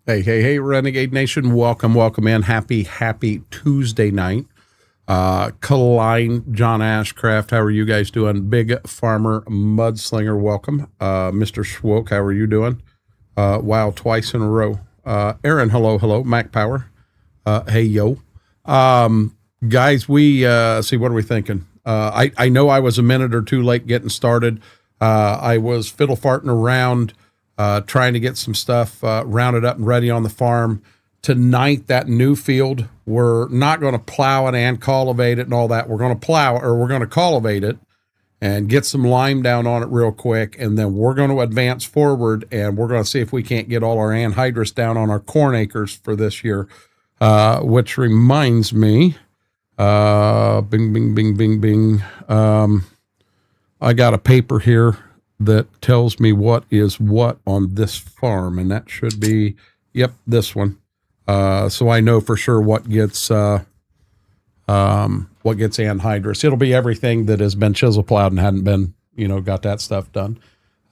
Hey, Renegade Nation. Welcome in. Happy Tuesday night. Colline, John Ashcraft, how are you guys doing? Big Farmer Mudslinger, welcome. Mr. Schwoke, how are you doing? Wow, twice in a row. Aaron, hello. Mac Power, hey, yo. Guys, we, see, what are we thinking? I know I was a minute or two late getting started. I was fiddle farting around, trying to get some stuff rounded up and ready on the farm. Tonight, that new field, we're not going to plow it and cultivate it and all that. We're going to plow, or we're going to cultivate it and get some lime down on it real quick, and then we're going to advance forward, and we're going to see if we can't get all our anhydrous down on our corn acres for this year, which reminds me, bing. I got a paper here that tells me what is what on this farm, and that should be, yep, this one. So I know for sure what gets anhydrous. It'll be everything that has been chisel plowed and hadn't been, got that stuff done.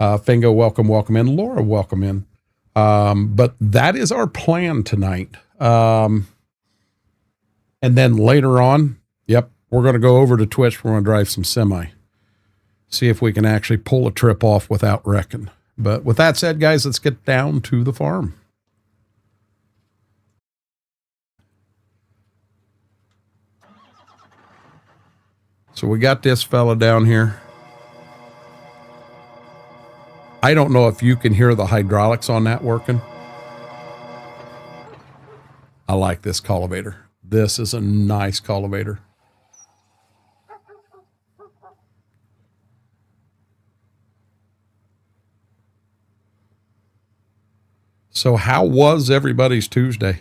Fingo, welcome in. Laura, welcome in. But that is our plan tonight. And then later on, yep, we're going to go over to Twitch. We're going to drive some semi. See if we can actually pull a trip off without wrecking. But with that said, guys, let's get down to the farm. So we got this fella down here. I don't know if you can hear the hydraulics on that working. I like this cultivator. This is a nice cultivator. So how was everybody's Tuesday?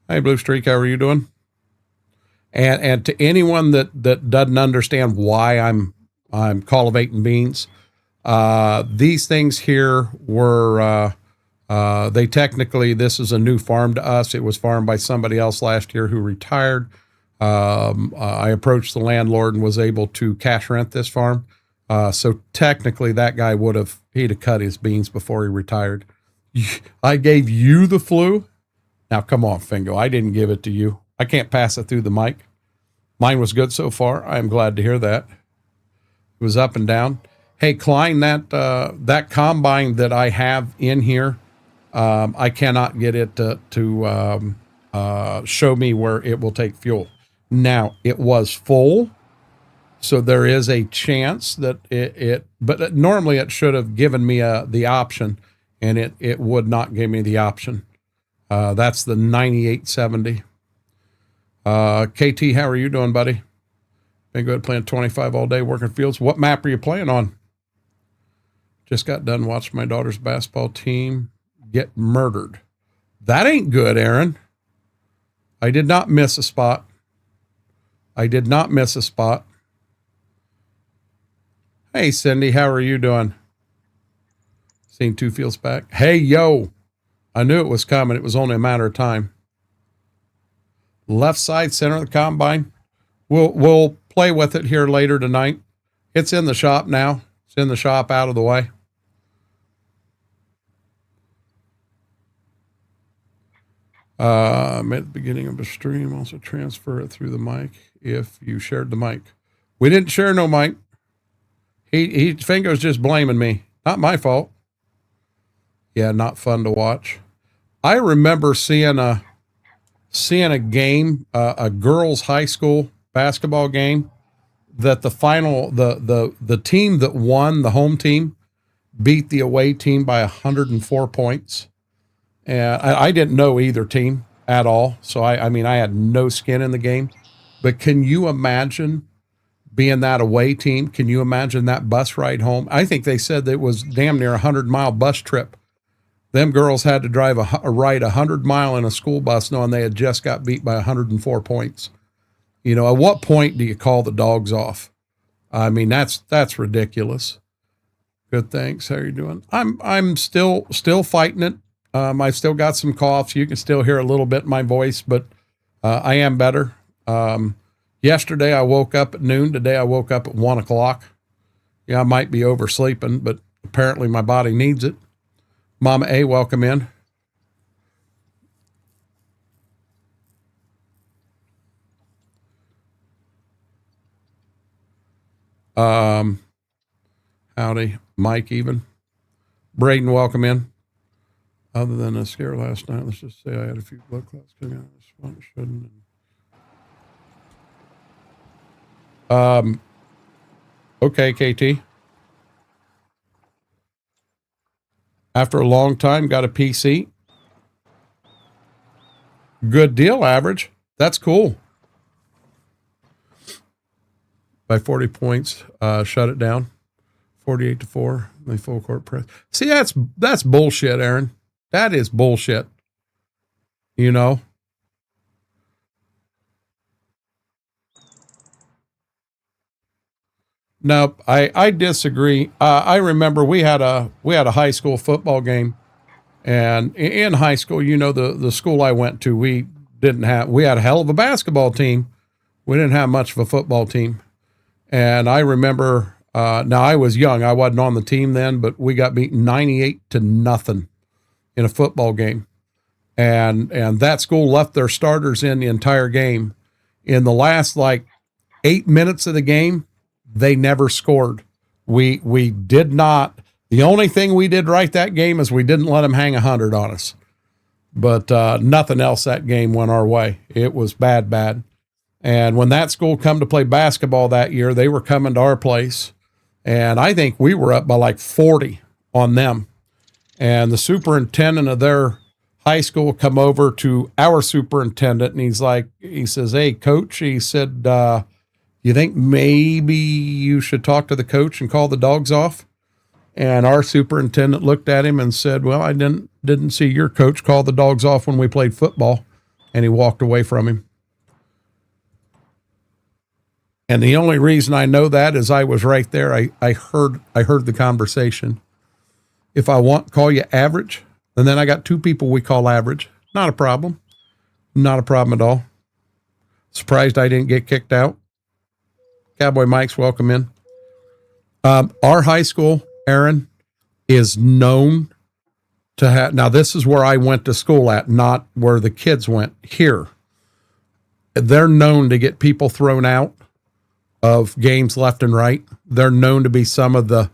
Hey, Blue Streak, how are you doing? And to anyone that doesn't understand why I'm cultivating beans, these things here were they technically, this is a new farm to us. It was farmed by somebody else last year who retired. I approached the landlord and was able to cash rent this farm. So technically, that guy he'd have cut his beans before he retired. I gave you the flu. Now, come on, Fingo. I didn't give it to you. I can't pass it through the mic. Mine was good so far. I am glad to hear that. It was up and down. Hey, Klein, that combine that I have in here, I cannot get it to show me where it will take fuel. Now, it was full, so there is a chance that but normally it should have given me the option, and it would not give me the option. That's the 9870. KT, how are you doing, buddy? Been good playing 25 all day, working fields. What map are you playing on? Just got done watching my daughter's basketball team get murdered. That ain't good, Aaron. I did not miss a spot. Hey, Cindy, how are you doing? Seen two fields back. Hey, yo. I knew it was coming. It was only a matter of time. Left side, center of the combine. We'll play with it here later tonight. It's in the shop now. It's in the shop, out of the way. At the beginning of the stream, also transfer it through the mic if you shared the mic. We didn't share no mic. Fingo's just blaming me. Not my fault. Yeah, not fun to watch. I remember seeing a game, a girls' high school basketball game, that the final, the team that won, the home team, beat the away team by 104 points. And I didn't know either team at all, so I had no skin in the game. But can you imagine being that away team? Can you imagine that bus ride home? I think they said that it was damn near 100-mile bus trip. Them girls had to drive ride 100-mile in a school bus knowing they had just got beat by 104 points. At what point do you call the dogs off? I mean, that's ridiculous. Good, thanks. How are you doing? I'm still fighting it. I've still got some coughs. You can still hear a little bit in my voice, but I am better. Yesterday I woke up at noon. Today I woke up at 1 o'clock. Yeah, I might be oversleeping, but apparently my body needs it. Mama A, welcome in. Howdy, Mike even. Braden, welcome in. Other than a scare last night, let's just say I had a few blood clots coming out of this one. Shouldn't. Okay, KT. After a long time, got a PC. Good deal, average. That's cool. By 40 points, shut it down. 48-4, the full court press. See, that's bullshit, Aaron. That is bullshit. You know? No, I disagree. I remember we had a high school football game, and in high school, you know, the school I went to, we had a hell of a basketball team. We didn't have much of a football team. And I remember, now I was young, I wasn't on the team then, but we got beaten 98-0 in a football game. And that school left their starters in the entire game. In the last 8 minutes of the game, they never scored. We did not. The only thing we did right that game is we didn't let them hang 100 on us. But nothing else that game went our way. It was bad. And when that school come to play basketball that year, they were coming to our place. And I think we were up by 40 on them. And the superintendent of their high school come over to our superintendent, and he says, "Hey, coach," he said, "you think maybe you should talk to the coach and call the dogs off?" And our superintendent looked at him and said, "Well, I didn't see your coach call the dogs off when we played football." And he walked away from him. And the only reason I know that is I was right there. I heard the conversation. If I call you average, and then I got two people we call average. Not a problem. Not a problem at all. Surprised I didn't get kicked out. Cowboy Mike's welcome in. Our high school, Aaron, is known to have, now this is where I went to school at, not where the kids went here. They're known to get people thrown out of games left and right. They're known to be some of the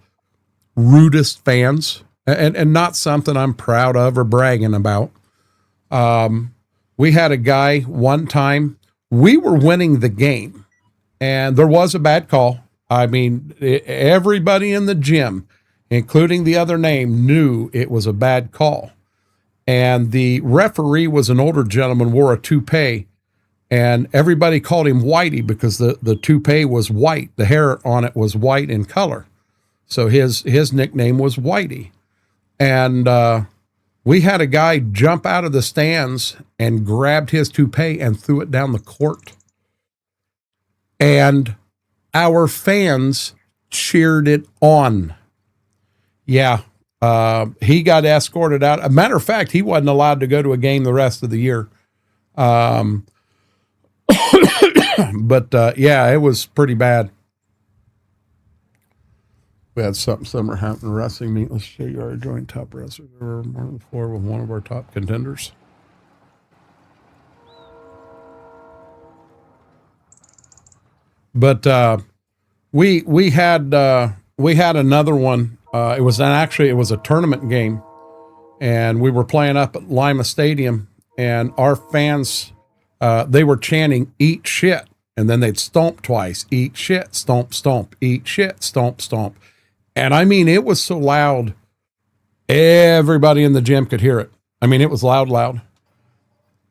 rudest fans, and not something I'm proud of or bragging about. We had a guy one time, we were winning the game, and there was a bad call. I mean, everybody in the gym, including the other name, knew it was a bad call. And the referee was an older gentleman, wore a toupee, and everybody called him Whitey because the toupee was white. The hair on it was white in color. So his nickname was Whitey. And we had a guy jump out of the stands and grabbed his toupee and threw it down the court. And our fans cheered it on. Yeah. He got escorted out. A matter of fact, he wasn't allowed to go to a game the rest of the year. But yeah, it was pretty bad. We had something similar happen in wrestling meet. Let's show you our joint top wrestlers. We were on the floor with one of our top contenders. But we had another one. It was a tournament game, and we were playing up at Lima Stadium, and our fans, they were chanting "Eat shit," and then they'd stomp twice. "Eat shit, stomp, stomp. Eat shit, stomp, stomp." And I mean, it was so loud, everybody in the gym could hear it. I mean, it was loud.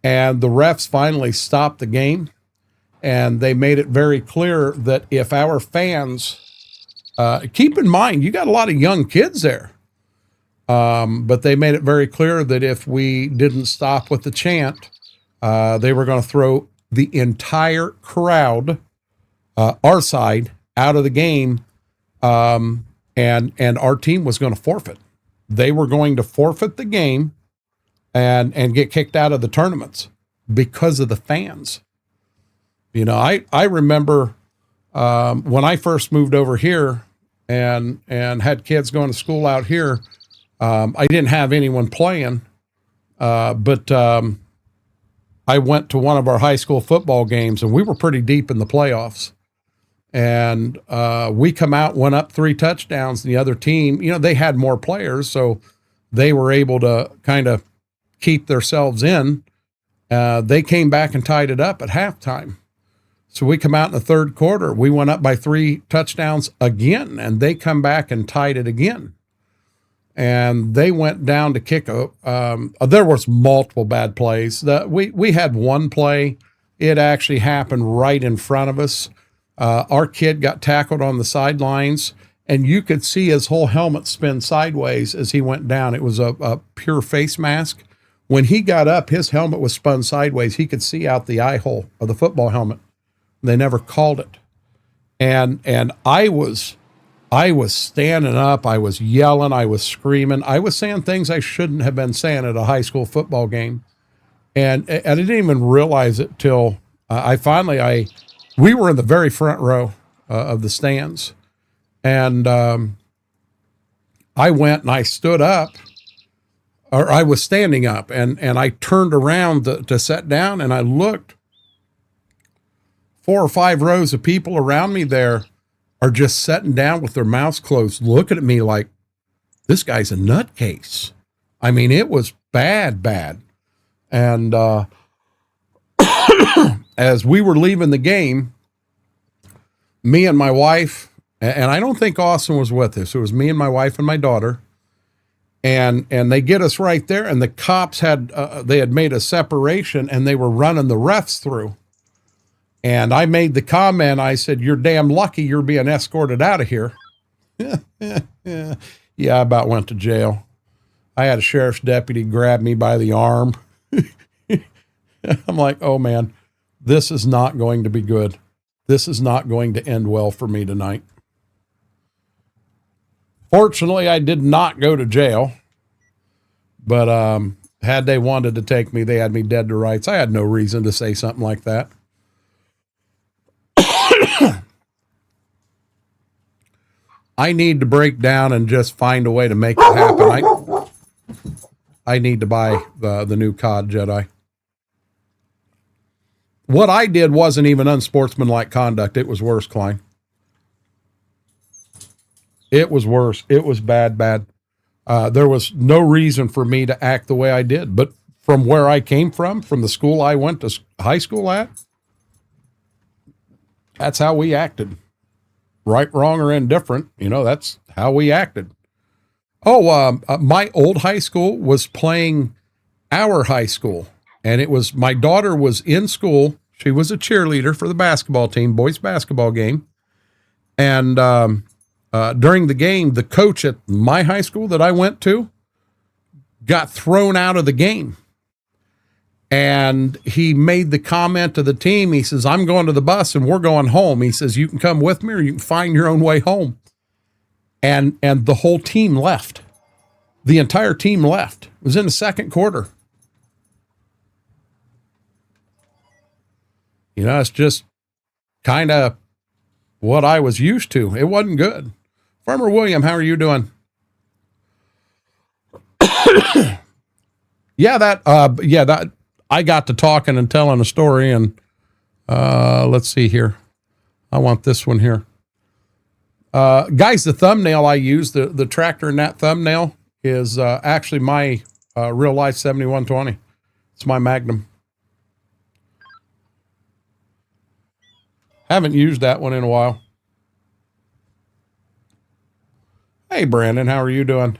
And the refs finally stopped the game, and they made it very clear that if our fans, keep in mind, you got a lot of young kids there, but they made it very clear that if we didn't stop with the chant, they were going to throw the entire crowd, our side, out of the game, and our team was going to forfeit. They were going to forfeit the game and get kicked out of the tournaments. because of the fans. You know, I remember when I first moved over here and had kids going to school out here, I didn't have anyone playing, but I went to one of our high school football games, and we were pretty deep in the playoffs. And we come out, went up 3 touchdowns. And the other team, you know, they had more players, so they were able to kind of keep themselves in. They came back and tied it up at halftime. So we come out in the third quarter. We went up by 3 touchdowns again, and they come back and tied it again. And they went down to kick. There was multiple bad plays. We had one play. It actually happened right in front of us. Our kid got tackled on the sidelines, and you could see his whole helmet spin sideways as he went down. It was a pure face mask. When he got up, his helmet was spun sideways. He could see out the eye hole of the football helmet. They never called it. And I was standing up. I was yelling. I was screaming. I was saying things I shouldn't have been saying at a high school football game. And I didn't even realize it till we were in the very front row of the stands. And I went and I stood up, or I was standing up, and I turned around to sit down, and I looked. 4 or 5 rows of people around me there are just sitting down with their mouths closed, looking at me like, this guy's a nutcase. I mean, it was bad. And as we were leaving the game, me and my wife, and I don't think Austin was with us. It was me and my wife and my daughter. And they get us right there, and the cops had made a separation, and they were running the refs through. And I made the comment, I said, you're damn lucky you're being escorted out of here. Yeah, I about went to jail. I had a sheriff's deputy grab me by the arm. I'm like, oh man, this is not going to be good. This is not going to end well for me tonight. Fortunately, I did not go to jail, but had they wanted to take me, they had me dead to rights. I had no reason to say something like that. I need to break down and just find a way to make it happen. I need to buy the new COD Jedi. What I did wasn't even unsportsmanlike conduct. It was worse, Klein. It was worse. It was bad. There was no reason for me to act the way I did. But from where I came from the school I went to high school at, that's how we acted. Right, wrong, or indifferent, you know, that's how we acted. My old high school was playing our high school, and it was, my daughter was in school. She was a cheerleader for the basketball team, boys basketball game. And during the game, the coach at my high school that I went to got thrown out of the game. And he made the comment to the team. He says, I'm going to the bus and we're going home. He says, you can come with me or you can find your own way home. And the whole team left. The entire team left. It was in the second quarter. You know, it's just kind of what I was used to. It wasn't good. Farmer William, how are you doing? that I got to talking and telling a story, and let's see here. I want this one here. Guys, the thumbnail I use, the tractor in that thumbnail is actually my real life 7120. It's my Magnum. Haven't used that one in a while. Hey, Brandon, how are you doing?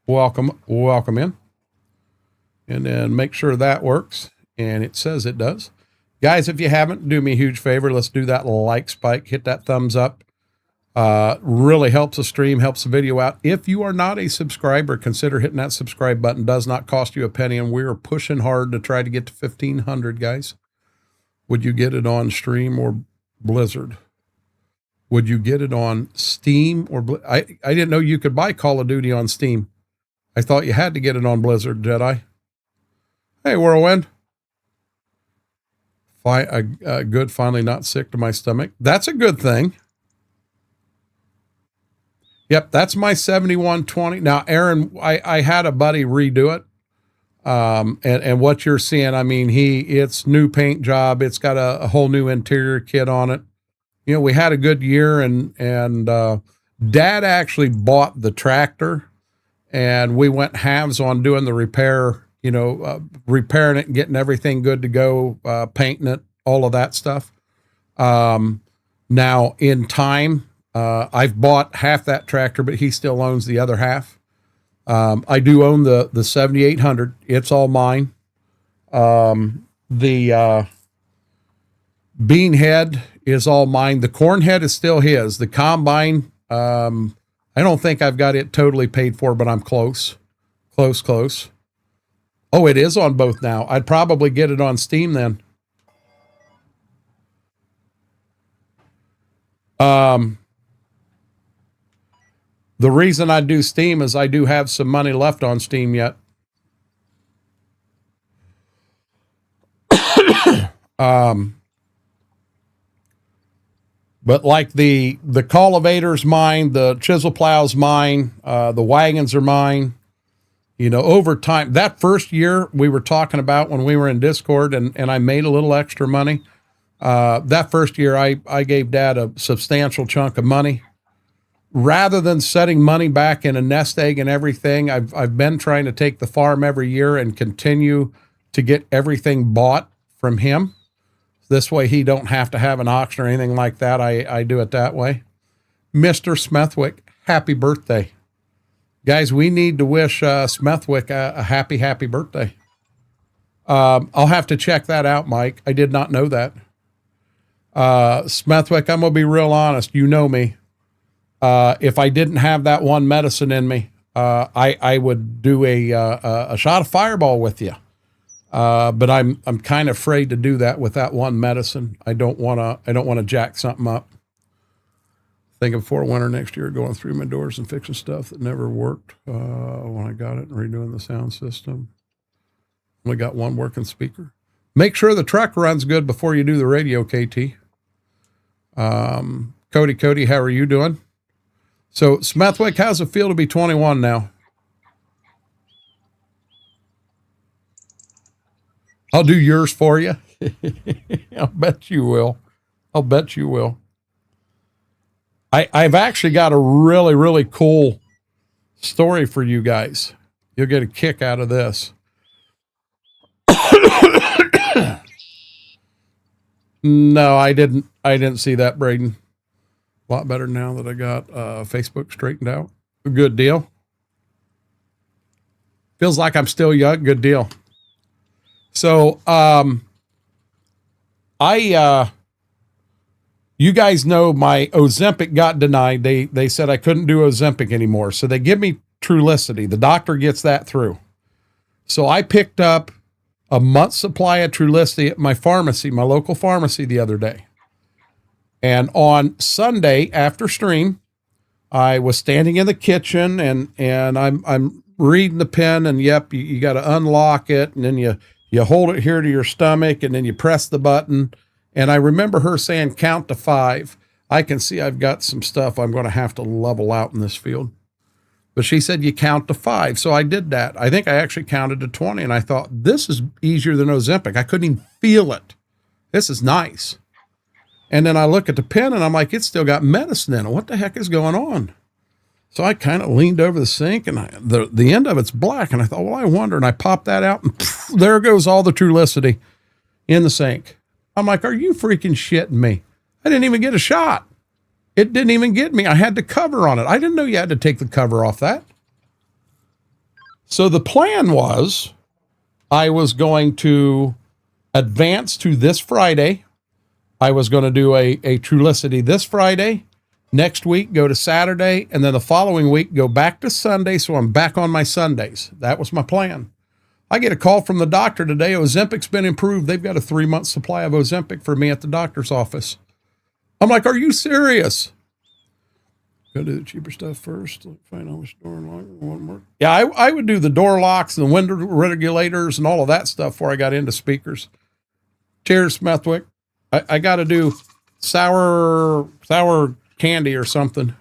Welcome in. And then make sure that works. And it says it does. Guys, if you haven't, do me a huge favor. Let's do that like spike. Hit that thumbs up. Really helps the stream, helps the video out. If you are not a subscriber, consider hitting that subscribe button. Does not cost you a penny. And we are pushing hard to try to get to 1,500, guys. Would you get it on stream or Blizzard? Would you get it on Steam or I didn't know you could buy Call of Duty on Steam. I thought you had to get it on Blizzard, Jedi. Hey, Whirlwind. Good, finally not sick to my stomach. That's a good thing. Yep, that's my 7120. Now, Aaron, I had a buddy redo it. And what you're seeing, I mean, it's new paint job. It's got a whole new interior kit on it. You know, we had a good year, and Dad actually bought the tractor, and we went halves on doing the repair, repairing it and getting everything good to go, painting it, all of that stuff. Now in time, I've bought half that tractor, but he still owns the other half. I do own the 7800. It's all mine. The bean head is all mine. The corn head is still his. The combine, I don't think I've got it totally paid for, but I'm close. Close. Oh, it is on both now. I'd probably get it on Steam then. The reason I do Steam is I do have some money left on Steam yet. But like the cultivator's mine, the chisel plow's mine, the wagons are mine. Over time, that first year we were talking about when we were in Discord and I made a little extra money. That first year I gave Dad a substantial chunk of money. Rather than setting money back in a nest egg and everything, I've been trying to take the farm every year and continue to get everything bought from him. This way he don't have to have an auction or anything like that. I do it that way. Mr. Smethwick, happy birthday. Guys, we need to wish Smethwick a happy birthday. I'll have to check that out, Mike. I did not know that. Smethwick, I'm going to be real honest. You know me. If I didn't have that one medicine in me, I would do a shot of Fireball with you. But I'm kind of afraid to do that with that one medicine. I don't want to jack something up. Thinking for winter next year, going through my doors and fixing stuff that never worked when I got it, and redoing the sound system. Only got one working speaker. Make sure the truck runs good before you do the radio, KT. Cody, how are you doing? So, Smethwick, how's it feel to be 21 now? I'll do yours for you. I'll bet you will. I've actually got a really, really cool story for you guys. You'll get a kick out of this. No, I didn't see that, Braden. A lot better now that I got Facebook straightened out. A good deal. Feels like I'm still young. Good deal. So, you guys know my Ozempic got denied. They said I couldn't do Ozempic anymore. So they give me Trulicity. The doctor gets that through. So I picked up a month's supply of Trulicity at my pharmacy, my local pharmacy, the other day. And on Sunday after stream, I was standing in the kitchen and I'm reading the pen, and yep, you got to unlock it, and then you hold it here to your stomach, and then you press the button. And I remember her saying, count to 5. I can see I've got some stuff I'm going to have to level out in this field. But she said, you count to 5. So I did that. I think I actually counted to 20, and I thought, this is easier than Ozempic. I couldn't even feel it. This is nice. And then I look at the pen, and I'm like, it's still got medicine in it. What the heck is going on? So I kind of leaned over the sink, and the end of it's black. And I thought, well, I wonder. And I popped that out, and there goes all the Trulicity in the sink. I'm like, are you freaking shitting me? I didn't even get a shot. It didn't even get me. I had the cover on it. I didn't know you had to take the cover off that. So the plan was I was going to advance to this Friday. I was going to do a Trulicity this Friday. Next week, go to Saturday. And then the following week, go back to Sunday. So I'm back on my Sundays. That was my plan. I get a call from the doctor today. Ozempic's been improved. They've got a 3-month supply of Ozempic for me at the doctor's office. I'm like, are you serious? Go do the cheaper stuff first. Find out which door and lock won't work. Yeah, I would do the door locks and the window regulators and all of that stuff before I got into speakers. Cheers, Smethwick. I got to do sour candy or something.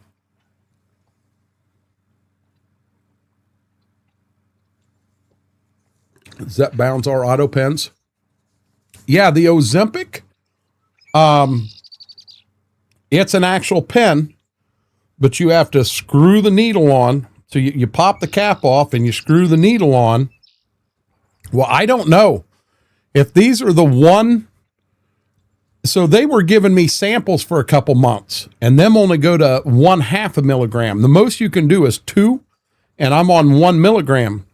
Zep bounds our auto pens. Yeah, the Ozempic. It's an actual pen, but you have to screw the needle on. So you pop the cap off and you screw the needle on. Well, I don't know if these are the one. So they were giving me samples for a couple months, and them only go to 1/2 a milligram. The most you can do is 2, and I'm on 1 milligram.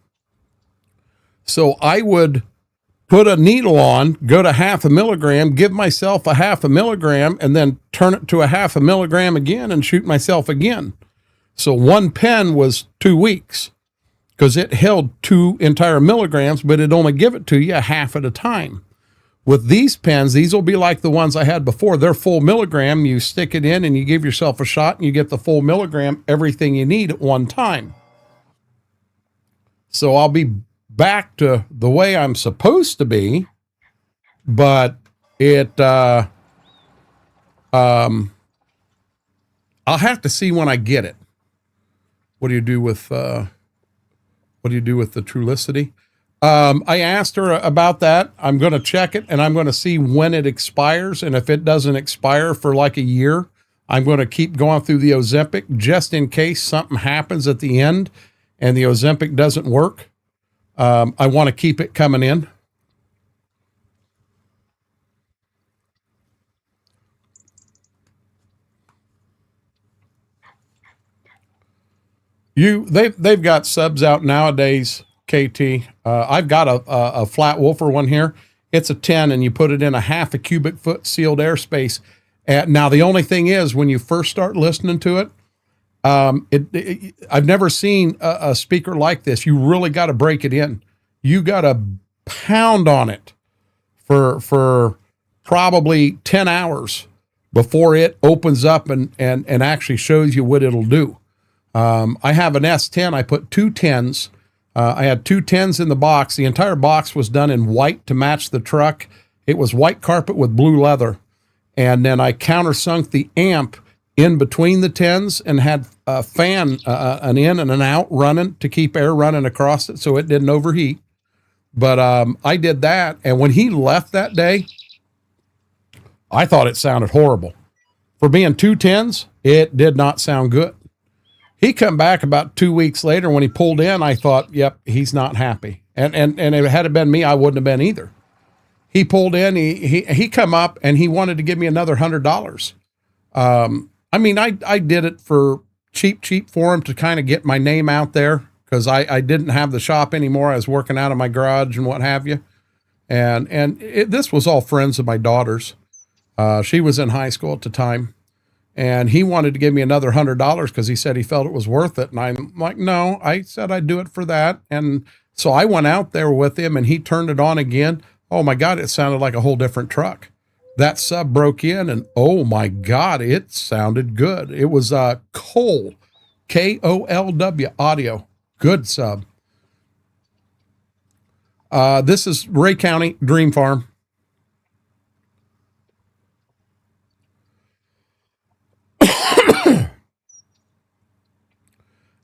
So I would put a needle on, go to 1/2 milligram, give myself a 1/2 milligram, and then turn it to a 1/2 milligram again and shoot myself again. So one pen was 2 weeks because it held 2 entire milligrams, but it only give it to you a half at a time. With these pens, these will be like the ones I had before. They're full milligram. You stick it in and you give yourself a shot and you get the full milligram, everything you need at one time. So I'll be back to the way I'm supposed to be, but I'll have to see when I get it. What do you do with the Trulicity? I asked her about that. I'm going to check it and I'm going to see when it expires. And if it doesn't expire for like a year, I'm going to keep going through the Ozempic just in case something happens at the end and the Ozempic doesn't work. I want to keep it coming in. They've got subs out nowadays, KT. I've got a flat woofer one here. It's a 10 and you put it in a 1/2 cubic foot sealed airspace. Now the only thing is when you first start listening to it, I've never seen a speaker like this. You really got to break it in. You got to pound on it for probably 10 hours before it opens up and actually shows you what it'll do. I have an S10. I put 2 10s. I had 2 10s in the box. The entire box was done in white to match the truck. It was white carpet with blue leather. And then I countersunk the amp in between the 10s and had a fan, an in and an out running to keep air running across it so it didn't overheat. But I did that. And when he left that day, I thought it sounded horrible. For being 2 10s, it did not sound good. He come back about 2 weeks later. When he pulled in, I thought, yep, he's not happy. And if it had been me, I wouldn't have been either. He pulled in, he come up and he wanted to give me another $100. I mean, I did it for cheap for him to kind of get my name out there because I didn't have the shop anymore. I was working out of my garage and what have you. And this was all friends of my daughter's. She was in high school at the time. And he wanted to give me another $100 because he said he felt it was worth it. And I'm like, no, I said I'd do it for that. And so I went out there with him and he turned it on again. Oh my God, it sounded like a whole different truck. That sub broke in and oh my God, it sounded good. It was Cole, K-O-L-W audio. Good sub. This is Ray County Dream Farm.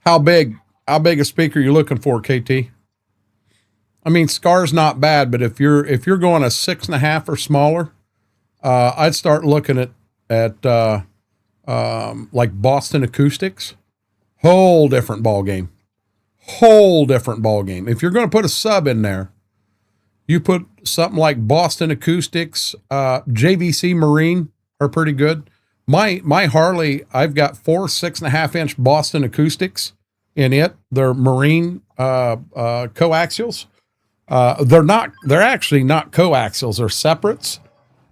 How big a speaker you looking for, KT? I mean, Scar's not bad, but if you're going a 6.5 or smaller, I'd start looking at like Boston Acoustics. Whole different ball game. If you're going to put a sub in there, you put something like Boston Acoustics, JVC Marine are pretty good. My Harley, I've got 4 6.5-inch Boston Acoustics in it. They're marine coaxials. They're actually not coaxials, they're separates.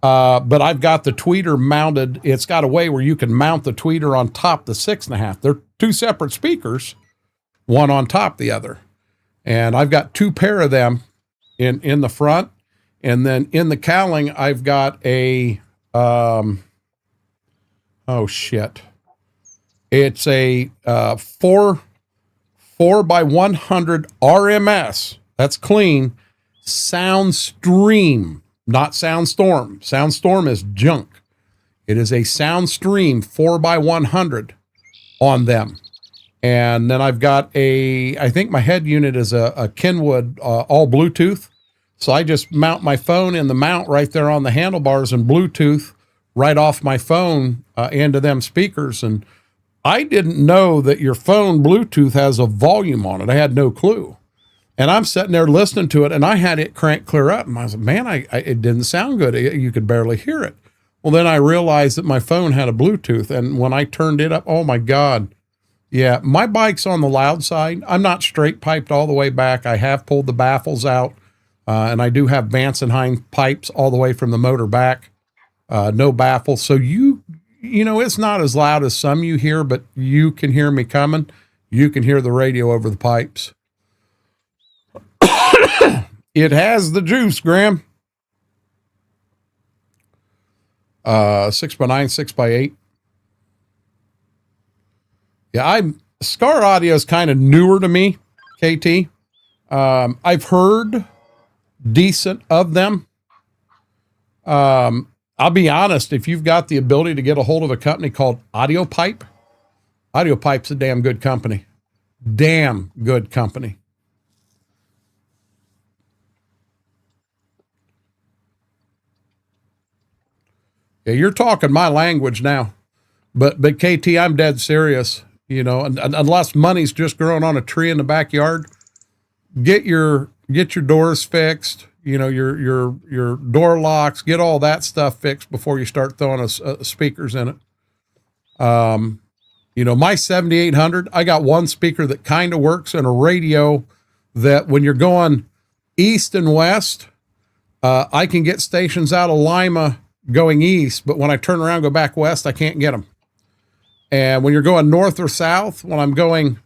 But I've got the tweeter mounted. It's got a way where you can mount the tweeter on top of the 6.5. They're 2 separate speakers, one on top of the other. And I've got 2 pair of them in the front. And then in the cowling, I've got a, oh shit. It's a 4 by 100 RMS. That's clean. Sound Stream. not Soundstorm. Soundstorm is junk. It is a Soundstream 4x100 on them. And then I've got I think my head unit is a Kenwood all Bluetooth. So I just mount my phone in the mount right there on the handlebars and Bluetooth right off my phone into them speakers. And I didn't know that your phone Bluetooth has a volume on it. I had no clue. And I'm sitting there listening to it, and I had it crank clear up. And I was like, man, it didn't sound good. You could barely hear it. Well, then I realized that my phone had a Bluetooth. And when I turned it up, oh, my God. Yeah, my bike's on the loud side. I'm not straight piped all the way back. I have pulled the baffles out. And I do have Vance and Hine pipes all the way from the motor back, no baffle. So you know, it's not as loud as some you hear, but you can hear me coming. You can hear the radio over the pipes. It has the juice, Graham. 6x9, 6x8. Yeah, Scar Audio is kind of newer to me, KT. I've heard decent of them. I'll be honest, if you've got the ability to get a hold of a company called Audio Pipe's a damn good company. Damn good company. Yeah, you're talking my language now. But KT, I'm dead serious. You know, and unless money's just growing on a tree in the backyard, get your doors fixed, you know, your door locks, get all that stuff fixed before you start throwing speakers in it. You know, my 7800, I got one speaker that kind of works and a radio that when you're going east and west, I can get stations out of Lima going east, but when I turn around, go back west, I can't get them. And when you're going north or south, when I'm going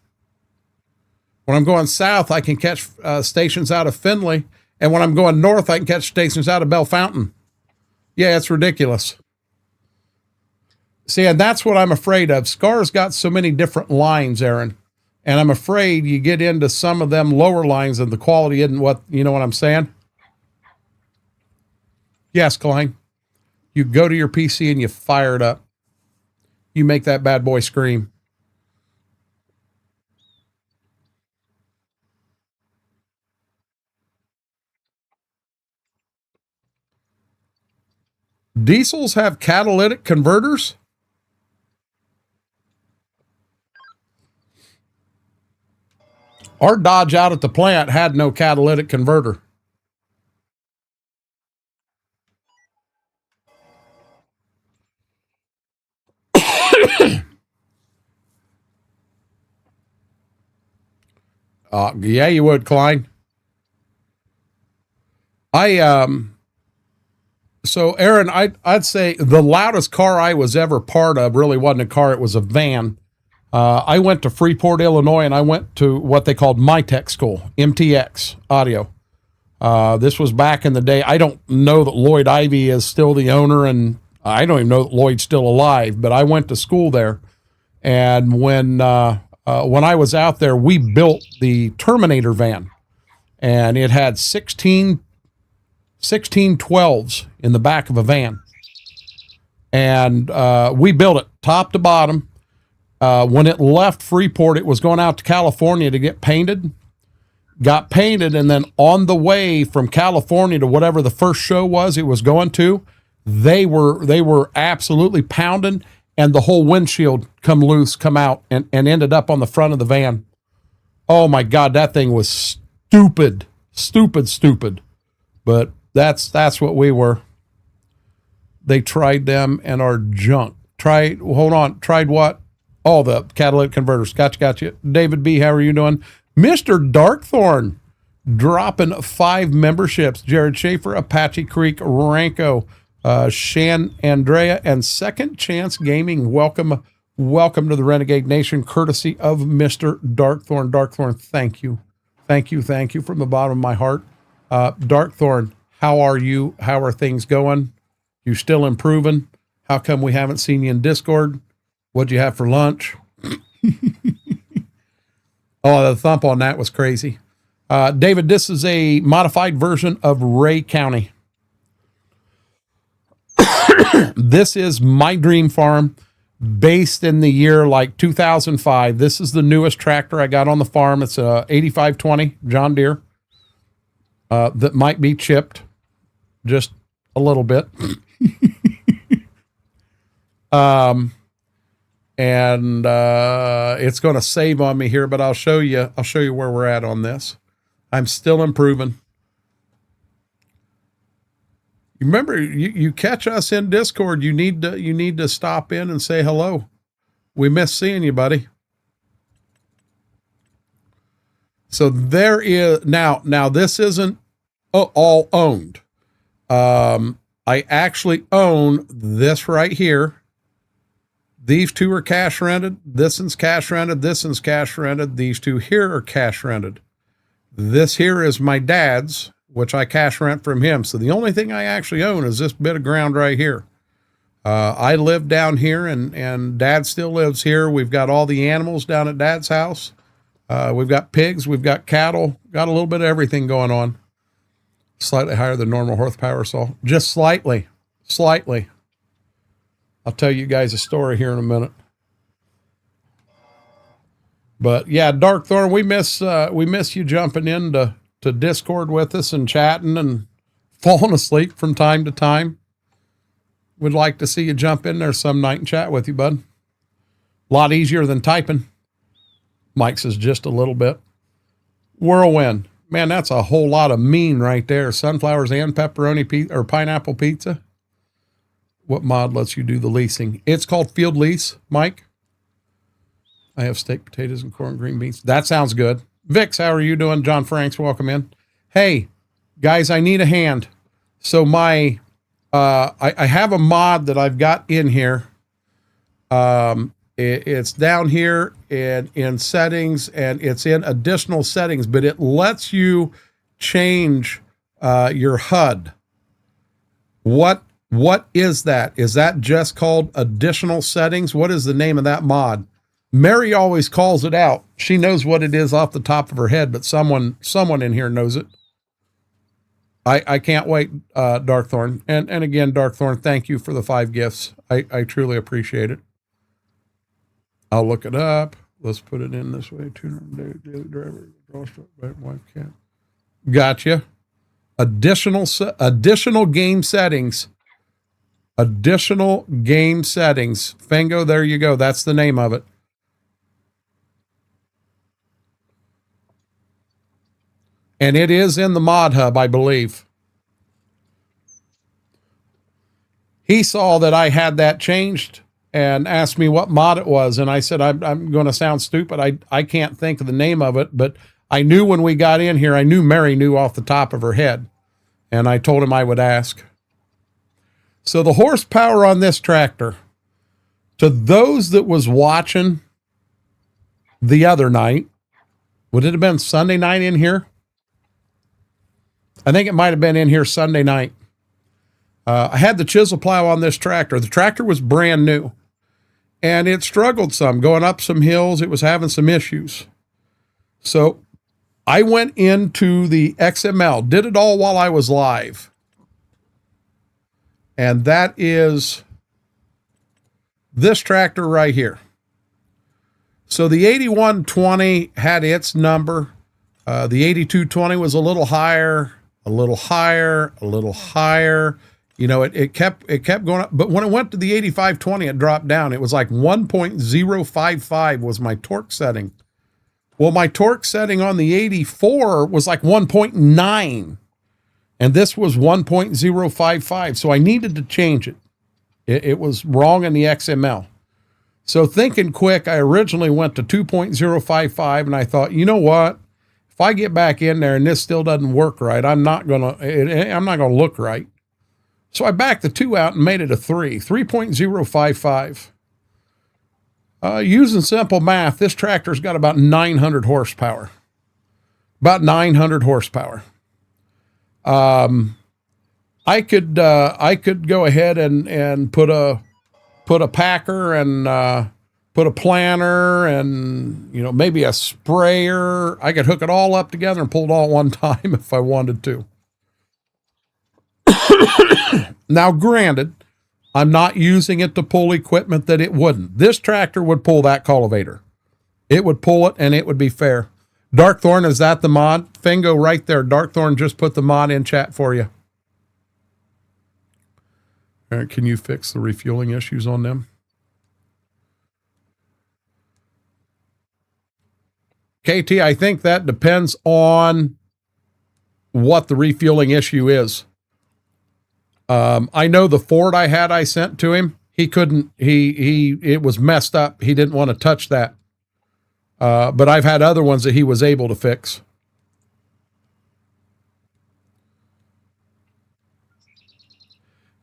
south, I can catch stations out of Findlay. And when I'm going north, I can catch stations out of Bell Fountain. Yeah, it's ridiculous. See, and that's what I'm afraid of. Scar's got so many different lines, Aaron. And I'm afraid you get into some of them lower lines and the quality isn't what, you know what I'm saying? Yes, Klein. You go to your PC and you fire it up. You make that bad boy scream. Diesels have catalytic converters? Our Dodge out at the plant had no catalytic converter. Yeah, you would, Klein. So Aaron, I'd say the loudest car I was ever part of really wasn't a car, it was a van. I went to Freeport, Illinois, and I went to what they called MyTech School, MTX Audio. This was back in the day. I don't know that Lloyd Ivy is still the owner, and I don't even know that Lloyd's still alive, but I went to school there. And when I was out there, we built the Terminator van, and it had 16 12s in the back of a van. And we built it top to bottom. When it left Freeport, it was going out to California to get painted. Got painted, and then on the way from California to whatever the first show was it was going to, they were absolutely pounding, and the whole windshield come out, and ended up on the front of the van. Oh my God, that thing was stupid. But that's what we were. They tried them and are junk. Tried what? Oh, the catalytic converters. Gotcha. David B., how are you doing? Mr. Darkthorn dropping 5 memberships. Jared Schaefer, Apache Creek, Ranko, Shan Andrea, and Second Chance Gaming. Welcome to the Renegade Nation, courtesy of Mr. Darkthorn. Darkthorn, thank you from the bottom of my heart. Darkthorn, how are you? How are things going? You still improving? How come we haven't seen you in Discord? What'd you have for lunch? Oh, the thump on that was crazy. David, this is a modified version of Ray County. This is my dream farm, based in the year like 2005. This is the newest tractor I got on the farm. It's a 8520 John Deere that might be chipped just a little bit. It's going to save on me here, but I'll show you where we're at on this. I'm still improving. Remember, you catch us in Discord, you need to stop in and say hello. We miss seeing you, buddy. So there is now this isn't all owned. I actually own this right here. These two are cash rented. This one's cash rented. This one's cash rented. These two here are cash rented. This here is my dad's, which I cash rent from him. So the only thing I actually own is this bit of ground right here. I live down here, and Dad still lives here. We've got all the animals down at Dad's house. We've got pigs. We've got cattle. Got a little bit of everything going on. Slightly higher than normal horsepower, so just slightly. I'll tell you guys a story here in a minute. But yeah, Darkthorn, we miss you jumping into Discord with us and chatting and falling asleep from time to time. Would like to see you jump in there some night and chat with you, bud. A lot easier than typing. Mike says just a little bit. Whirlwind. Man, that's a whole lot of mean right there. Sunflowers and pepperoni pizza or pineapple pizza. What mod lets you do the leasing? It's called Field Lease, Mike. I have steak, potatoes, and corn, green beans. That sounds good. Vix, how are you doing? John Franks, welcome in. Hey, guys, I need a hand. So I have a mod that I've got in here. It's down here in settings, and it's in additional settings, but it lets you change your HUD. What is that? Is that just called additional settings? What is the name of that mod? Mary always calls it out. She knows what it is off the top of her head, but someone in here knows it. I can't wait, Darkthorn. And again, Darkthorn, thank you for the 5 gifts. I truly appreciate it. I'll look it up. Let's put it in this way. 200 daily driver, wife cat. Gotcha. Additional game settings. Additional game settings. Fango, there you go. That's the name of it. And it is in the mod hub, I believe. He saw that I had that changed and asked me what mod it was. And I said, I'm going to sound stupid. I can't think of the name of it, but I knew when we got in here, I knew Mary knew off the top of her head. And I told him I would ask. So the horsepower on this tractor, to those that was watching the other night, would it have been Sunday night in here? I think it might have been in here Sunday night. I had the chisel plow on this tractor. The tractor was brand new, and it struggled some going up some hills. It was having some issues. So I went into the XML, did it all while I was live. And that is this tractor right here. So the 8120 had its number. The 8220 was a little higher, a little higher, a little higher. You know, it kept going up. But when it went to the 8520, it dropped down. It was like 1.055 was my torque setting. Well, my torque setting on the 84 was like 1.9. And this was 1.055. So I needed to change it. It was wrong in the XML. So thinking quick, I originally went to 2.055, and I thought, you know what? If I get back in there and this still doesn't work right, I'm not gonna look right. So I backed the 2 out and made it a 3.055. Using simple math, this tractor's got about 900 horsepower. About 900 horsepower. I could go ahead and put a packer and put a planter and, you know, maybe a sprayer. I could hook it all up together and pull it all at one time if I wanted to. Now, granted, I'm not using it to pull equipment that it wouldn't. This tractor would pull that cultivator. It would pull it, and it would be fair. Darkthorn, is that the mod? Fingo right there. Darkthorn just put the mod in chat for you. All right, can you fix the refueling issues on them? KT, I think that depends on what the refueling issue is. I know the Ford I sent to him, he couldn't, it was messed up. He didn't want to touch that. But I've had other ones that he was able to fix.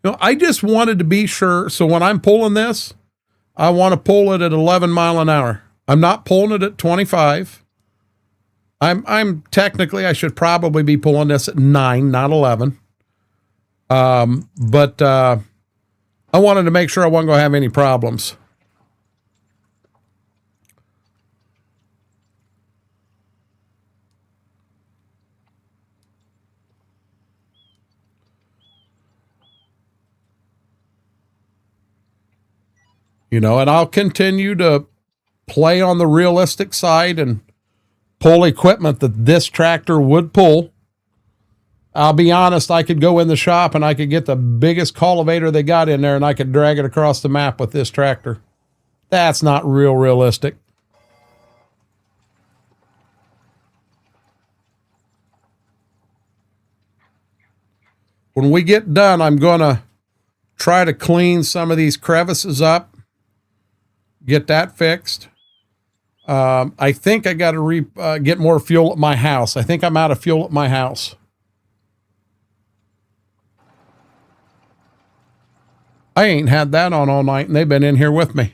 I just wanted to be sure. So when I'm pulling this, I want to pull it at 11 mile an hour. I'm not pulling it at 25. I'm technically, I should probably be pulling this at 9, not 11. But I wanted to make sure I wasn't going to have any problems. And I'll continue to play on the realistic side and pull equipment that this tractor would pull. I'll be honest, I could go in the shop and I could get the biggest cultivator they got in there and I could drag it across the map with this tractor. That's not realistic. When we get done, I'm going to try to clean some of these crevices up. Get that fixed. I think I got to get more fuel at my house. I think I'm out of fuel at my house. I ain't had that on all night, and they've been in here with me,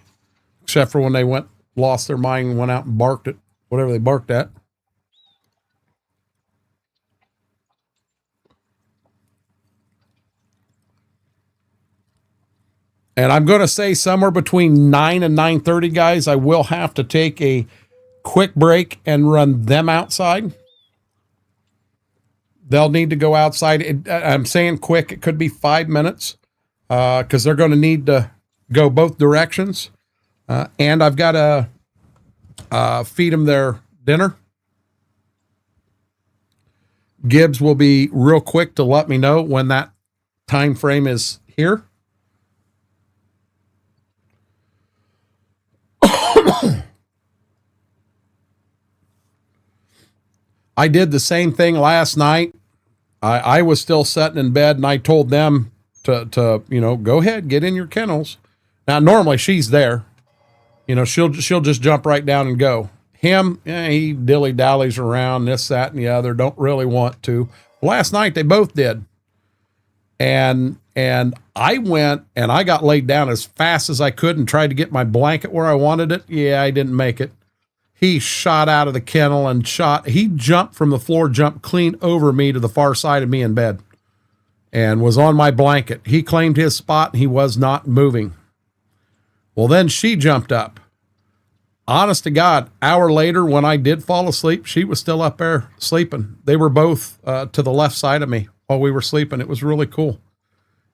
except for when they lost their mind and went out and barked at whatever they barked at. And I'm going to say somewhere between 9 and 9:30, guys, I will have to take a quick break and run them outside. They'll need to go outside. I'm saying quick. It could be 5 minutes because they're going to need to go both directions. And I've got to feed them their dinner. Gibbs will be real quick to let me know when that time frame is here. I did the same thing last night. I was still sitting in bed and I told them to go ahead, get in your kennels. Now, normally she's there, she'll just jump right down and go. Him, he dilly-dallies around this, that, and the other. Don't really want to. Last night they both did. And I went and I got laid down as fast as I could and tried to get my blanket where I wanted it. Yeah, I didn't make it. He shot out of the kennel and he jumped from the floor, jumped clean over me to the far side of me in bed and was on my blanket. He claimed his spot and he was not moving. Well, then she jumped up. Honest to God, hour later when I did fall asleep, she was still up there sleeping. They were both to the left side of me while we were sleeping. It was really cool.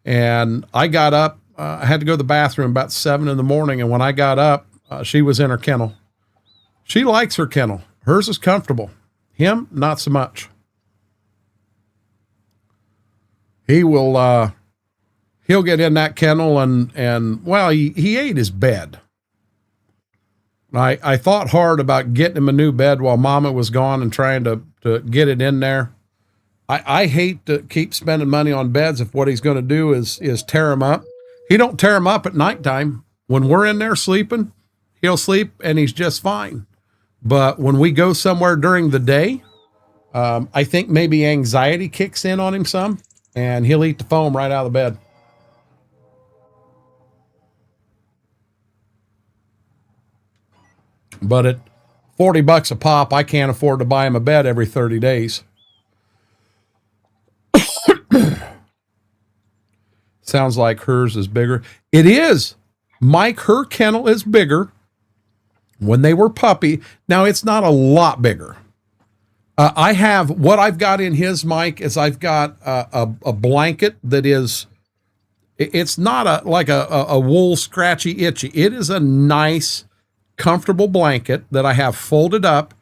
And I got up. I had to go to the bathroom about 7 in the morning. And when I got up, she was in her kennel. She likes her kennel. Hers is comfortable. Him, not so much. He'll get in that kennel and well, he ate his bed. I thought hard about getting him a new bed while Mama was gone and trying to get it in there. I hate to keep spending money on beds if what he's going to do is tear them up. He don't tear them up at nighttime. When we're in there sleeping, he'll sleep and he's just fine. But when we go somewhere during the day, I think maybe anxiety kicks in on him some, and he'll eat the foam right out of the bed. But at $40 a pop, I can't afford to buy him a bed every 30 days. Sounds like hers is bigger. It is. Mike, her kennel is bigger. When they were puppy, now it's not a lot bigger. What I've got in his, Mike, is I've got a blanket that is It's not a wool scratchy itchy. It is a nice, comfortable blanket that I have folded up,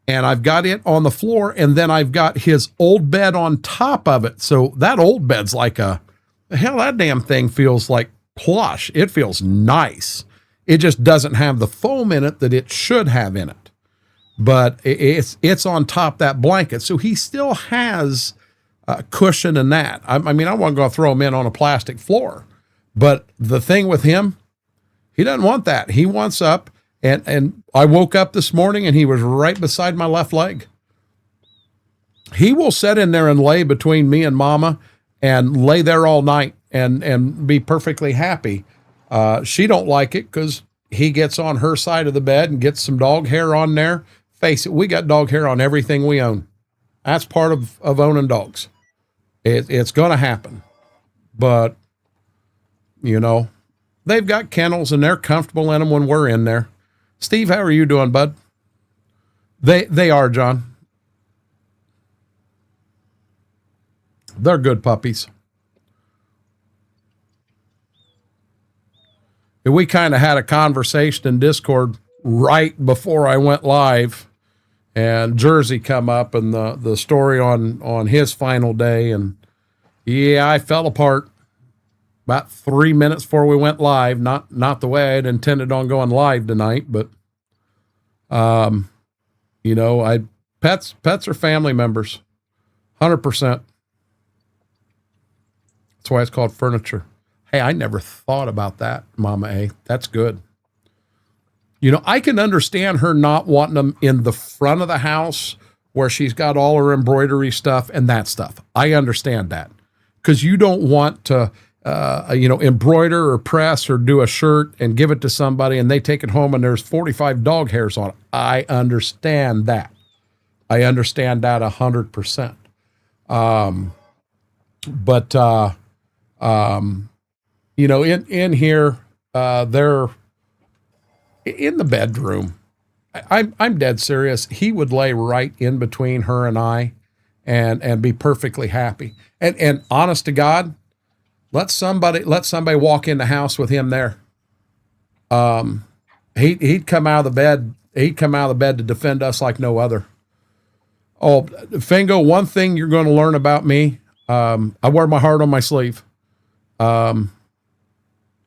and I've got it on the floor, and then I've got his old bed on top of it. So that old bed's like hell, that damn thing feels like plush. It feels nice. It just doesn't have the foam in it that it should have in it. But it's on top of that blanket. So he still has cushion and that. I mean, I wasn't going to throw him in on a plastic floor. But the thing with him, he doesn't want that. He wants up. And I woke up this morning and he was right beside my left leg. He will sit in there and lay between me and Mama and lay there all night and be perfectly happy. She don't like it because he gets on her side of the bed and gets some dog hair on there. Face it, we got dog hair on everything we own. That's part of owning dogs. It's going to happen. But, you know, they've got kennels and they're comfortable in them when we're in there. Steve, how are you doing, bud? They are, John. They're good puppies. And we kind of had a conversation in Discord right before I went live, and Jersey come up and the story on his final day. And yeah, I fell apart about 3 minutes before we went live. Not the way I'd intended on going live tonight, but, you know, pets are family members, 100%. That's why it's called furniture. Hey, I never thought about that, Mama A. That's good. You know, I can understand her not wanting them in the front of the house where she's got all her embroidery stuff and that stuff. I understand that because you don't want to, you know, embroider or press or do a shirt and give it to somebody and they take it home and there's 45 dog hairs on it. I understand that. I understand that 100%. You know, in here, they're in the bedroom. I'm dead serious. He would lay right in between her and I and be perfectly happy. And honest to God, let somebody walk in the house with him there. He'd come out of the bed. He'd come out of the bed to defend us like no other. Oh, Fingo, one thing you're going to learn about me, I wear my heart on my sleeve.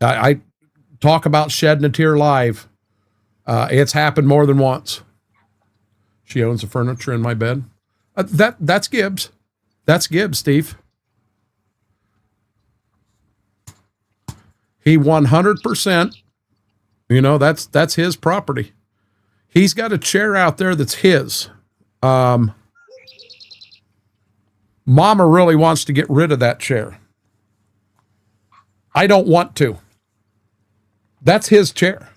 I talk about shedding a tear live. It's happened more than once. She owns the furniture in my bed. That's Gibbs. That's Gibbs, Steve. He 100%, you know, that's his property. He's got a chair out there that's his. Mama really wants to get rid of that chair. I don't want to. That's his chair.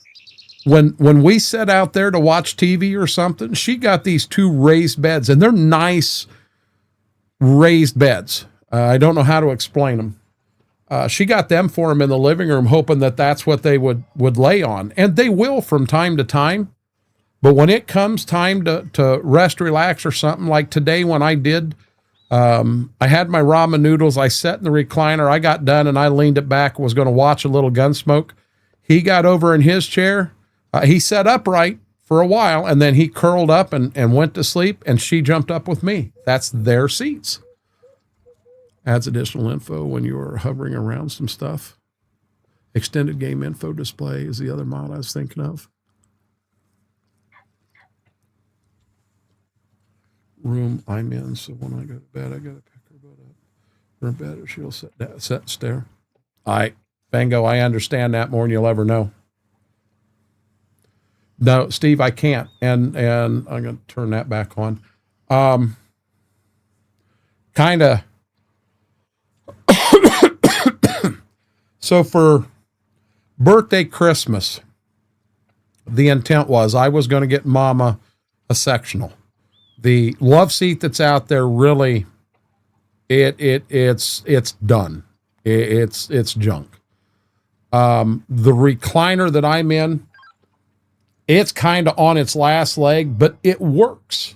When we sit out there to watch TV or something, she got these two raised beds, and they're nice raised beds. I don't know how to explain them. She got them for him in the living room, hoping that that's what they would lay on. And they will from time to time. But when it comes time to rest, relax, or something, like today when I did, I had my ramen noodles. I sat in the recliner. I got done, and I leaned it back, was going to watch a little Gunsmoke. He got over in his chair. He sat upright for a while, and then he curled up and went to sleep, and she jumped up with me. That's their seats. Adds additional info when you are hovering around some stuff. Extended game info display is the other mod I was thinking of. Room I'm in, so when I go to bed, I got to pick her butt up. Her bed, or she'll sit and stare. Fango, I understand that more than you'll ever know. No, Steve, I can't. And I'm going to turn that back on. Kind of. So for birthday, Christmas, the intent was I was going to get Mama a sectional. The love seat that's out there, really, it's done. It's junk. The recliner that I'm in, it's kind of on its last leg, but it works.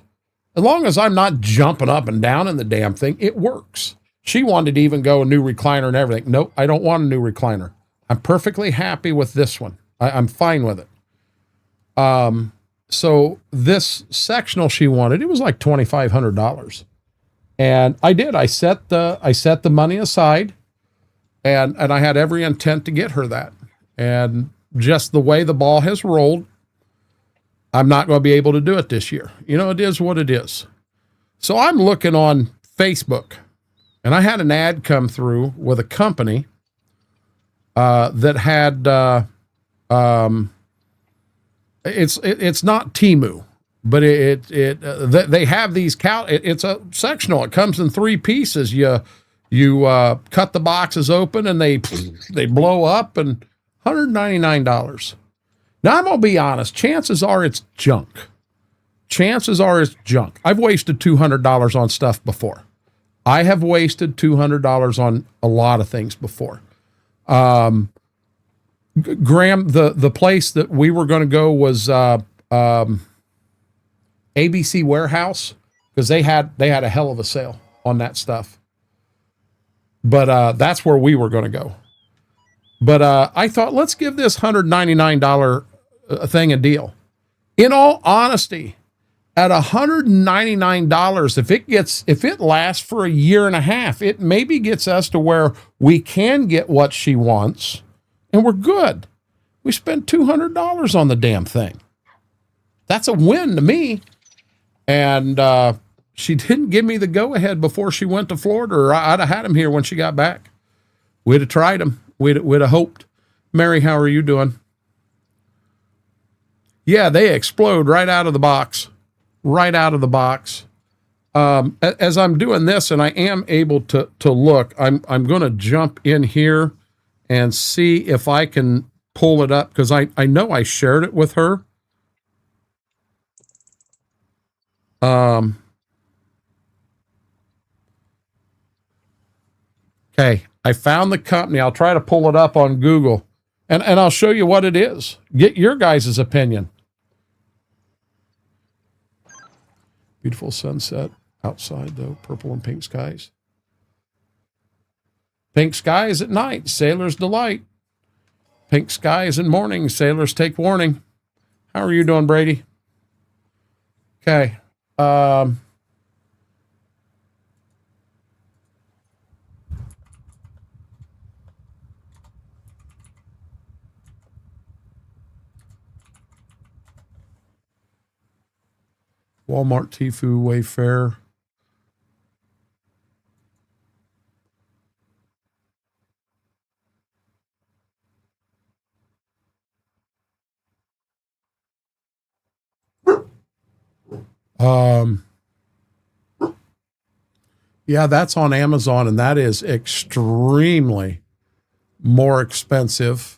As long as I'm not jumping up and down in the damn thing, it works. She wanted to even go a new recliner and everything. Nope, I don't want a new recliner. I'm perfectly happy with this one. I'm fine with it. So this sectional she wanted, it was like $2,500. And I did. I set the money aside, and I had every intent to get her that. And just the way the ball has rolled, I'm not going to be able to do it this year. You know, it is what it is. So I'm looking on Facebook, and I had an ad come through with a company that had it's not Temu, but they have these it's a sectional. It comes in 3 pieces. You cut the boxes open and they blow up, and $199. Now I'm gonna be honest. Chances are it's junk. I've wasted $200 on stuff before. I have wasted $200 on a lot of things before. Graham, the place that we were going to go was ABC Warehouse, because they had a hell of a sale on that stuff. But that's where we were going to go. But I thought, let's give this $199 thing a deal. In all honesty, at $199, if it lasts for a year and a half, it maybe gets us to where we can get what she wants, and we're good. We spent $200 on the damn thing. That's a win to me. And she didn't give me the go-ahead before she went to Florida, or I'd have had him here when she got back. We'd have tried him. We'd have hoped. Mary, how are you doing? Yeah, they explode right out of the box. Right out of the box. As I'm doing this, and I am able to look, I'm going to jump in here and see if I can pull it up, because I know I shared it with her. Okay, I found the company. I'll try to pull it up on Google, and I'll show you what it is. Get your guys' opinion. Beautiful sunset outside, though. Purple and pink skies. Pink skies at night, sailors delight. Pink skies in morning, sailors take warning. How are you doing, Brady? Okay. Walmart, Tfue, Wayfair. Yeah, that's on Amazon, and that is extremely more expensive.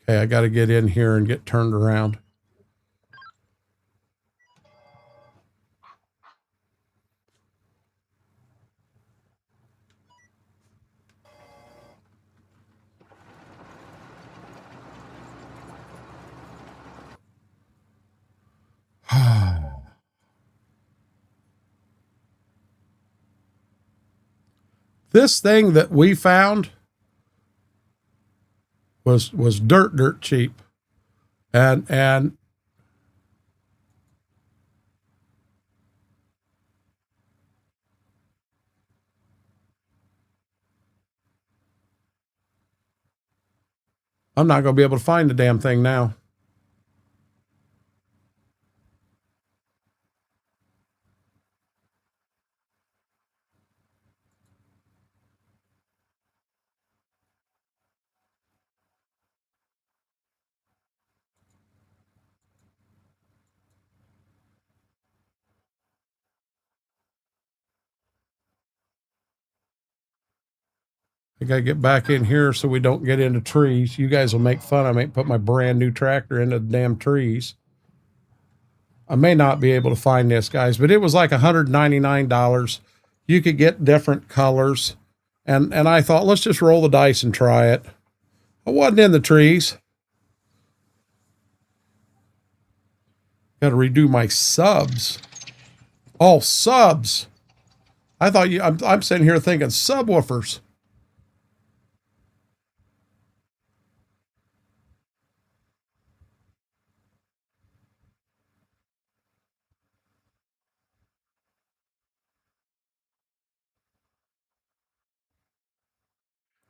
Okay, I got to get in here and get turned around. This thing that we found was dirt cheap. And I'm not going to be able to find the damn thing now. I got to get back in here so we don't get into trees. You guys will make fun. I may put my brand new tractor into the damn trees. I may not be able to find this, guys, but it was like $199. You could get different colors. And I thought, let's just roll the dice and try it. I wasn't in the trees. Got to redo my subs. Oh, subs. I thought I'm sitting here thinking subwoofers.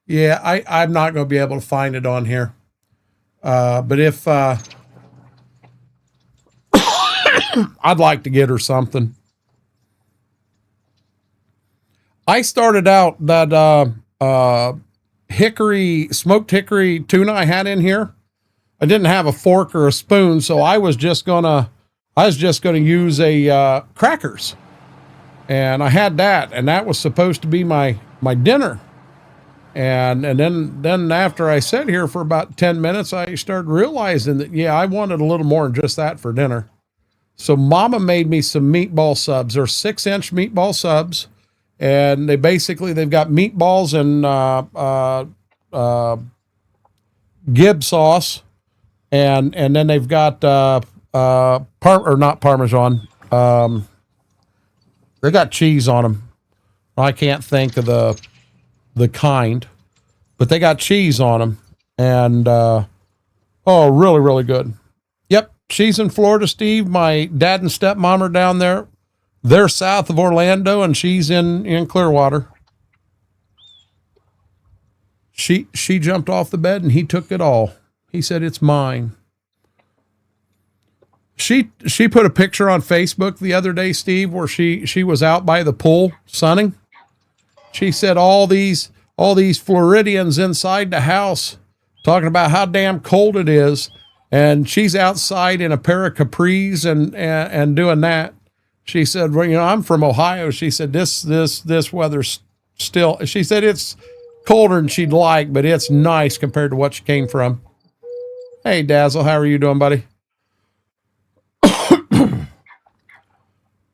Yeah, I'm not going to be able to find it on here. But if I'd like to get her something. I started out that smoked hickory tuna I had in here. I didn't have a fork or a spoon, so I was just gonna use a crackers, and I had that, and that was supposed to be my dinner. And then after I sat here for about 10 minutes, I started realizing that, yeah, I wanted a little more than just that for dinner. So Mama made me some meatball subs. They're 6-inch meatball subs, and they've got meatballs and Gib sauce, and then they've got not Parmesan. They got cheese on them. I can't think of the kind, but they got cheese on them, and oh, really, really good. Yep, she's in Florida, Steve. My dad and stepmom are down there. They're south of Orlando, and she's in Clearwater. She jumped off the bed, and he took it all. He said, "It's mine." She put a picture on Facebook the other day, Steve, where she was out by the pool sunning. She said all these Floridians inside the house talking about how damn cold it is, and she's outside in a pair of capris and doing that. She said, "Well, I'm from Ohio." She said, "This weather's still." She said it's colder than she'd like, but it's nice compared to what she came from. Hey, Dazzle, how are you doing, buddy?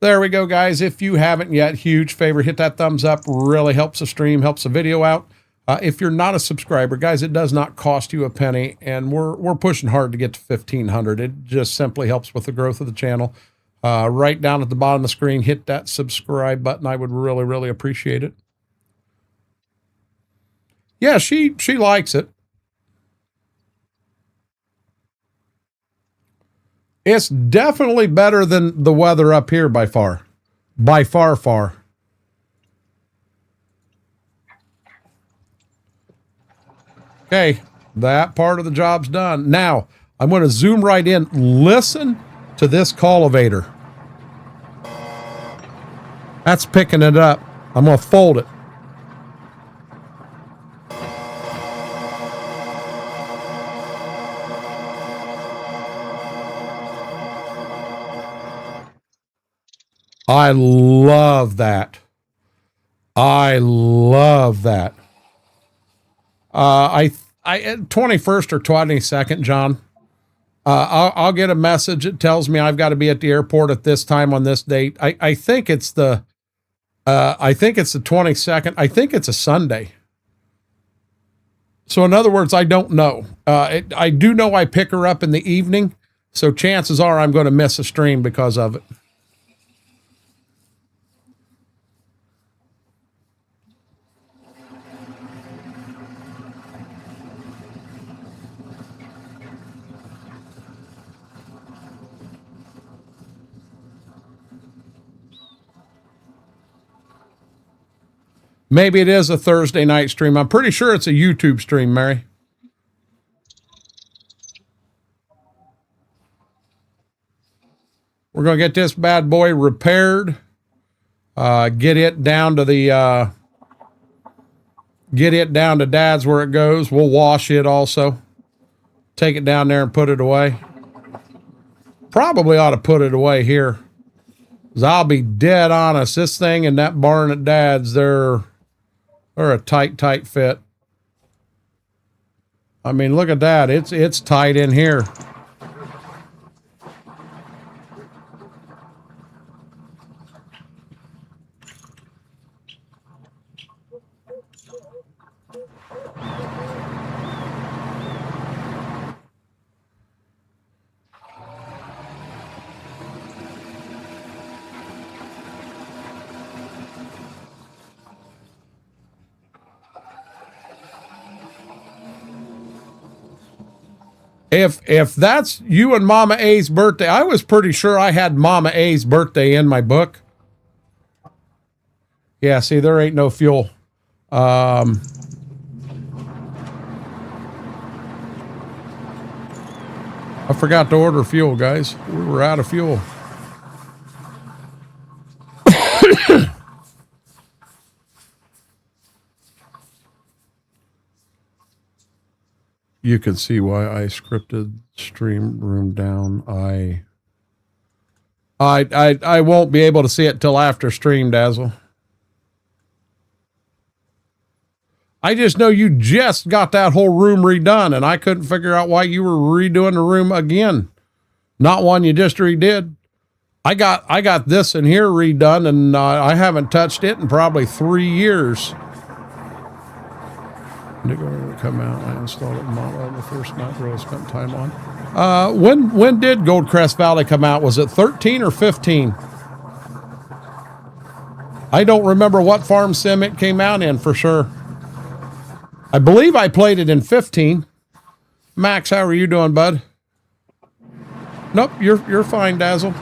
There we go, guys. If you haven't yet, huge favor, hit that thumbs up. Really helps the stream, helps the video out. If you're not a subscriber, guys, it does not cost you a penny, and we're pushing hard to get to 1,500. It just simply helps with the growth of the channel. Right down at the bottom of the screen, hit that subscribe button. I would really, really appreciate it. Yeah, she likes it. It's definitely better than the weather up here by far. By far, far. Okay, that part of the job's done. Now, I'm going to zoom right in. Listen to this cultivator. That's picking it up. I'm going to fold it. I love that. I love that. I 21st or 22nd, John. I'll get a message. It tells me I've got to be at the airport at this time on this date. I think it's the 22nd. I think it's a Sunday. So in other words, I don't know. I do know I pick her up in the evening. So chances are I'm going to miss a stream because of it. Maybe it is a Thursday night stream. I'm pretty sure it's a YouTube stream, Mary. We're going to get this bad boy repaired. Get it down to Dad's where it goes. We'll wash it also. Take it down there and put it away. Probably ought to put it away here. 'Cause I'll be dead honest. This thing and that barn at Dad's, they're a tight fit. I mean, look at that. It's tight in here. If that's you and Mama A's birthday, I was pretty sure I had Mama A's birthday in my book. Yeah, see, there ain't no fuel. I forgot to order fuel, guys. We were out of fuel. You can see why I scripted stream room down. I won't be able to see it till after stream, Dazzle. I just know you just got that whole room redone, and I couldn't figure out why you were redoing the room again. Not one you just redid. I got this in here redone, and I haven't touched it in probably 3 years. Come out. I installed it on the first night really spent time on. When did Goldcrest Valley come out? Was it 13 or 15? I don't remember what farm sim it came out in for sure. I believe I played it in 15. Max, how are you doing, bud? Nope, you're fine, Dazzle.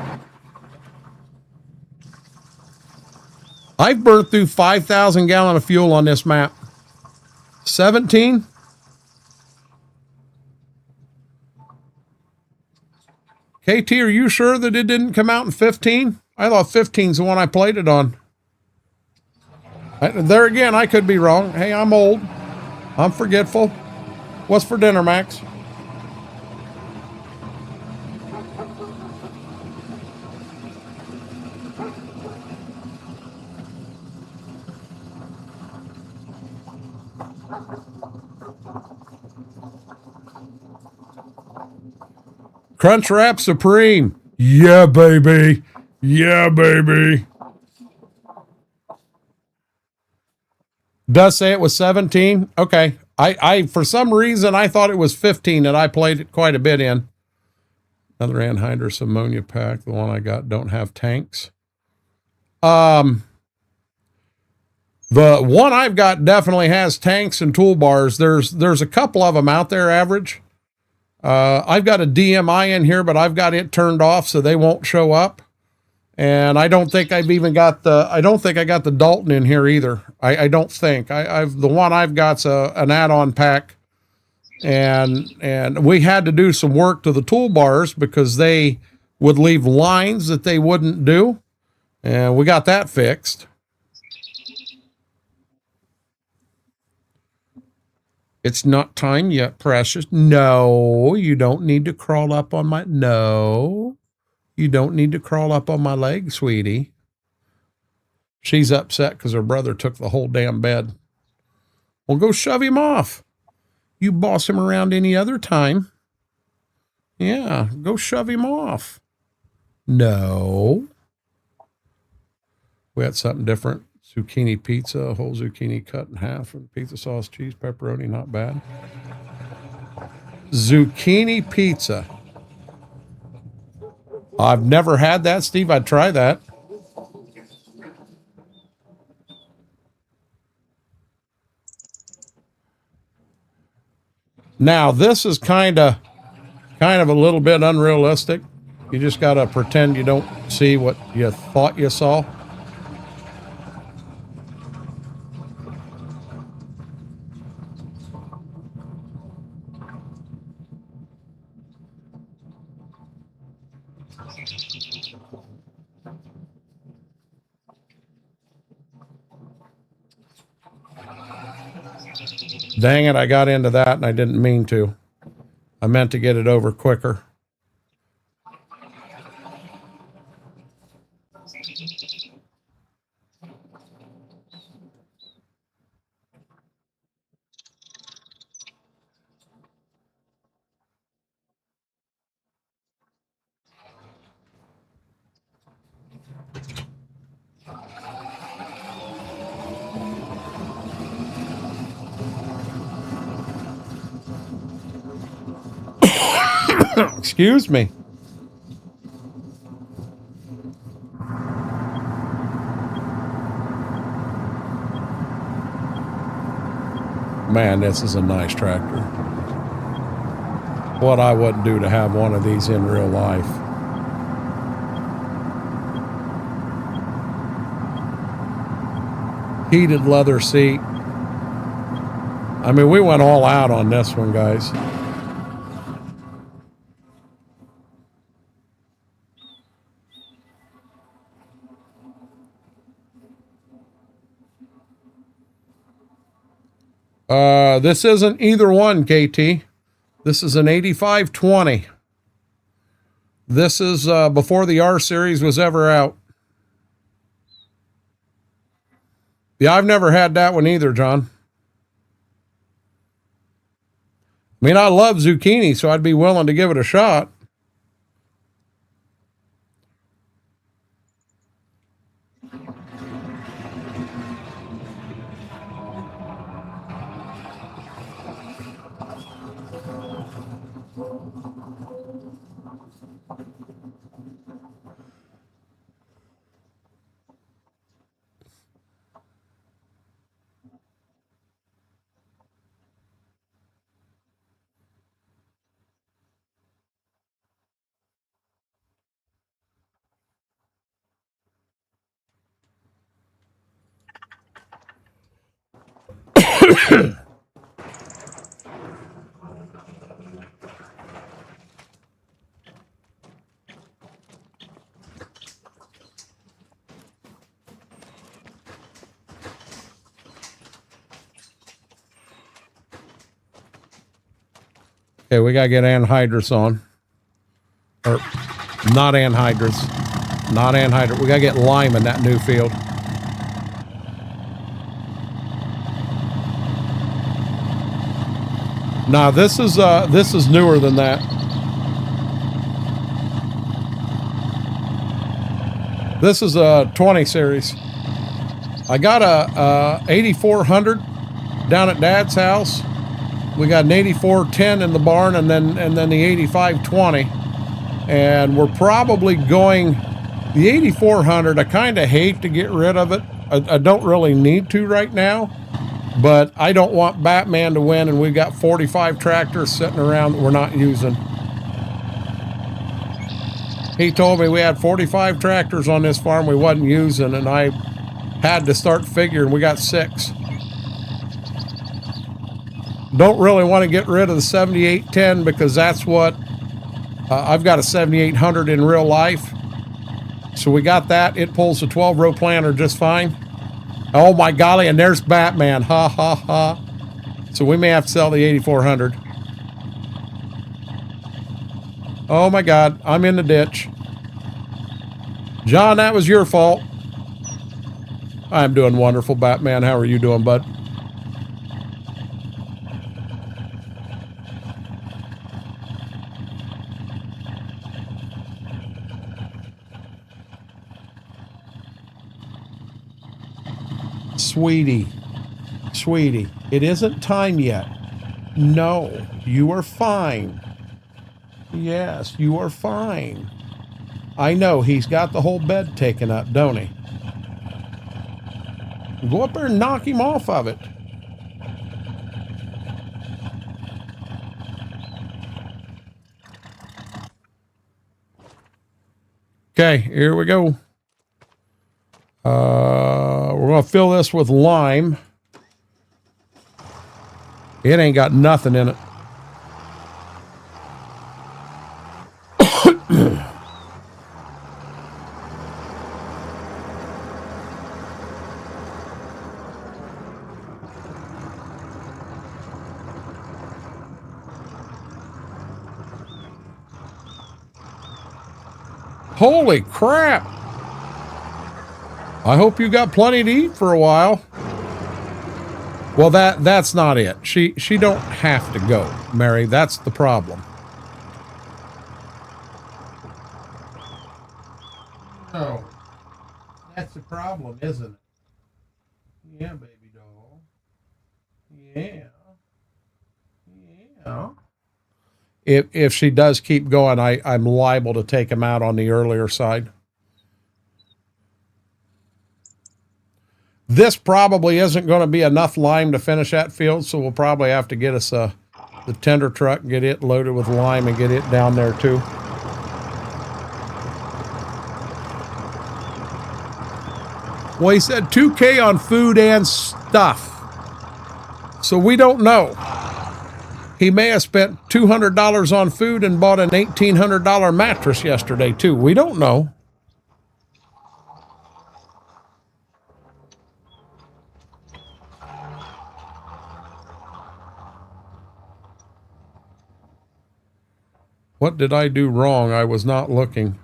I've burnt through 5,000 gallons of fuel on this map. 17? KT, are you sure that it didn't come out in 15? I thought 15's the one I played it on. There again, I could be wrong. Hey, I'm old. I'm forgetful. What's for dinner, Max? Crunchwrap Supreme. Yeah, baby. Yeah, baby. Does say it was 17. Okay. I for some reason, I thought it was 15 and I played it quite a bit in. Another anhydrous ammonia pack. The one I got don't have tanks. The one I've got definitely has tanks and toolbars. There's a couple of them out there average. I've got a DMI in here, but I've got it turned off so they won't show up. And I don't think I've even got I don't think I got the Dalton in here either. I don't think. The one I've got's an add-on pack. And we had to do some work to the toolbars because they would leave lines that they wouldn't do. And we got that fixed. It's not time yet, precious. No, you don't need to crawl up on my... No, you don't need to crawl up on my leg, sweetie. She's upset because her brother took the whole damn bed. Well, go shove him off. You boss him around any other time. Yeah, go shove him off. No. We had something different. Zucchini pizza, whole zucchini cut in half, and pizza sauce, cheese, pepperoni, not bad. Zucchini pizza. I've never had that, Steve. I'd try that. Now, this is kind of a little bit unrealistic. You just got to pretend you don't see what you thought you saw. Dang it, I got into that and I didn't mean to. I meant to get it over quicker. Excuse me. Man, this is a nice tractor. What I wouldn't do to have one of these in real life. Heated leather seat. I mean, we went all out on this one, guys. This isn't either one, KT. This is an 8520. This is before the R series was ever out. Yeah, I've never had that one either, John. I mean, I love zucchini, so I'd be willing to give it a shot. Okay, we got to get anhydrous on. Or, not anhydrous. Not anhydrous. We got to get lime in that new field. Nah, this is newer than that. This is a 20 series. I got a 8400 down at Dad's house. We got an 8410 in the barn, and then the 8520. And we're probably going the 8400. I kind of hate to get rid of it. I don't really need to right now. But I don't want Batman to win, and we've got 45 tractors sitting around that we're not using. He told me we had 45 tractors on this farm we wasn't using, and I had to start figuring we got 6. Don't really want to get rid of the 7810 because that's what I've got a 7800 in real life. So we got that. It pulls the 12-row planter just fine. Oh my golly, and there's Batman. Ha ha ha. So we may have to sell the 8400. Oh my God, I'm in the ditch. John, that was your fault. I'm doing wonderful, Batman. How are you doing, bud? Sweetie, it isn't time yet. No, you are fine. Yes, you are fine. I know, he's got the whole bed taken up, don't he? Go up there and knock him off of it. Okay, here we go. We're going to fill this with lime. It ain't got nothing in it. Holy crap! I hope you got plenty to eat for a while. Well, that's not it. She don't have to go, Mary. That's the problem. No, that's the problem, isn't it? Yeah, baby doll. Yeah. If she does keep going, I'm liable to take him out on the earlier side. This probably isn't going to be enough lime to finish that field, so we'll probably have to get us the the tender truck, get it loaded with lime and get it down there too. Well, he said $2K on food and stuff. So we don't know. He may have spent $200 on food and bought an $1,800 mattress yesterday too. We don't know. What did I do wrong? I was not looking.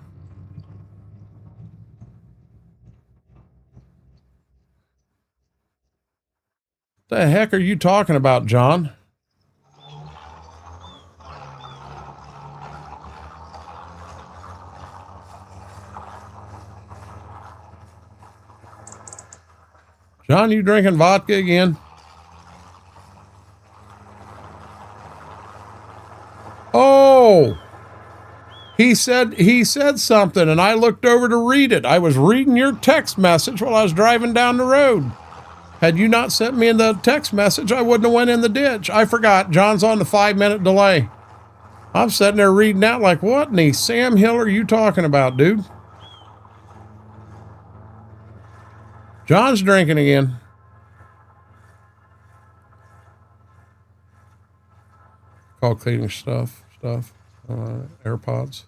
The heck are you talking about, John? John, you drinking vodka again? Oh, he said something and I looked over to read it. I was reading your text message while I was driving down the road. Had you not sent me the text message, I wouldn't have went in the ditch. I forgot. John's on the 5-minute delay. I'm sitting there reading that like, what in the Sam Hill are you talking about, dude? John's drinking again. Call cleaning stuff, AirPods.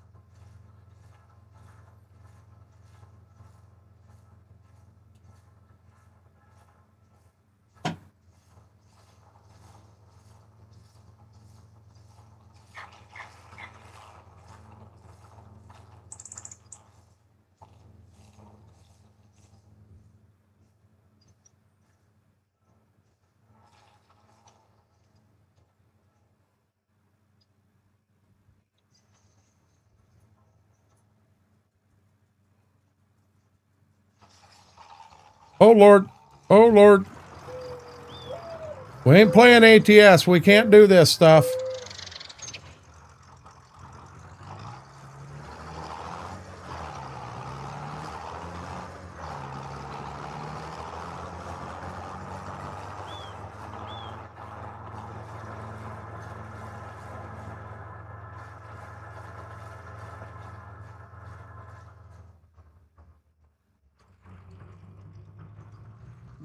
Oh, Lord. Oh, Lord. We ain't playing ATS. We can't do this stuff.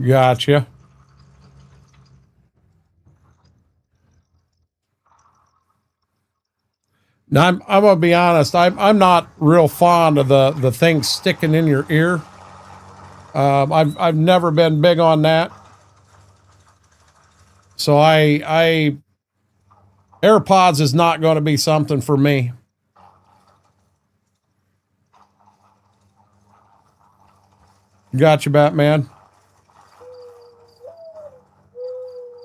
Gotcha. Now, I'm gonna be honest. I'm not real fond of the thing sticking in your ear. I've never been big on that. So I AirPods is not going to be something for me. Gotcha, Batman.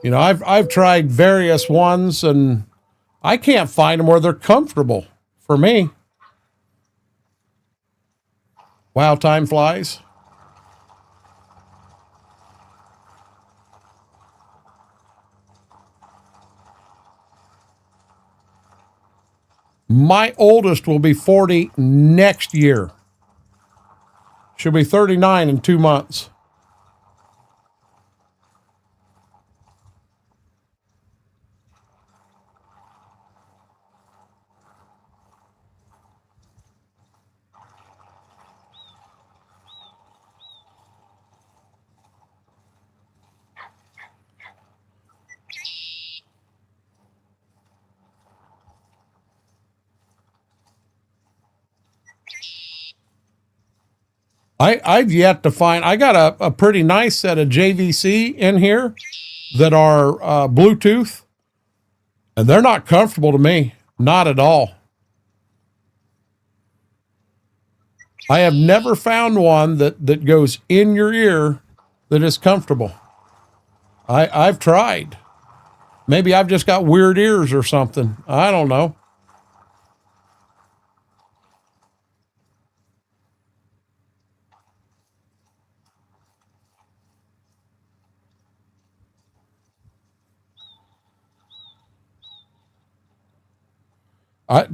You know, I've tried various ones and I can't find them where they're comfortable for me. Wow, time flies. My oldest will be 40 next year. She'll be 39 in 2 months. I've yet to find, I got a pretty nice set of JVC in here that are Bluetooth, and they're not comfortable to me. Not at all. I have never found one that goes in your ear that is comfortable. I've tried. Maybe I've just got weird ears or something. I don't know.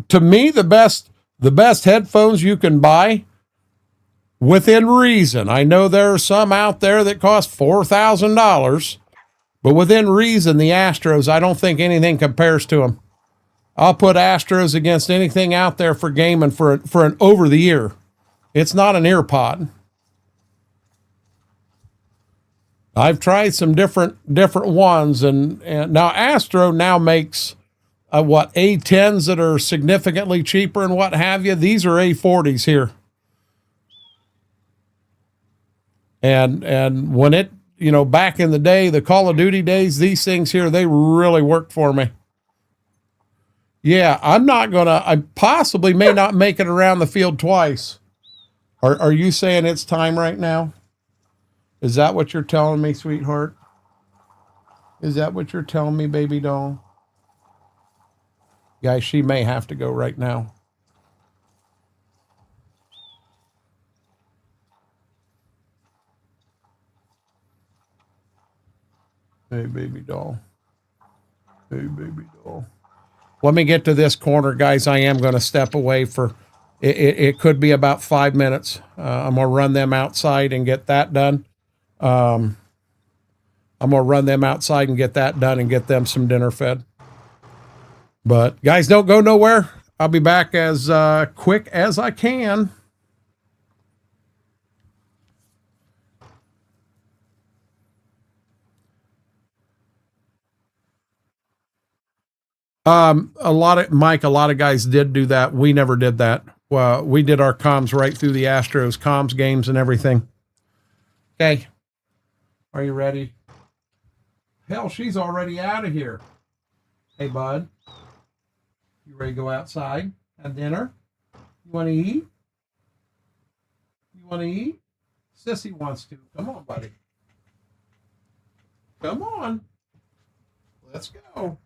To me, the best headphones you can buy within reason. I know there are some out there that cost $4,000, But within reason, the Astros, I don't think anything compares to them. I'll put Astros against anything out there for gaming for an over the ear. It's not an ear pod. I've tried some different ones, and now Astro now makes A10s that are significantly cheaper and what have you. These are A40s here, and when it, back in the day, the Call of Duty days, these things here, they really worked for me. Yeah, I possibly may not make it around the field twice. Are you saying it's time right now? Is that what you're telling me, sweetheart? Is that what you're telling me, baby doll? Guys, she may have to go right now. Hey, baby doll. Hey, baby doll. Let me get to this corner, guys. I am going to step away for, it could be about 5 minutes. I'm going to run them outside and get that done. I'm going to run them outside and get that done and get them some dinner fed. But guys, don't go nowhere. I'll be back as quick as I can. A lot of guys did do that. We never did that. We did our comms right through the Astros comms games and everything. Okay. Are you ready? Hell, she's already out of here. Hey, bud. You ready to go outside? Have dinner? You want to eat? You want to eat? Sissy wants to. Come on, buddy. Come on. Let's go.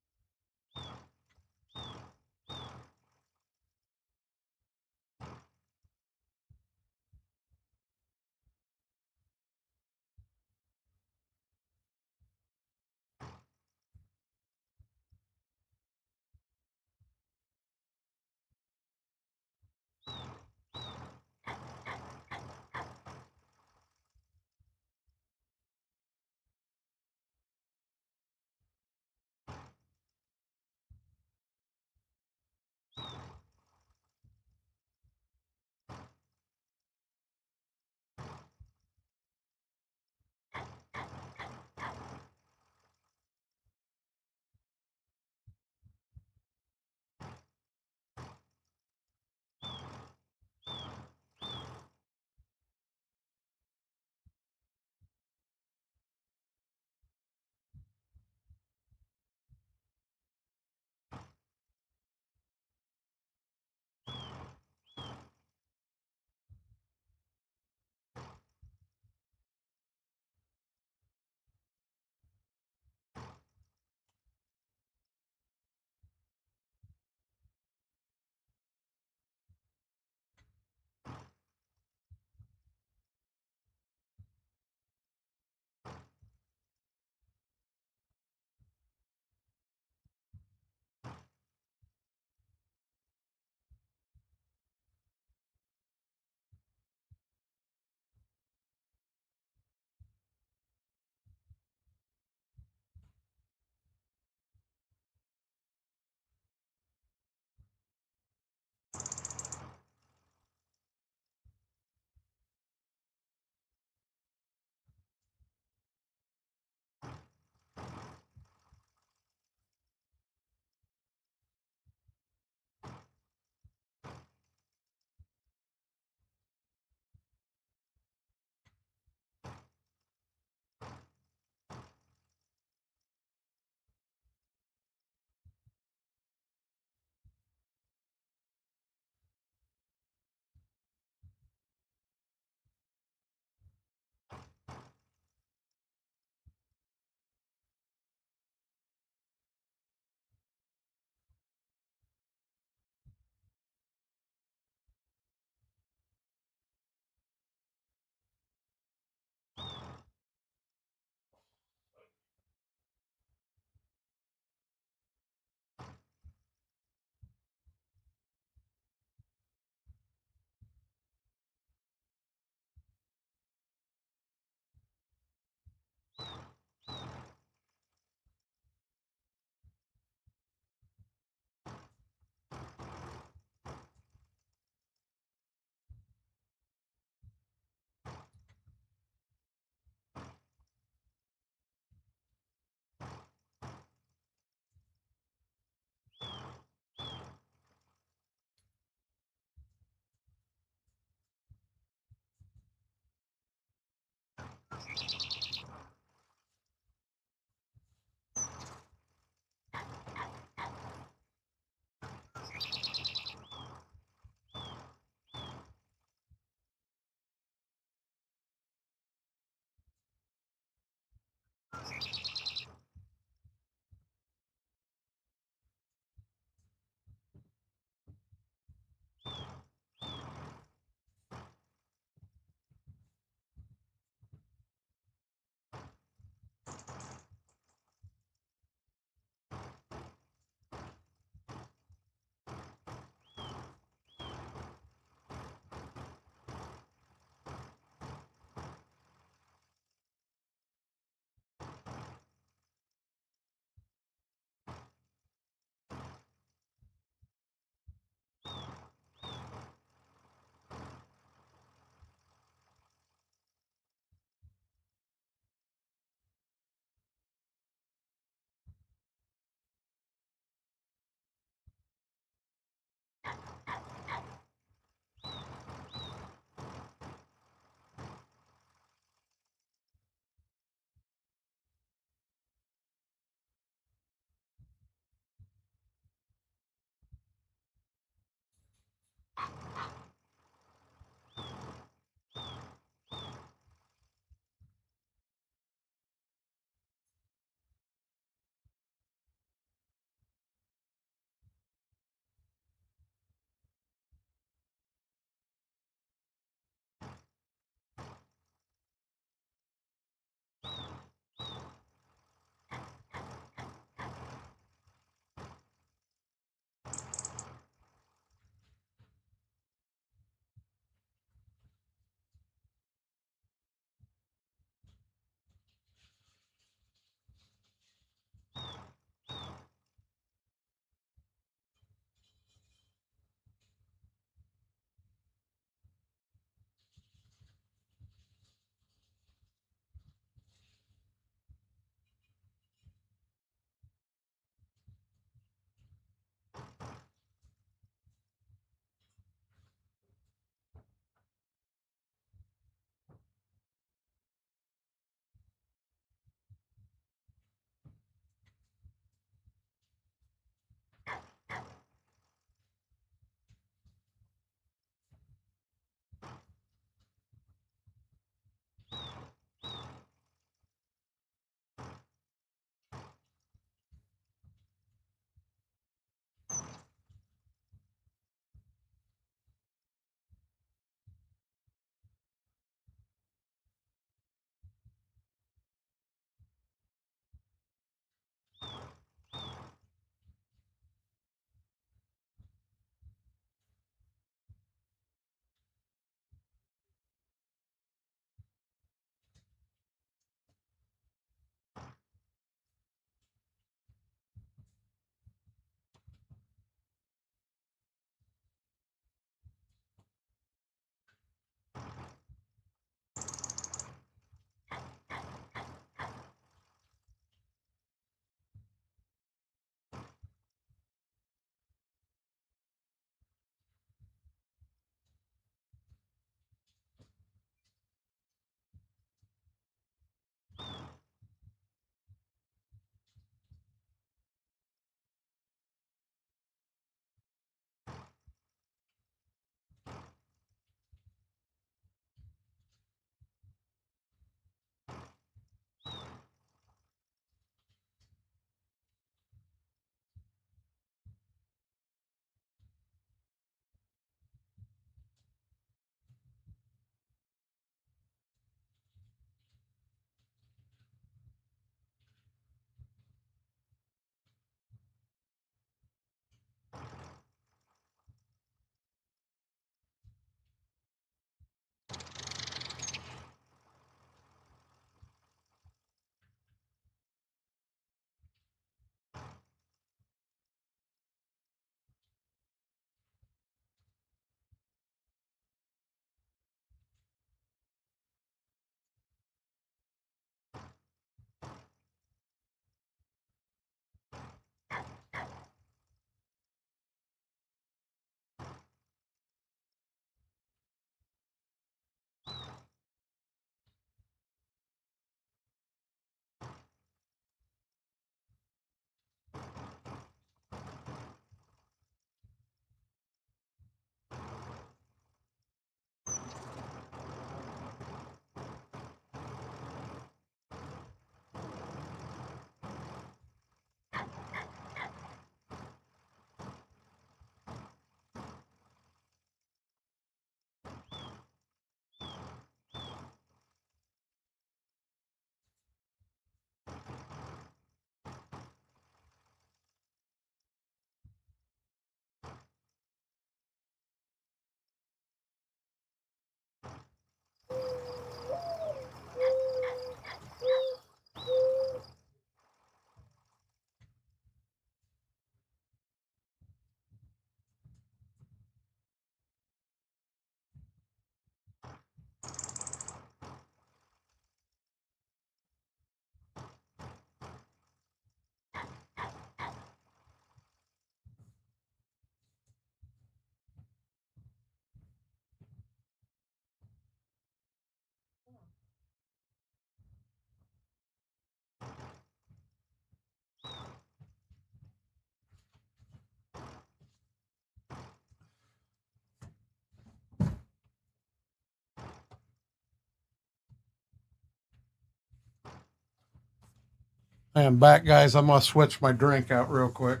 I am back, guys. I'm going to switch my drink out real quick.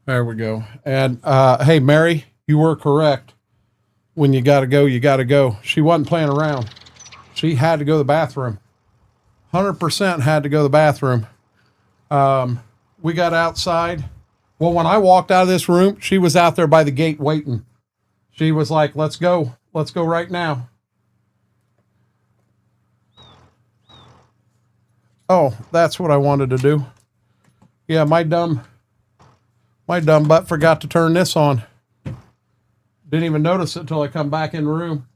There we go. And hey, Mary, you were correct. When you got to go, you got to go. She wasn't playing around. She had to go to the bathroom. 100% had to go to the bathroom. We got outside. Well, when I walked out of this room, she was out there by the gate waiting. She was like, let's go. Let's go right now. Oh, that's what I wanted to do. Yeah, my dumb butt forgot to turn this on. Didn't even notice it until I come back in the room.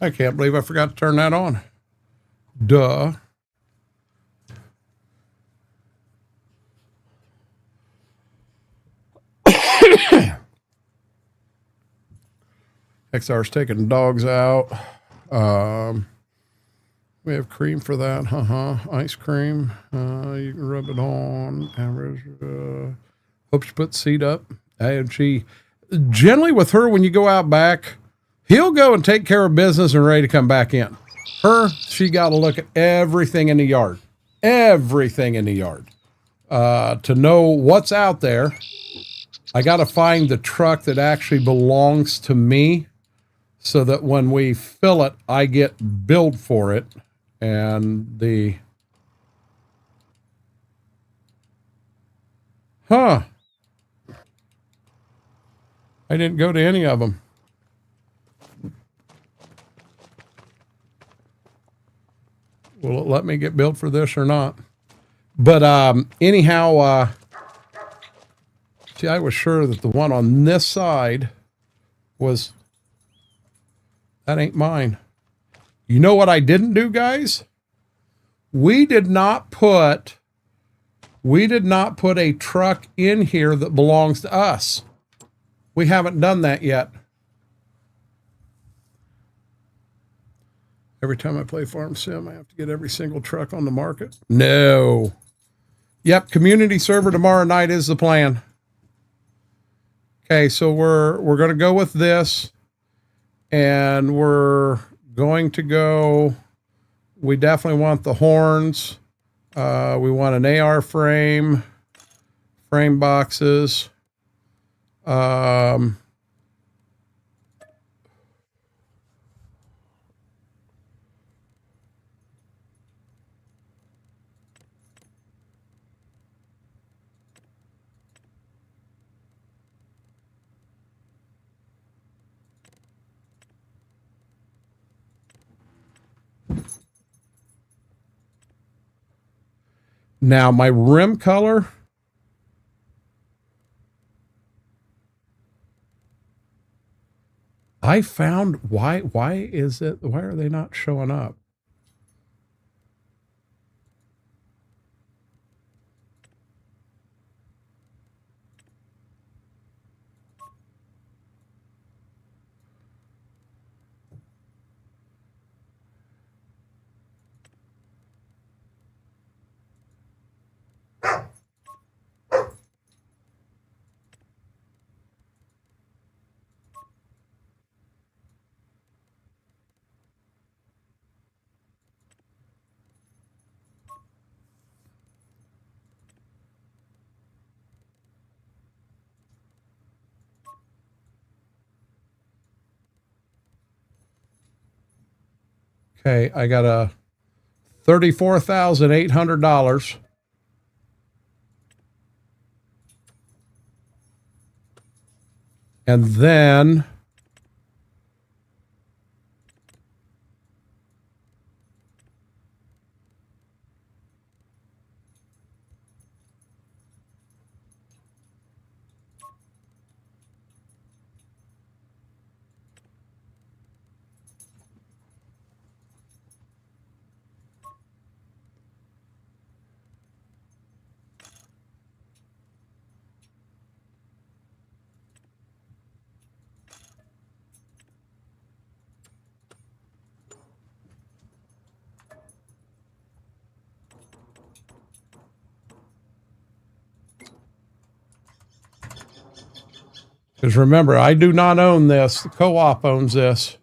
I can't believe I forgot to turn that on. Duh. XR's taking the dogs out. We have cream for that. Ice cream. You can rub it on. Average. Hope you put the seat up. And she, generally with her, when you go out back, he'll go and take care of business and ready to come back in. Her, she got to look at everything in the yard. Everything in the yard. To know what's out there. I got to find the truck that actually belongs to me so that when we fill it, I get billed for it. And the... I didn't go to any of them. Will it let me get billed for this or not? But anyhow, see, I was sure that the one on this side was... That ain't mine. You know what I didn't do, guys? We did not put a truck in here that belongs to us. We haven't done that yet. Every time I play Farm Sim, I have to get every single truck on the market. No. Yep, community server tomorrow night is the plan. Okay, so we're going to go with this. And we're going to go, we definitely want the horns. We want an AR frame boxes. Now my rim color, I found why are they not showing up? Okay, I got a $34,800. And then because remember, I do not own this. The co-op owns this.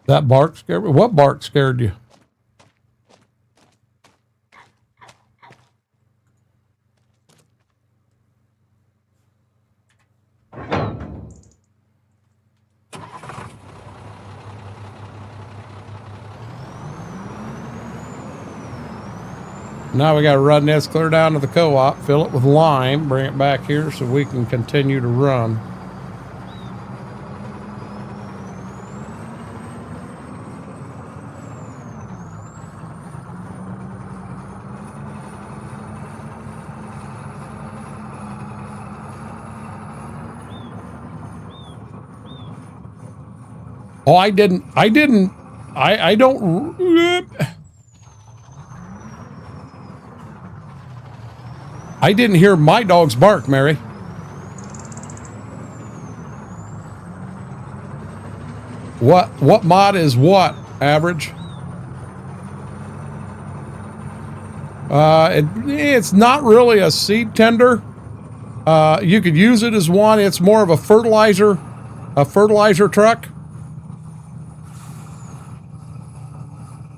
That bark scared me. What bark scared you? Now we got to run this clear down to the co-op, fill it with lime, bring it back here so we can continue to run. Oh, I don't. I didn't hear my dog's bark, Mary. What mod is what, Average? It's not really a seed tender. You could use it as one. It's more of a fertilizer truck.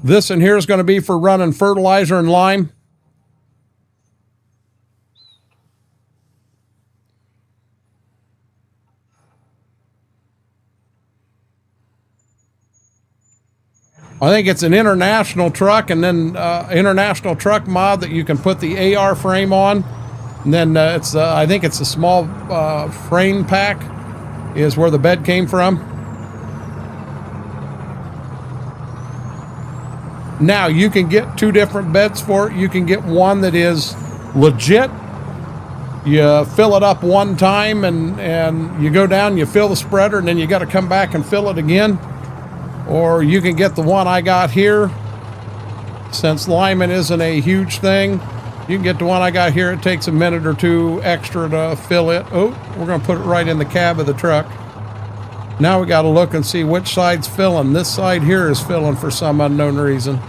This in here is going to be for running fertilizer and lime. I think it's an international truck, and then international truck mod that you can put the AR frame on. And then I think it's a small frame pack is where the bed came from. Now you can get two different beds for it. You can get one that is legit. You fill it up one time and you go down, you fill the spreader, and then you got to come back and fill it again. Or you can get the one I got here. Since liming isn't a huge thing, you can get the one I got here. It takes a minute or two extra to fill it. Oh, we're going to put it right in the cab of the truck. Now we got to look and see which side's filling. This side here is filling for some unknown reason.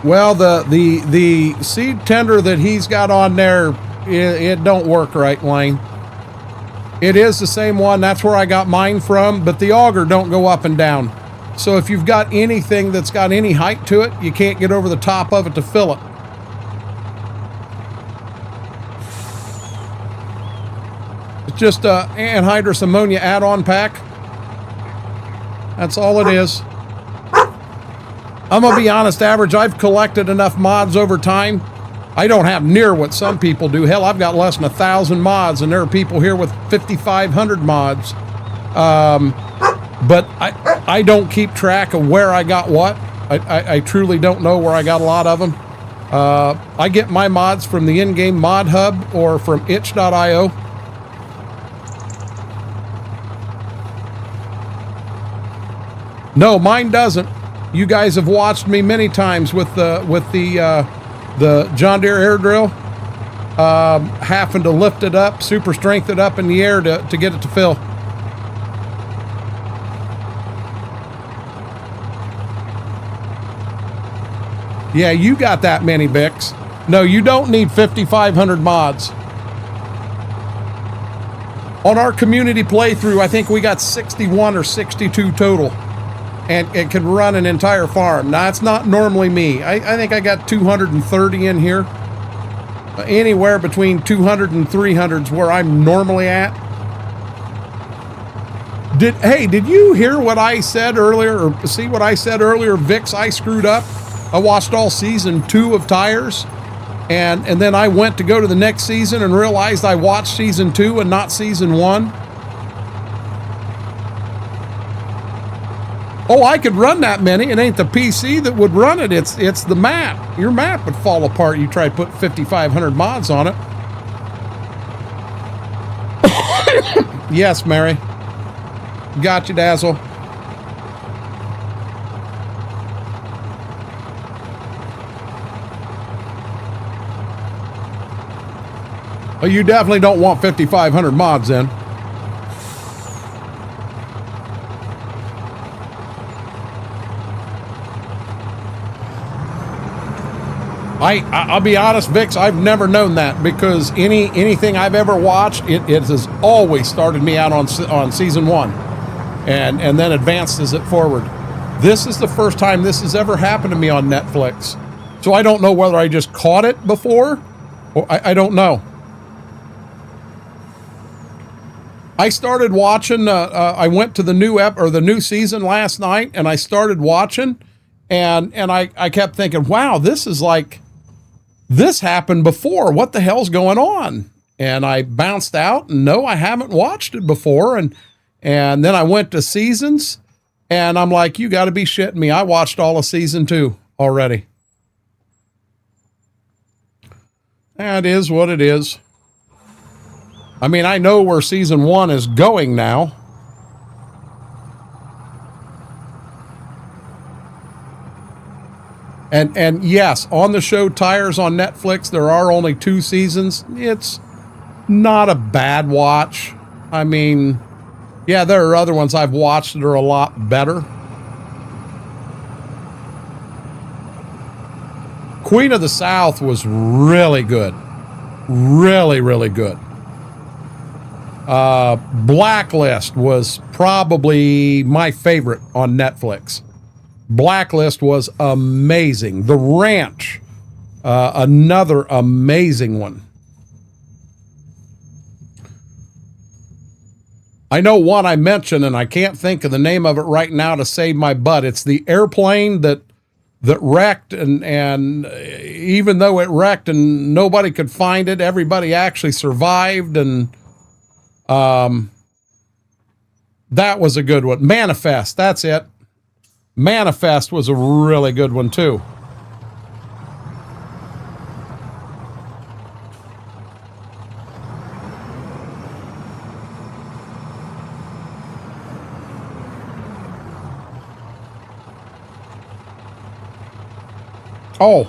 Well, the seed tender that he's got on there, it don't work right, Lane. It is the same one. That's where I got mine from, but the auger don't go up and down. So if you've got anything that's got any height to it, you can't get over the top of it to fill it. It's just a anhydrous ammonia add-on pack. That's all it is. I'm going to be honest, Average, I've collected enough mods over time. I don't have near what some people do. Hell, I've got less than 1,000 mods, and there are people here with 5,500 mods. But I don't keep track of where I got what. I truly don't know where I got a lot of them. I get my mods from the in-game mod hub or from itch.io. No, mine doesn't. You guys have watched me many times with the John Deere air drill, having to lift it up, super strength it up in the air to get it to fill. Yeah, you got that many, Bix. No, you don't need 5,500 mods. On our community playthrough, I think we got 61 or 62 total. And it can run an entire farm. Now, it's not normally me. I think I got 230 in here. Anywhere between 200 and 300 is where I'm normally at. Did you hear what I said earlier, or see what I said earlier, Vix? I screwed up. I watched all season 2 of Tires, and then I went to go to the next season and realized I watched season 2 and not season 1. Oh, I could run that many. It ain't the PC that would run it. It's the map. Your map would fall apart. You try to put 5,500 mods on it. Yes, Mary. Got you, Dazzle. Well, you definitely don't want 5,500 mods then. I'll be honest, Vix, I've never known that, because anything I've ever watched, it has always started me out on season 1 and then advances it forward. This is the first time this has ever happened to me on Netflix. So I don't know whether I just caught it before, or I don't know. I started watching, I went to the new season last night, and I started watching, and I kept thinking, wow, this is like, this happened before. What the hell's going on? And I bounced out, and no, I haven't watched it before. And then I went to seasons, and I'm like, you got to be shitting me. I watched all of season 2 already. That is what it is. I mean, I know where season 1 is going now. And yes, on the show Tires on Netflix, there are only 2 seasons. It's not a bad watch. I mean, yeah, there are other ones I've watched that are a lot better. Queen of the South was really good. Really, really good. Blacklist was probably my favorite on Netflix. Blacklist was amazing. The Ranch, another amazing one. I know one I mentioned, and I can't think of the name of it right now to save my butt. It's the airplane that wrecked, and even though it wrecked and nobody could find it, everybody actually survived, and that was a good one. Manifest, that's it. Manifest was a really good one too. Oh,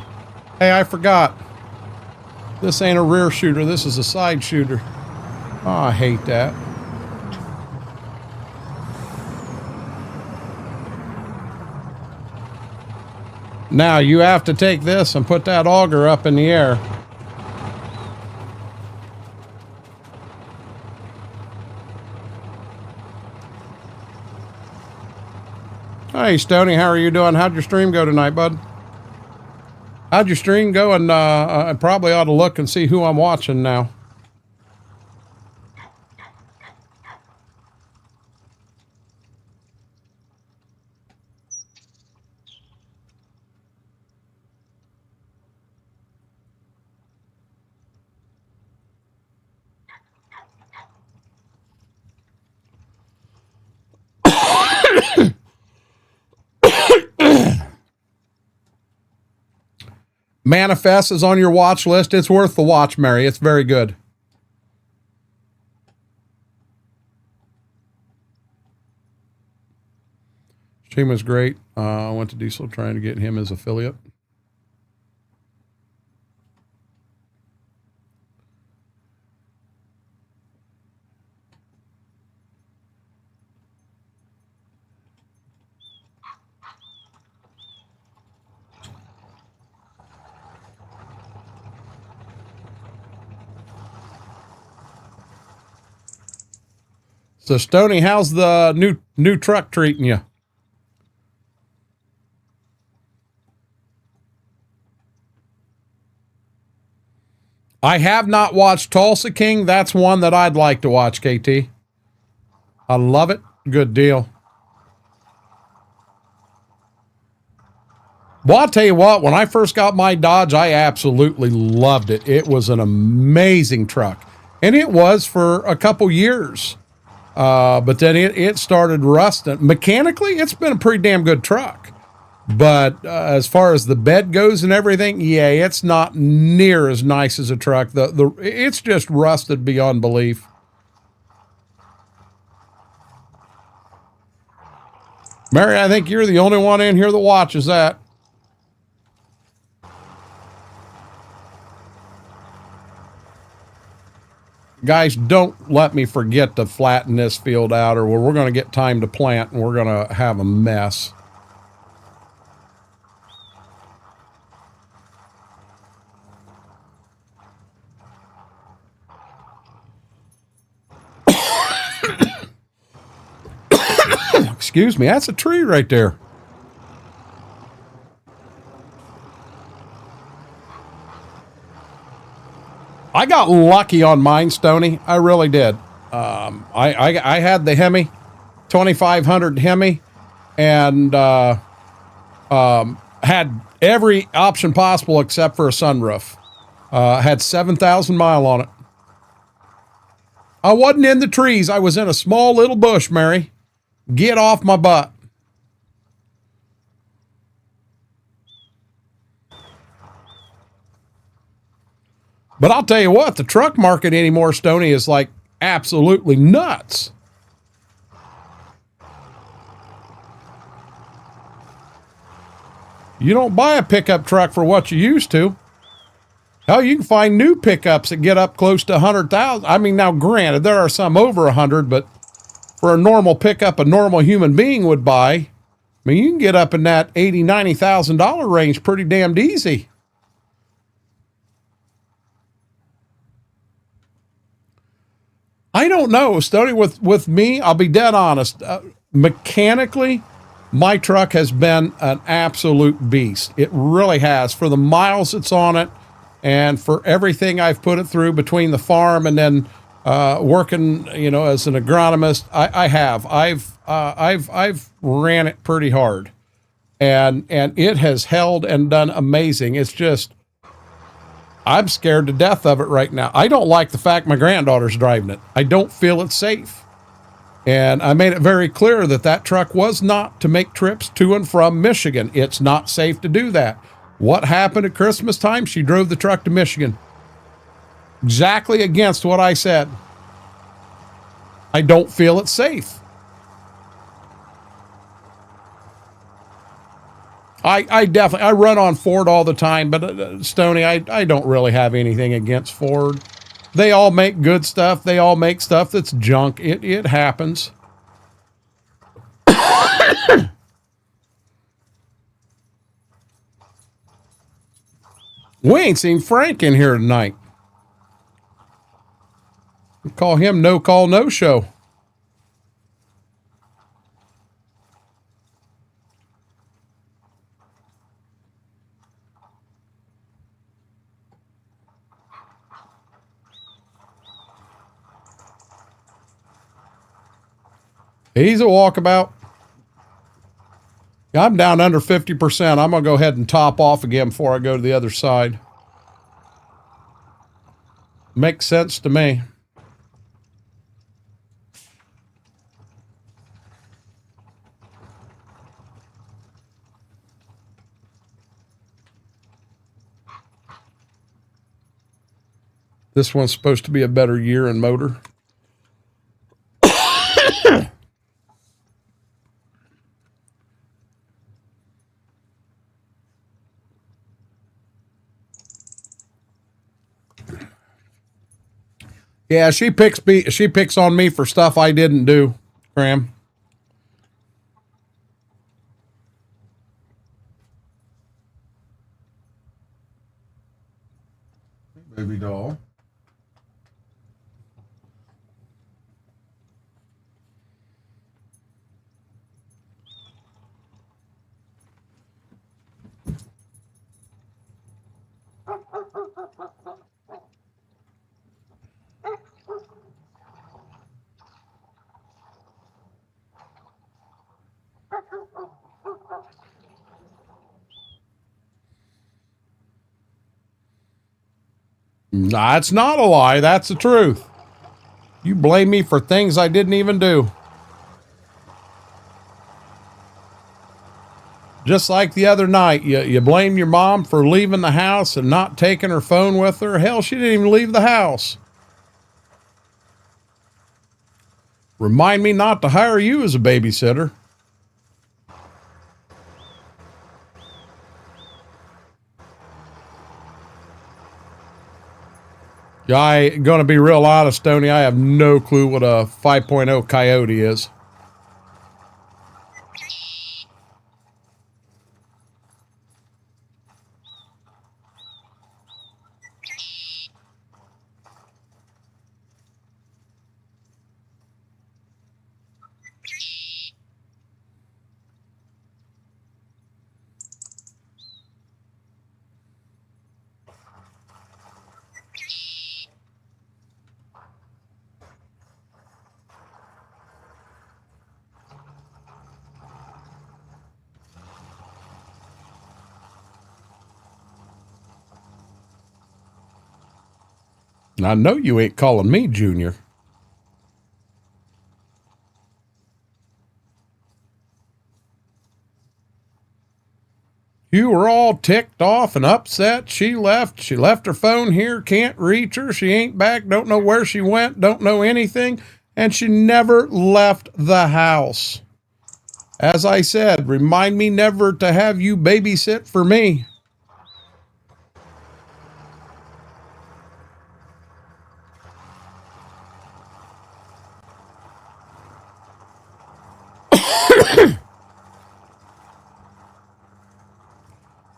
hey, I forgot. This ain't a rear shooter. This is a side shooter. Oh, I hate that. Now you have to take this and put that auger up in the air. Hey, Stoney, how are you doing? How'd your stream go tonight, bud? How'd your stream go? And I probably ought to look and see who I'm watching now. Manifest is on your watch list. It's worth the watch, Mary. It's very good. Stream was great. I went to Diesel trying to get him as affiliate. So, Stoney, how's the new truck treating you? I have not watched Tulsa King. That's one that I'd like to watch, KT. I love it. Good deal. Well, I'll tell you what, when I first got my Dodge, I absolutely loved it. It was an amazing truck. And it was for a couple years. But then it started rusting. Mechanically, it's been a pretty damn good truck. But as far as the bed goes and everything, yeah, it's not near as nice as a truck. It's just rusted beyond belief. Mary, I think you're the only one in here that watches that. Guys, don't let me forget to flatten this field out, or we're going to get time to plant and we're going to have a mess. Excuse me, that's a tree right there. I got lucky on mine, Stoney. I really did. I had the Hemi, 2500 Hemi, and had every option possible except for a sunroof. Had 7,000 miles on it. I wasn't in the trees. I was in a small little bush, Mary. Get off my butt. But I'll tell you what, the truck market anymore, Stoney, is like absolutely nuts. You don't buy a pickup truck for what you used to. Hell, you can find new pickups that get up close to 100,000. I mean, now granted, there are some over 100, but for a normal pickup a normal human being would buy, I mean, you can get up in that $80,000, $90,000 range pretty damned easy. I don't know, Stoney, with me, I'll be dead honest. Mechanically, my truck has been an absolute beast. It really has. For the miles it's on it and for everything I've put it through between the farm and then working, you know, as an agronomist, I've ran it pretty hard, and it has held and done amazing. It's just, I'm scared to death of it right now. I don't like the fact my granddaughter's driving it. I don't feel it's safe. And I made it very clear that that truck was not to make trips to and from Michigan. It's not safe to do that. What happened at Christmas time? She drove the truck to Michigan. Exactly against what I said. I don't feel it's safe. I definitely, I run on Ford all the time, but Stoney, I don't really have anything against Ford. They all make good stuff. They all make stuff that's junk. It happens. We ain't seen Frank in here tonight. We call him no call, no show. He's a walkabout. I'm down under 50%. I'm going to go ahead and top off again before I go to the other side. Makes sense to me. This one's supposed to be a better year in motor. Yeah, she picks on me for stuff I didn't do, Graham. Baby doll. That's not a lie. That's the truth. You blame me for things I didn't even do. Just like the other night, you blame your mom for leaving the house and not taking her phone with her. Hell, she didn't even leave the house. Remind me not to hire you as a babysitter. I gonna be real honest, Stoney. I have no clue what a 5.0 coyote is. I know you ain't calling me Junior. You were all ticked off and upset. She left. She left her phone here. Can't reach her. She ain't back. Don't know where she went. Don't know anything. And she never left the house. As I said, remind me never to have you babysit for me.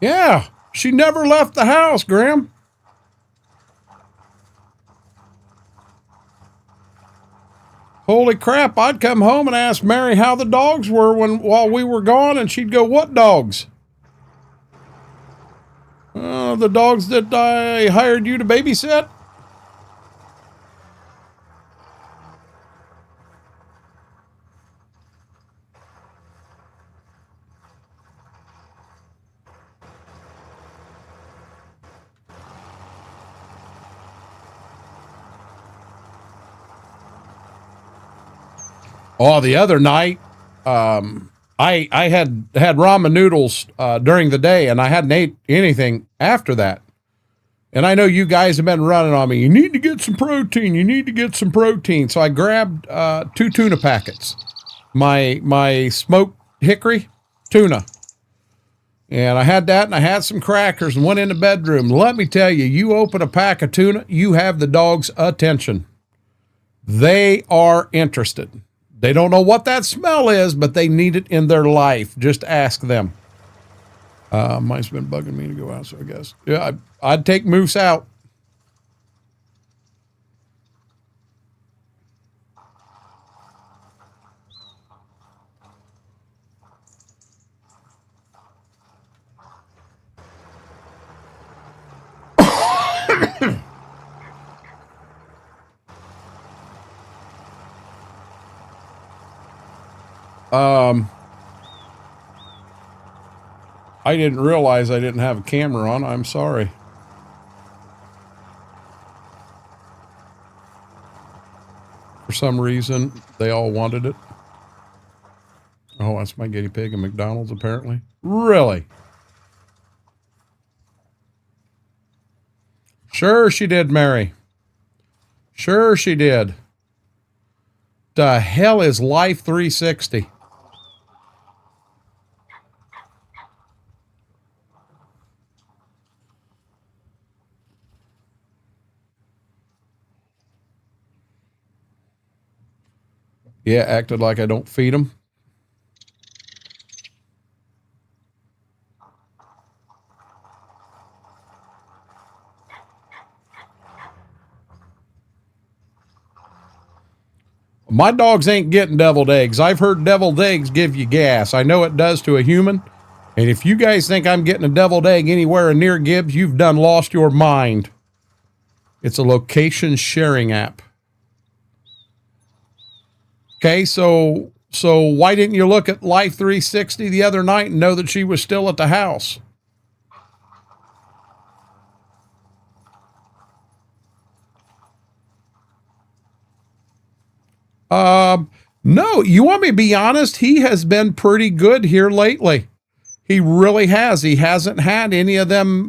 Yeah, she never left the house, Graham. Holy crap, I'd come home and ask Mary how the dogs were while we were gone, and she'd go, "What dogs?" The dogs that I hired you to babysit. Oh, the other night, I had ramen noodles during the day, and I hadn't ate anything after that. And I know you guys have been running on me. You need to get some protein. You need to get some protein. So I grabbed 2 tuna packets, my smoked hickory tuna, and I had that, and I had some crackers, and went in the bedroom. Let me tell you, you open a pack of tuna, you have the dog's attention. They are interested. They don't know what that smell is, but they need it in their life. Just ask them. Mine's been bugging me to go out, so I guess. Yeah, I'd take Moose out. I didn't realize I didn't have a camera on. I'm sorry. For some reason, they all wanted it. Oh, that's my guinea pig at McDonald's, apparently. Really? Sure she did, Mary. Sure she did. The hell is Life 360? Yeah, acted like I don't feed them. My dogs ain't getting deviled eggs. I've heard deviled eggs give you gas. I know it does to a human. And if you guys think I'm getting a deviled egg anywhere near Gibbs, you've done lost your mind. It's a location sharing app. Okay, so why didn't you look at Life 360 the other night and know that she was still at the house? No, you want me to be honest? He has been pretty good here lately. He really has. He hasn't had any of them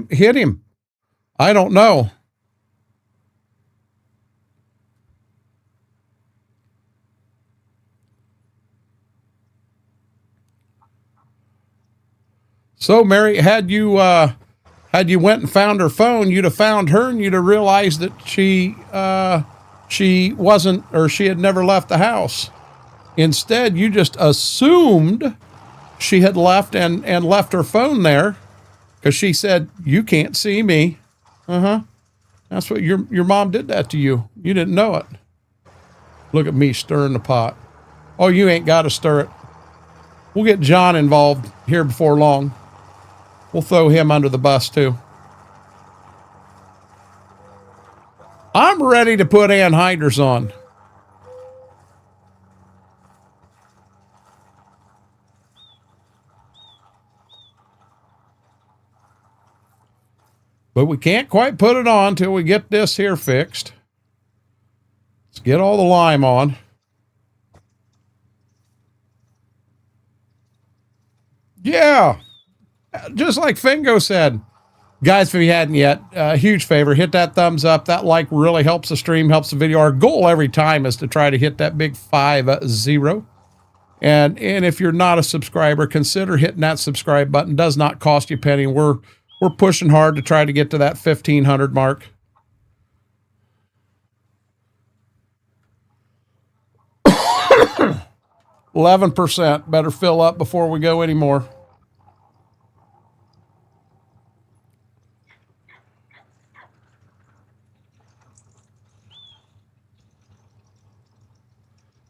hit him. I don't know. So, Mary, had you went and found her phone, you'd have found her and you'd have realized that she wasn't, or she had never left the house. Instead, you just assumed she had left and left her phone there because she said, "You can't see me." That's what your mom did that to you. You didn't know it. Look at me stirring the pot. Oh, you ain't got to stir it. We'll get John involved here before long. We'll throw him under the bus too. I'm ready to put anhydrous on. But we can't quite put it on till we get this here fixed. Let's get all the lime on. Yeah. Just like Fingo said. Guys, if you hadn't yet, a huge favor, hit that thumbs up. That like really helps the stream, helps the video. Our goal every time is to try to hit that big 5-0. And if you're not a subscriber, consider hitting that subscribe button. Does not cost you a penny. We're pushing hard to try to get to that 1,500 mark. %. Better fill up before we go anymore.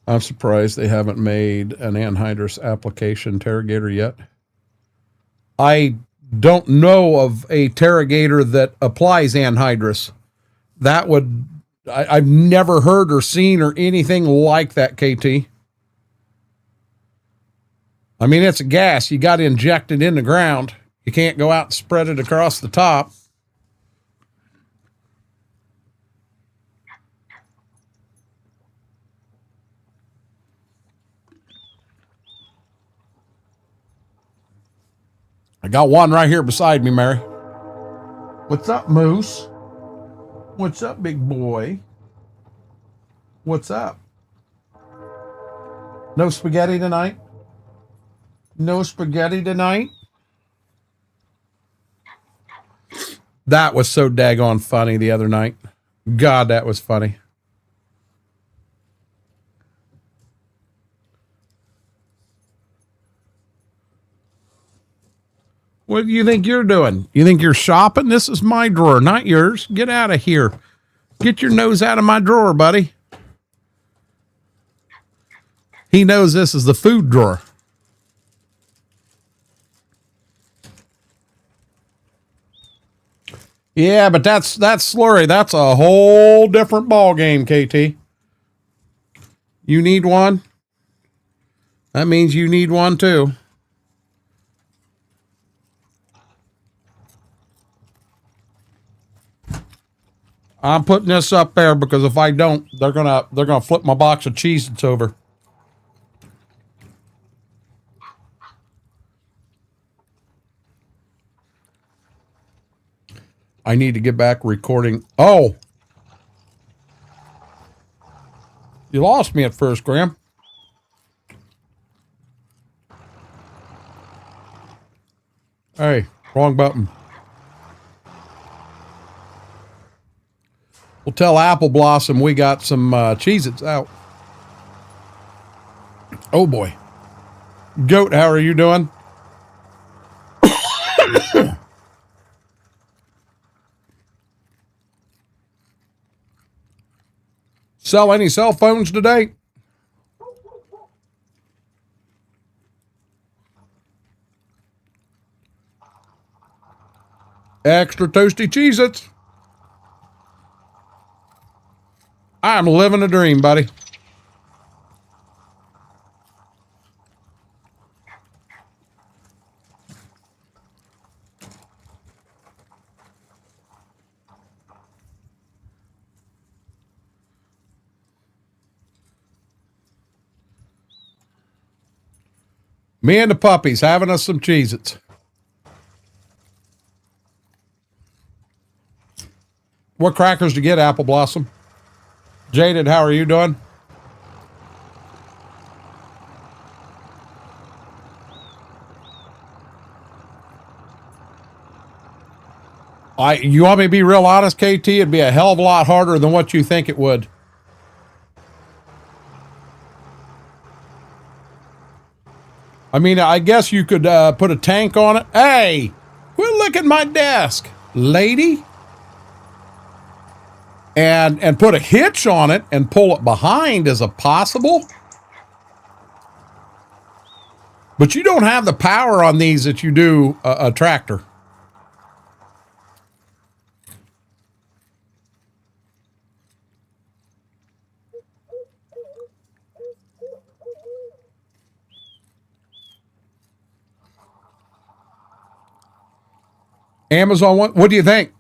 I'm surprised they haven't made an anhydrous application Terragator yet. I don't know of a Terragator that applies anhydrous. I've never heard or seen or anything like that, KT. I mean, it's a gas. You got to inject it in the ground. You can't go out and spread it across the top. I got one right here beside me, Mary. What's up, Moose? What's up, big boy? What's up? No spaghetti tonight? No spaghetti tonight? That was so daggone funny the other night. God, that was funny. What do you think you're doing? You think you're shopping? This is my drawer, not yours. Get out of here. Get your nose out of my drawer, buddy. He knows this is the food drawer. Yeah, but that's slurry. That's a whole different ball game, KT. You need one? That means you need one too. I'm putting this up there because if I don't, they're gonna flip my box of cheese that's over. I need to get back recording. Oh, You lost me at first, Graham. Hey, wrong button. We'll tell Apple Blossom we got some Cheez-Its out. Oh boy. Goat, how are you doing? Sell any cell phones today? Extra toasty Cheez-Its. I'm living a dream, buddy. Me and the puppies having us some Cheez-Its. What crackers to get, Apple Blossom? Jaded, how are you doing? You want me to be real honest, KT? It'd be a hell of a lot harder than what you think it would. I mean, I guess you could put a tank on it. Hey, quit licking at my desk, lady. And put a hitch on it and pull it behind as a possible. But you don't have the power on these that you do a tractor. Amazon, what do you think?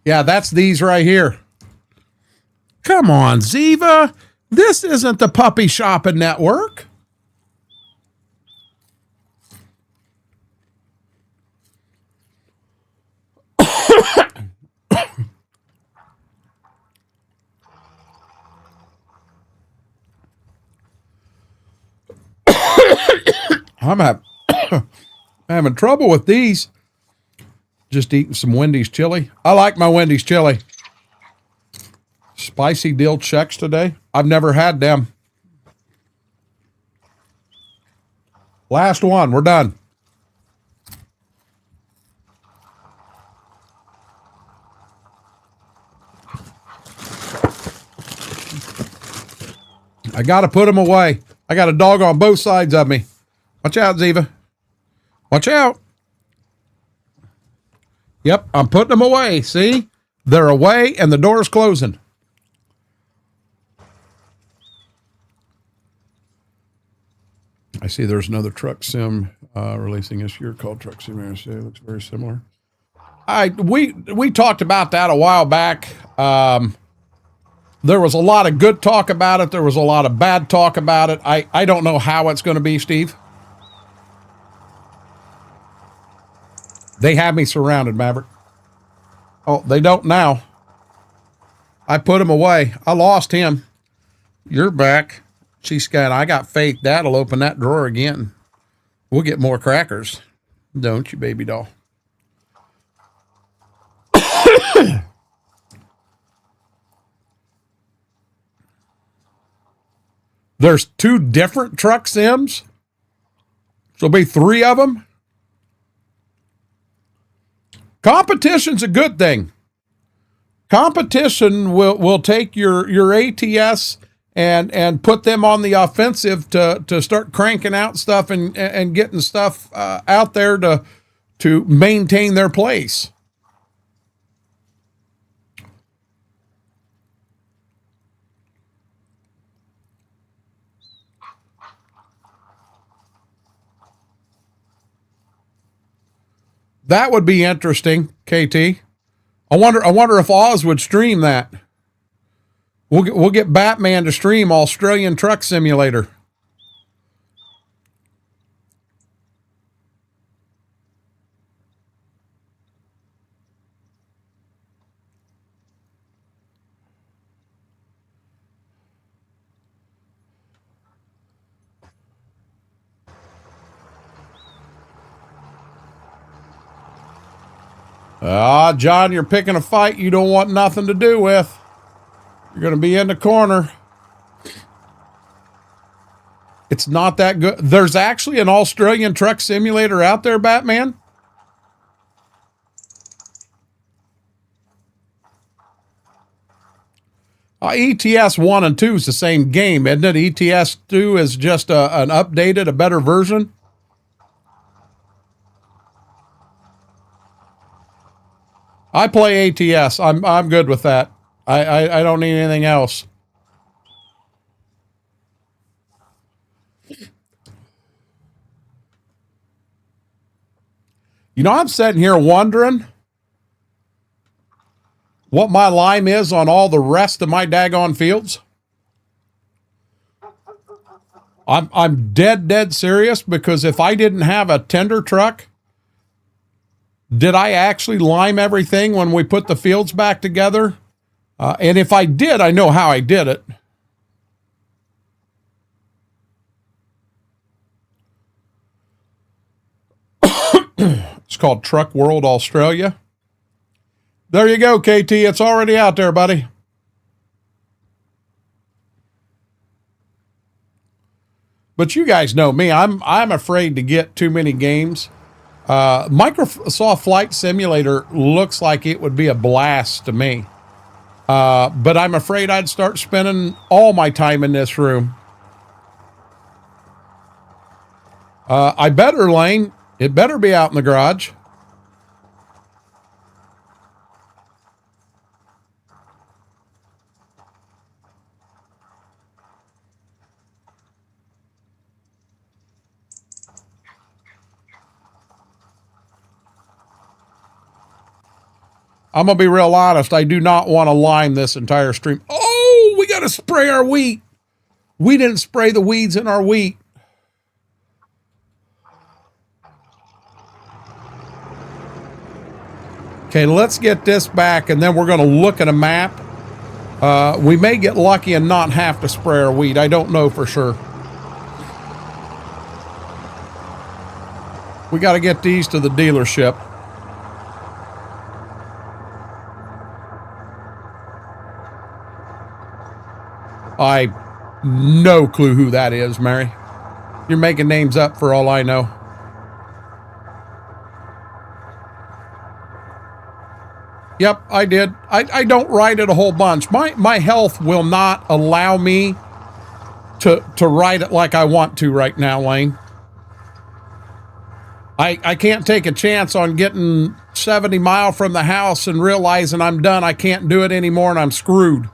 Yeah, that's these right here. Come on, Ziva. This isn't the Puppy Shopping Network. I'm having trouble with these. Just eating some Wendy's chili. I like my Wendy's chili. Spicy dill Chex today. I've never had them. Last one. We're done. I got to put them away. I got a dog on both sides of me. Watch out, Ziva. Watch out. Yep, I'm putting them away. See? They're away and the door's closing. I see there's another truck sim releasing this year called Truck Simulator. It looks very similar. We talked about that a while back. There was a lot of good talk about it. There was a lot of bad talk about it. I don't know how it's going to be, Steve. They have me surrounded, Maverick. Oh, they don't now. I put him away. I lost him. You're back. Gee, Scott, I got faith that'll open that drawer again. We'll get more crackers. Don't you, baby doll? There's 2 different truck sims. So there'll be 3 of them. Competition's a good thing. Competition will take your ATS and put them on the offensive to start cranking out stuff and getting stuff out there to maintain their place. That would be interesting, KT. I wonder if Oz would stream that. We'll get Batman to stream Australian Truck Simulator. Ah, John, you're picking a fight you don't want nothing to do with. You're going to be in the corner. It's not that good. There's actually an Australian truck simulator out there, Batman. ETS 1 and 2 is the same game, isn't it? ETS 2 is just an updated, a better version. I play ATS. I'm good with that. I don't need anything else. You know, I'm sitting here wondering what my lime is on all the rest of my daggone fields. I'm dead serious, because if I didn't have a tender truck, did I actually lime everything when we put the fields back together? And if I did, I know how I did it. It's called Truck World Australia. There you go, KT. It's already out there, buddy. But you guys know me. I'm afraid to get too many games. Microsoft Flight Simulator looks like it would be a blast to me. But I'm afraid I'd start spending all my time in this room. I better, Lane. It better be out in the garage. I'm going to be real honest. I do not want to lime this entire stream. Oh, we got to spray our wheat. We didn't spray the weeds in our wheat. Okay, let's get this back, and then we're going to look at a map. We may get lucky and not have to spray our wheat. I don't know for sure. We got to get these to the dealership. I no clue who that is, Mary. You're making names up for all I know. Yep, I did. I don't ride it a whole bunch. My health will not allow me to ride it like I want to right now, Lane. I can't take a chance on getting 70 miles from the house and realizing I'm done. I can't do it anymore and I'm screwed.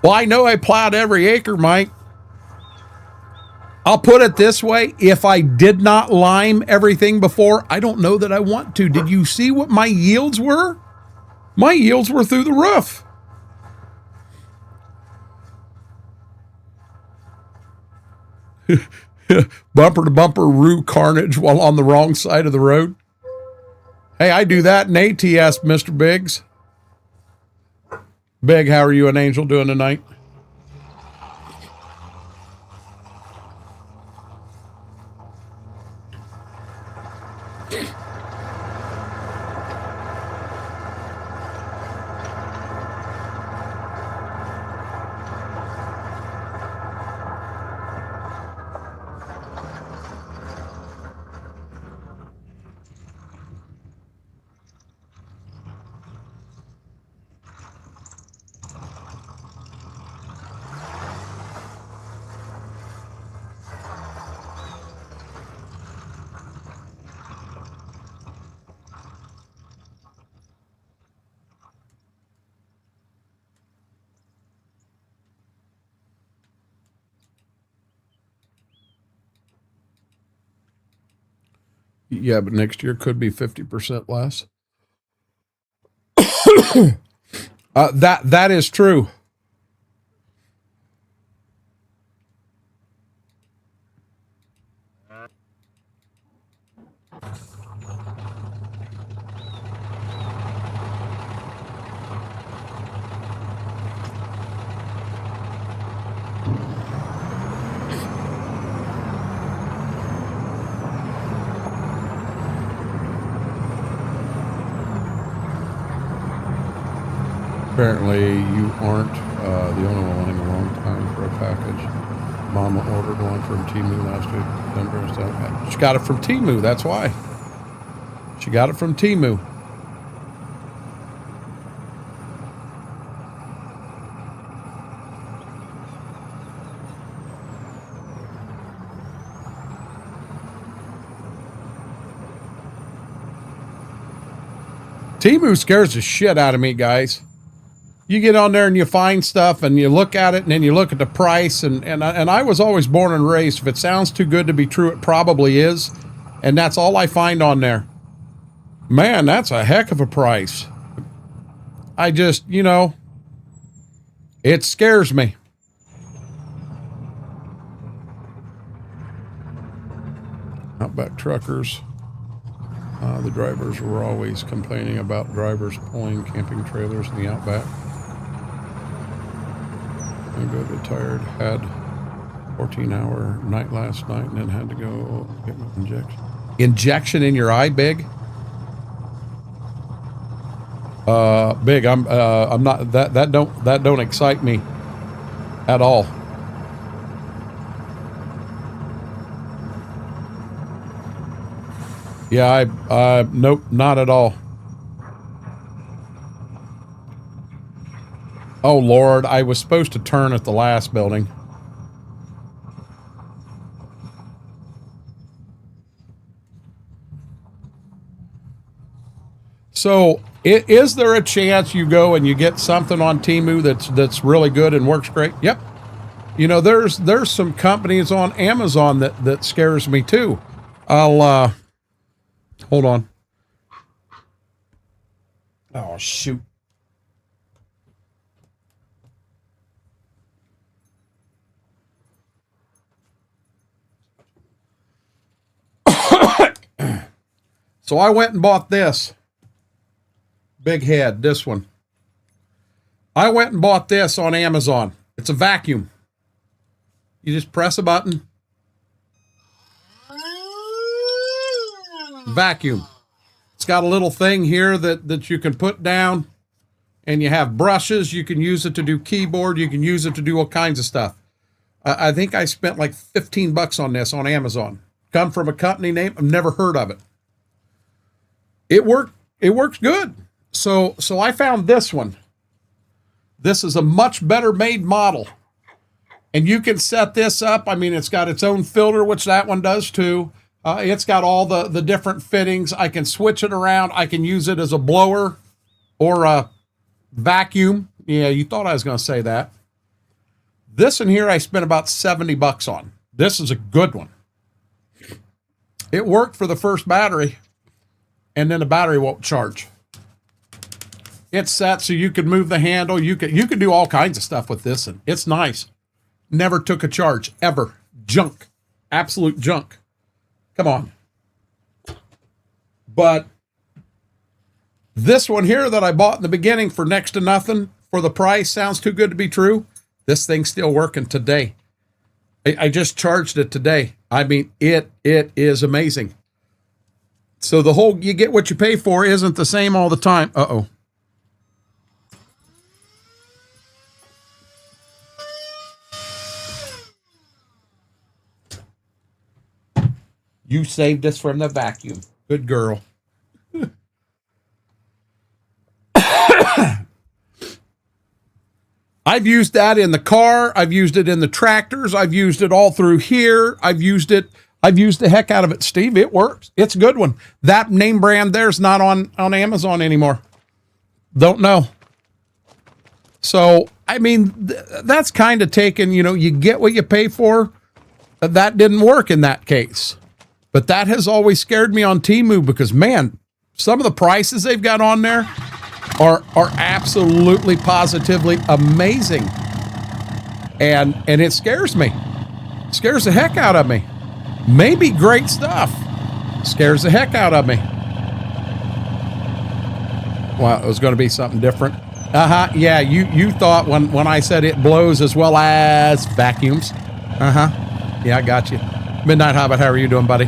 Well, I know I plowed every acre, Mike. I'll put it this way. If I did not lime everything before, I don't know that I want to. Did you see what my yields were? My yields were through the roof. Bumper to bumper roo carnage while on the wrong side of the road. Hey, I do that in ATS, Mr. Biggs. Big, how are you and Angel doing tonight? Yeah, but next year could be 50% less. That is true. Apparently, you aren't the only one wanting a long time for a package. Mama ordered one from Temu last week. She got it from Temu, that's why. She got it from Temu. Temu scares the shit out of me, guys. You get on there and you find stuff and you look at it and then you look at the price and I was always born and raised, if it sounds too good to be true, it probably is. And that's all I find on there. Man, that's a heck of a price. I just, you know, it scares me. Outback truckers. The drivers were always complaining about drivers pulling camping trailers in the outback. I got retired, had 14-hour night last night, and then had to go get my injection. Injection in your eye, Big? Big, I'm not, that don't excite me at all. Yeah, nope, not at all. Oh, Lord, I was supposed to turn at the last building. So, is there a chance you go and you get something on Temu that's really good and works great? Yep. You know, there's some companies on Amazon that scares me too. I'll, hold on. Oh, shoot. So I went and bought this. Big head, this one. I went and bought this on Amazon. It's a vacuum. You just press a button. Vacuum. It's got a little thing here that you can put down, and you have brushes. You can use it to do keyboard. You can use it to do all kinds of stuff. I think I spent like $15 on this on Amazon. Come from a company name I've never heard of it. It works good. So I found this one. This is a much better made model. And you can set this up. I mean, it's got its own filter, which that one does too. It's got all the different fittings. I can switch it around. I can use it as a blower or a vacuum. Yeah, you thought I was going to say that. This in here I spent about $70 on. This is a good one. It worked for the first battery, and then the battery won't charge. It's set so you can move the handle. You can do all kinds of stuff with this, and it's nice. Never took a charge, ever. Junk. Absolute junk. Come on. But this one here that I bought in the beginning for next to nothing for the price, sounds too good to be true. This thing's still working today. I just charged it today. I mean, it is amazing. So the whole you get what you pay for isn't the same all the time. Uh-oh. You saved us from the vacuum. Good girl. I've used that in the car. I've used it in the tractors. I've used it all through here. I've used the heck out of it, Steve. It works. It's a good one. That name brand there's not on Amazon anymore. Don't know. So, I mean, that's kind of taken, you know, you get what you pay for. That didn't work in that case. But that has always scared me on Temu because, man, some of the prices they've got on there are absolutely positively amazing. And it scares me. Scares the heck out of me. Maybe great stuff. Scares the heck out of me. Well, it was going to be something different. Uh-huh. Yeah, you thought when I said it blows as well as vacuums. Uh-huh. Yeah, I got you. Midnight Hobbit, how are you doing, buddy?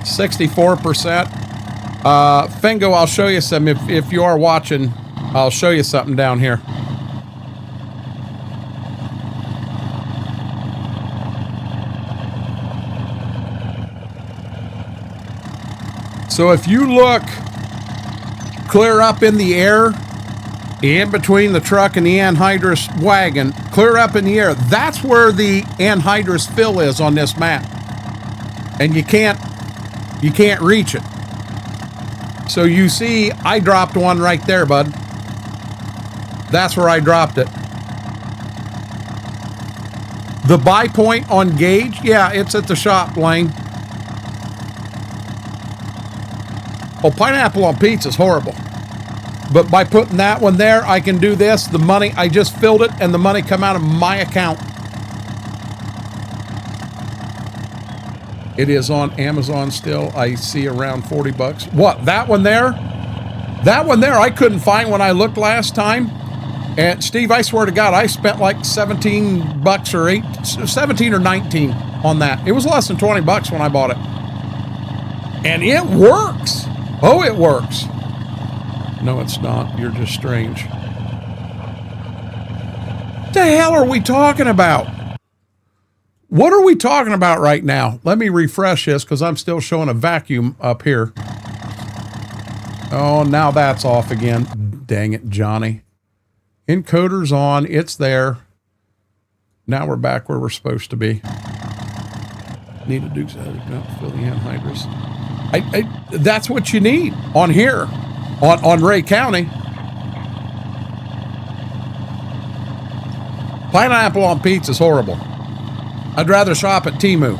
$64%. Fingo, I'll show you some. If you are watching, I'll show you something down here. So if you look clear up in the air, in between the truck and the anhydrous wagon, clear up in the air, that's where the anhydrous fill is on this map. And you can't reach it. So you see, I dropped one right there, bud. That's where I dropped it. The buy point on Gauge, yeah, it's at the shop, Lane. Oh, pineapple on pizza is horrible. But by putting that one there, I can do this. The money, I just filled it, and the money come out of my account. It is on Amazon still. I see around 40 bucks. What, that one there? That one there, I couldn't find when I looked last time. And Steve, I swear to God, I spent like 17 bucks or 17 or 19 on that. It was less than 20 bucks when I bought it. And it works. Oh, it works. No, it's not. You're just strange. What the hell are we talking about? What are we talking about right now? Let me refresh this because I'm still showing a vacuum up here. Oh, now that's off again. Dang it, Johnny. Encoder's on. It's there. Now we're back where we're supposed to be. Need to do something. Fill the anhydrous. That's what you need on here. On Ray County. Pineapple on pizza is horrible. I'd rather shop at Temu.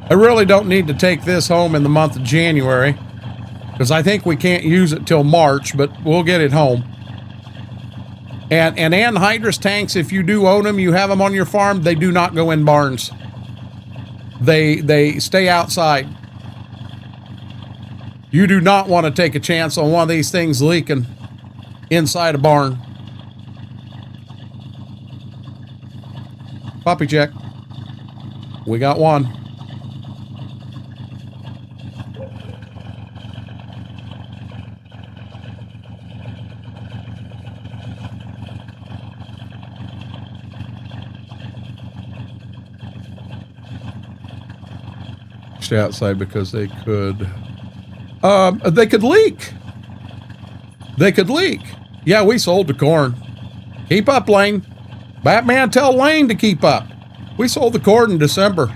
I really don't need to take this home in the month of January because I think we can't use it till March, but we'll get it home. And anhydrous tanks, if you do own them, you have them on your farm, they do not go in barns. They stay outside. You do not want to take a chance on one of these things leaking inside a barn. Puppy check. We got one. Stay outside because they could leak. They could leak. Yeah, we sold the corn. Keep up, Lane. Batman, tell Lane to keep up. We sold the corn in December.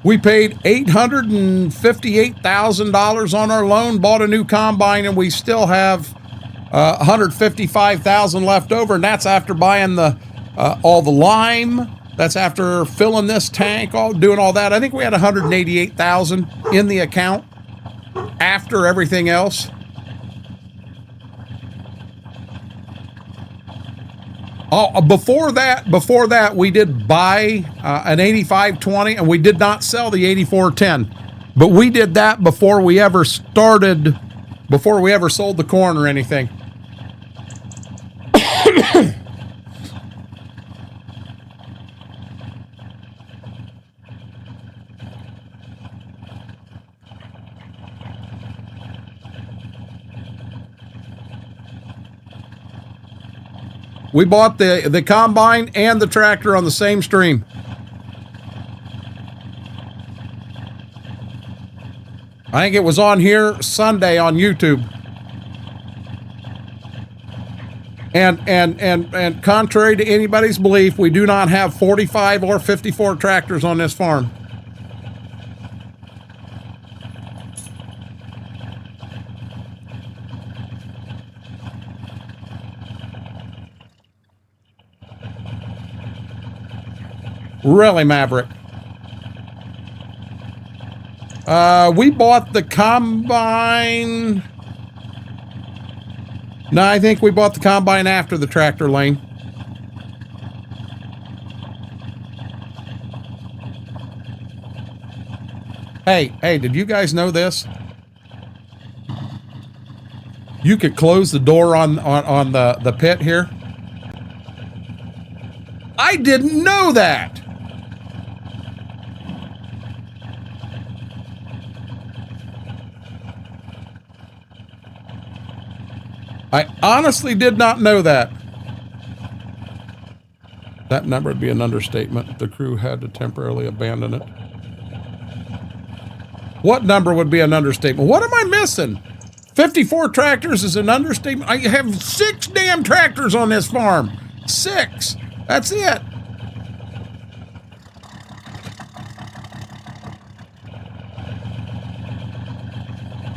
We paid $858,000 on our loan, bought a new combine, and we still have $155,000 left over, and that's after buying the all the lime. That's after filling this tank, doing all that. I think we had $188,000 in the account after everything else. Oh, before that, we did buy an 8520, and we did not sell the 8410. But we did that before we ever sold the corn or anything. We bought the combine and the tractor on the same stream. I think it was on here Sunday on YouTube. And contrary to anybody's belief, we do not have 45 or 54 tractors on this farm. Really, Maverick. We bought the combine. No, I think we bought the combine after the tractor, Lane. Hey, did you guys know this? You could close the door on the pit here. I didn't know that. I honestly did not know that. That number would be an understatement. The crew had to temporarily abandon it. What number would be an understatement? What am I missing? 54 tractors is an understatement. I have 6 damn tractors on this farm. 6. That's it.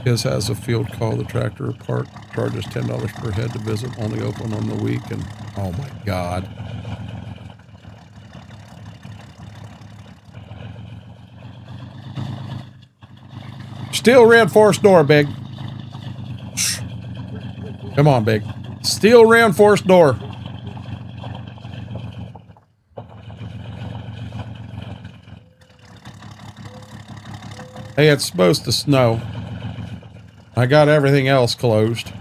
His has a field call the tractor apart. Charges $10 per head to visit. Only open on the week. And oh my God. Steel reinforced door, Big. Come on, Big. Steel reinforced door. Hey, it's supposed to snow. I got everything else closed.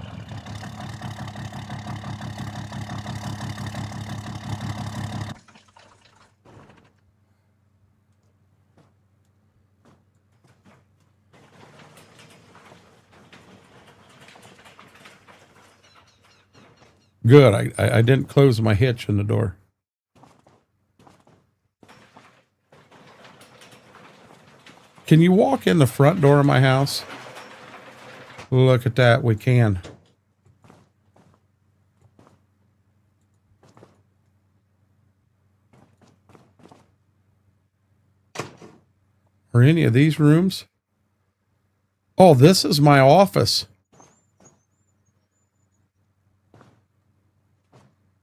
Good. I didn't close my hitch in the door. Can you walk in the front door of my house? Look at that. We can. Are any of these rooms? Oh, this is my office.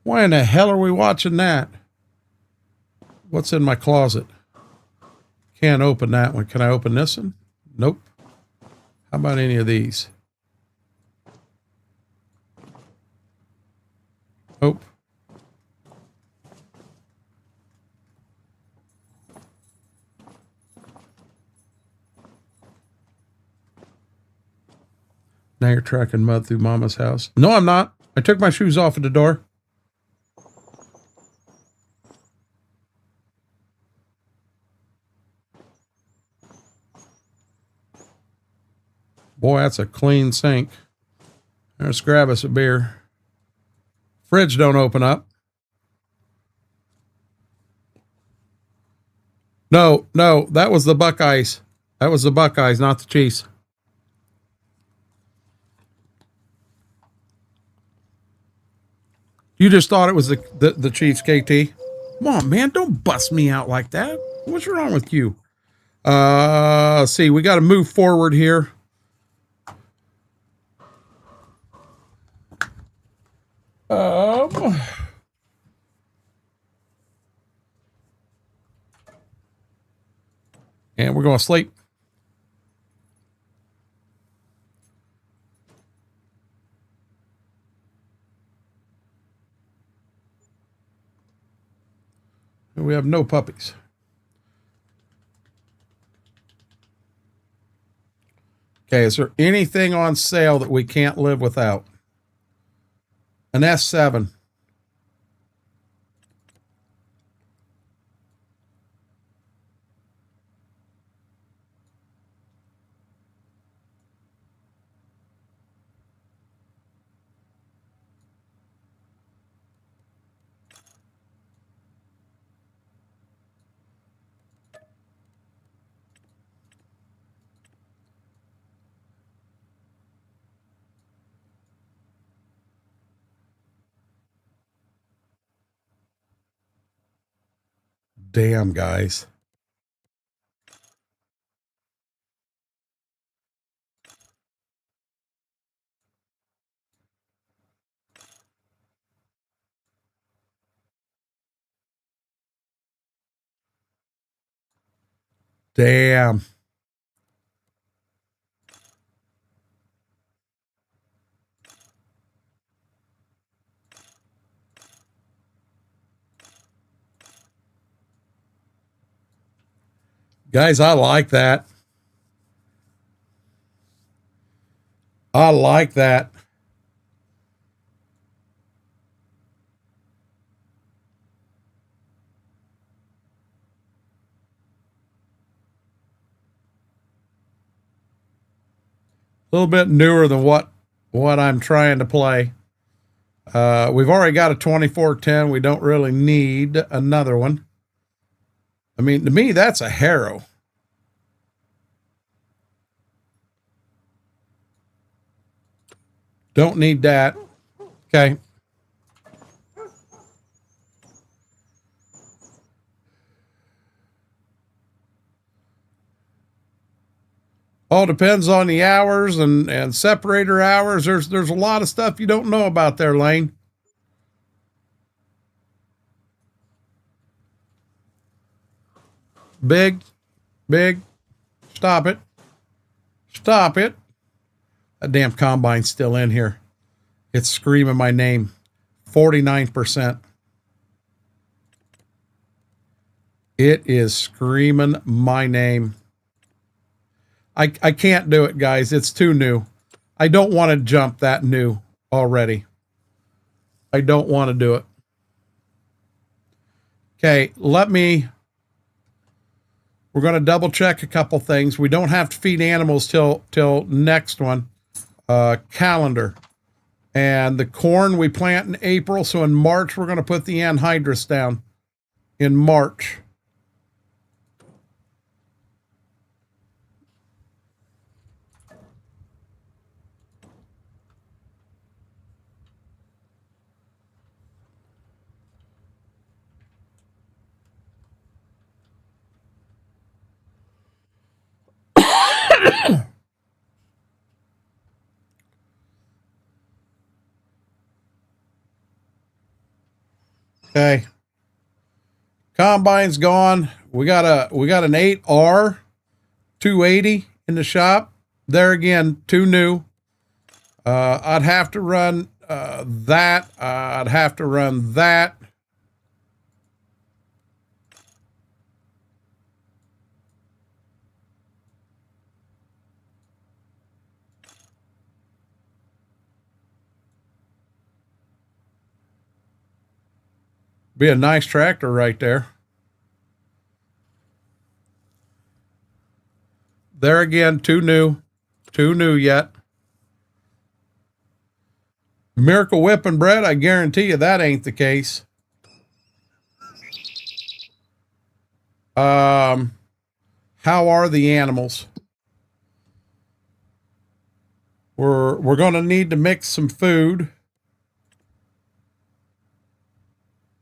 Why in the hell are we watching that? What's in my closet? Can't open that one. Can I open this one? Nope. How about any of these? Nope. Now you're tracking mud through Mama's house. No, I'm not. I took my shoes off at the door. Boy, that's a clean sink. Let's grab us a beer. Fridge don't open up. No, that was the Buckeyes. That was the Buckeyes, not the Chiefs. You just thought it was the Chiefs, KT? Come on, man, don't bust me out like that. What's wrong with you? Let's see, we got to move forward here. And we're going to sleep. And we have no puppies. Okay, is there anything on sale that we can't live without? An S7. Damn, guys. Damn. Guys, I like that. I like that. A little bit newer than what I'm trying to play. We've already got a 2410. We don't really need another one. I mean, to me, that's a Harrow. Don't need that. Okay. All depends on the hours and separator hours. There's a lot of stuff you don't know about there, Lane. Big. Stop it. Stop it. That damn combine's still in here. It's screaming my name. 49%. It is screaming my name. I can't do it, guys. It's too new. I don't want to jump that new already. I don't want to do it. Okay, we're going to double check a couple things. We don't have to feed animals till next one. Calendar. And the corn we plant in April, so in March we're going to put the anhydrous down. In March. Okay. Combine's gone. We got an 8R 280 in the shop. There again, too new. I'd have to run that. I'd have to run that. Be a nice tractor right there. There again, too new yet. Miracle Whip and Bread, I guarantee you that ain't the case. How are the animals? We're going to need to mix some food.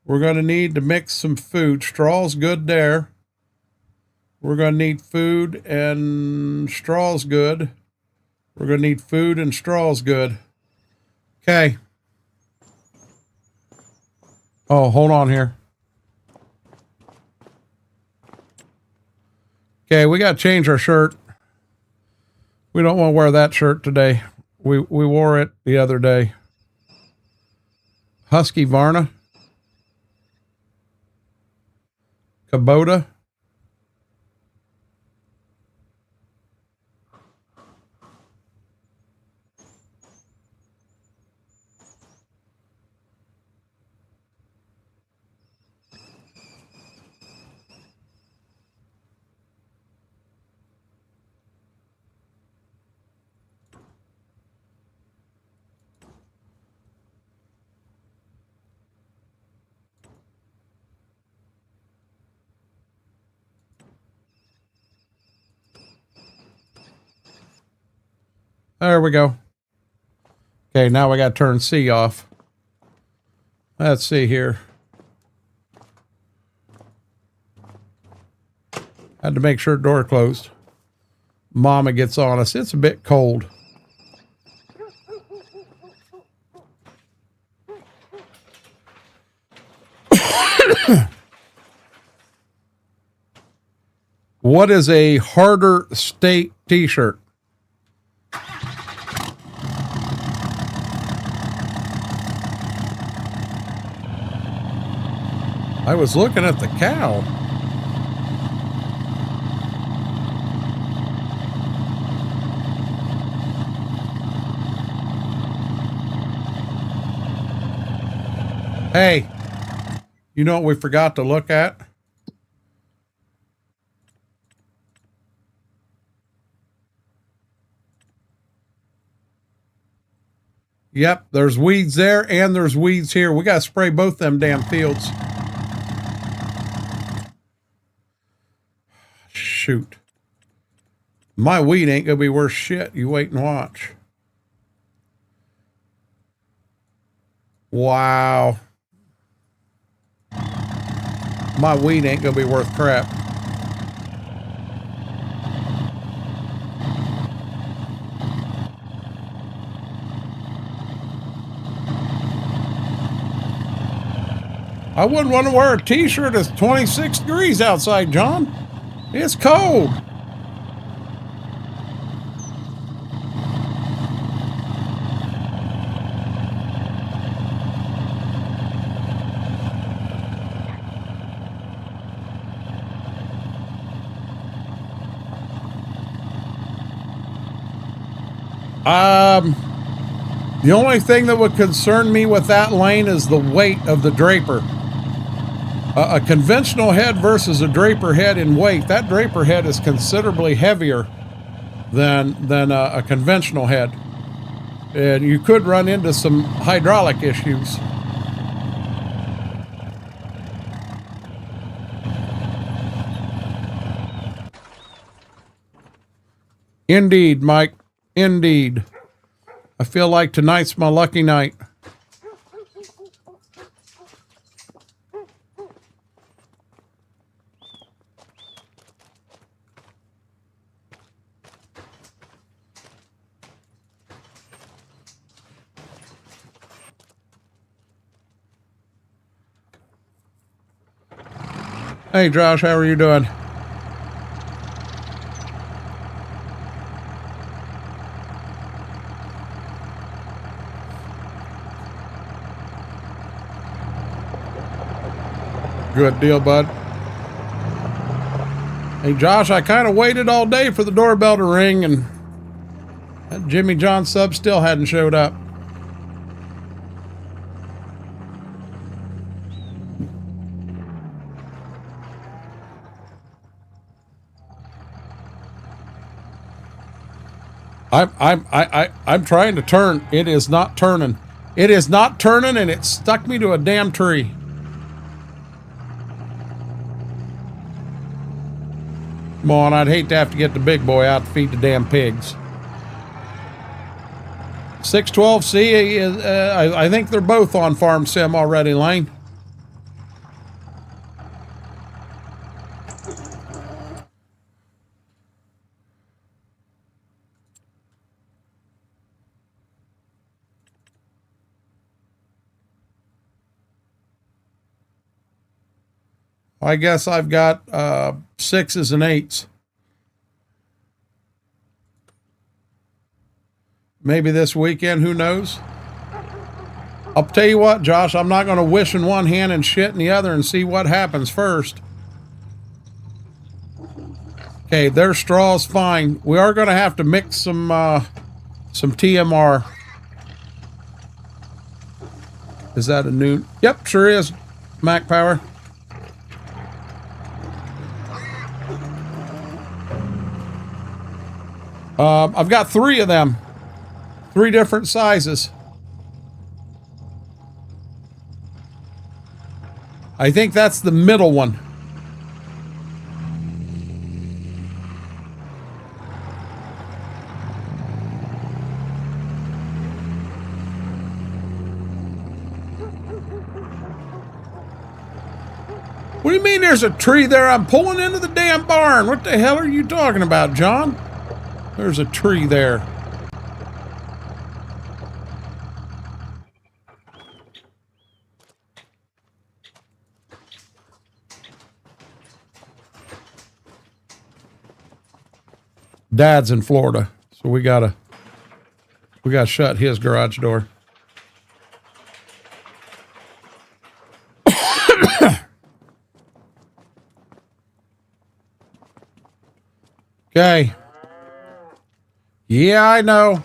We're going to need to mix some food. Straw's good there. We're going to need food and straw's good. We're going to need food and straw's good. Okay. Oh, hold on here. Okay, we got to change our shirt. We don't want to wear that shirt today. We wore it the other day. Husky Varna. Kubota. There we go. Okay, now we got to turn C off. Let's see here. Had to make sure the door closed. Mama gets on us. It's a bit cold. What is a harder state t-shirt? I was looking at the cow. Hey, you know what we forgot to look at? Yep, there's weeds there and there's weeds here. We got to spray both them damn fields. Shoot. My weed ain't going to be worth shit. You wait and watch. Wow. My weed ain't going to be worth crap. I wouldn't want to wear a t-shirt. It's 26 degrees outside, John. It's cold. The only thing that would concern me with that lane is the weight of the draper. A conventional head versus a draper head in weight. That draper head is considerably heavier than a conventional head. And you could run into some hydraulic issues. Indeed, Mike. Indeed. I feel like tonight's my lucky night. Hey, Josh, how are you doing? Good deal, bud. Hey, Josh, I kind of waited all day for the doorbell to ring, and that Jimmy John sub still hadn't showed up. I'm trying to turn. It is not turning. It is not turning, and it stuck me to a damn tree. Come on, I'd hate to have to get the big boy out to feed the damn pigs. 612C, I think they're both on Farm Sim already, Lane. I guess I've got 6s and 8s. Maybe this weekend, who knows? I'll tell you what, Josh, I'm not going to wish in one hand and shit in the other and see what happens first. Okay, their straw's fine. We are going to have to mix some TMR. Is that a new? Yep, sure is. Mac Power. I've got 3 of them. 3 different sizes. I think that's the middle one. What do you mean there's a tree there? I'm pulling into the damn barn. What the hell are you talking about, John? There's a tree there. Dad's in Florida, so we gotta shut his garage door. Okay. Yeah, I know.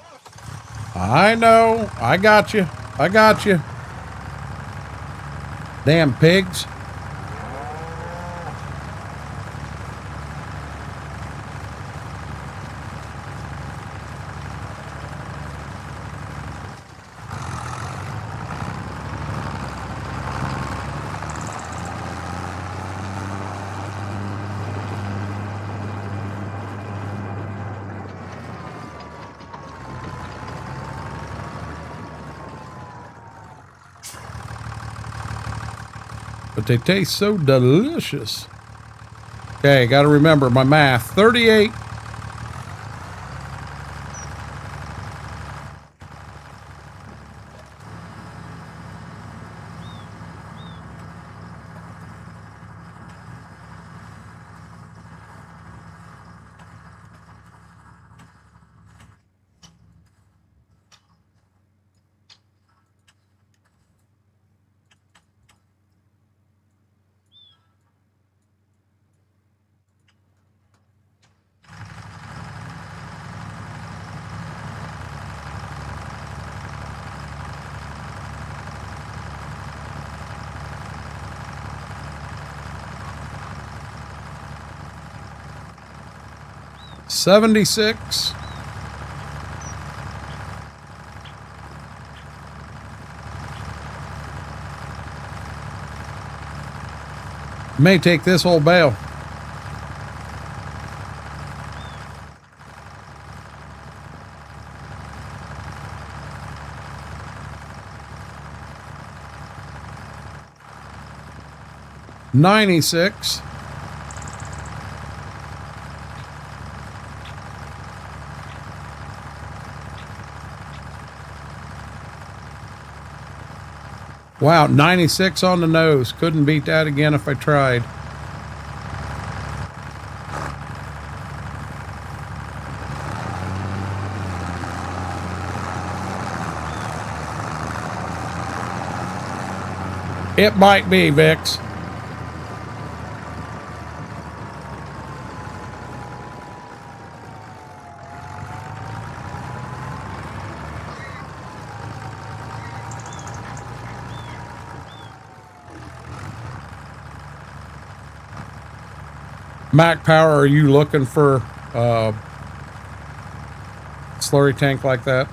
I know. I got you. I got you. Damn pigs. but they taste so delicious. Okay, got to remember my math. 38. $76. May take this whole bale. $96. Wow, 96 on the nose. Couldn't beat that again if I tried. It might be, Vix. Mac Power, are you looking for a slurry tank like that?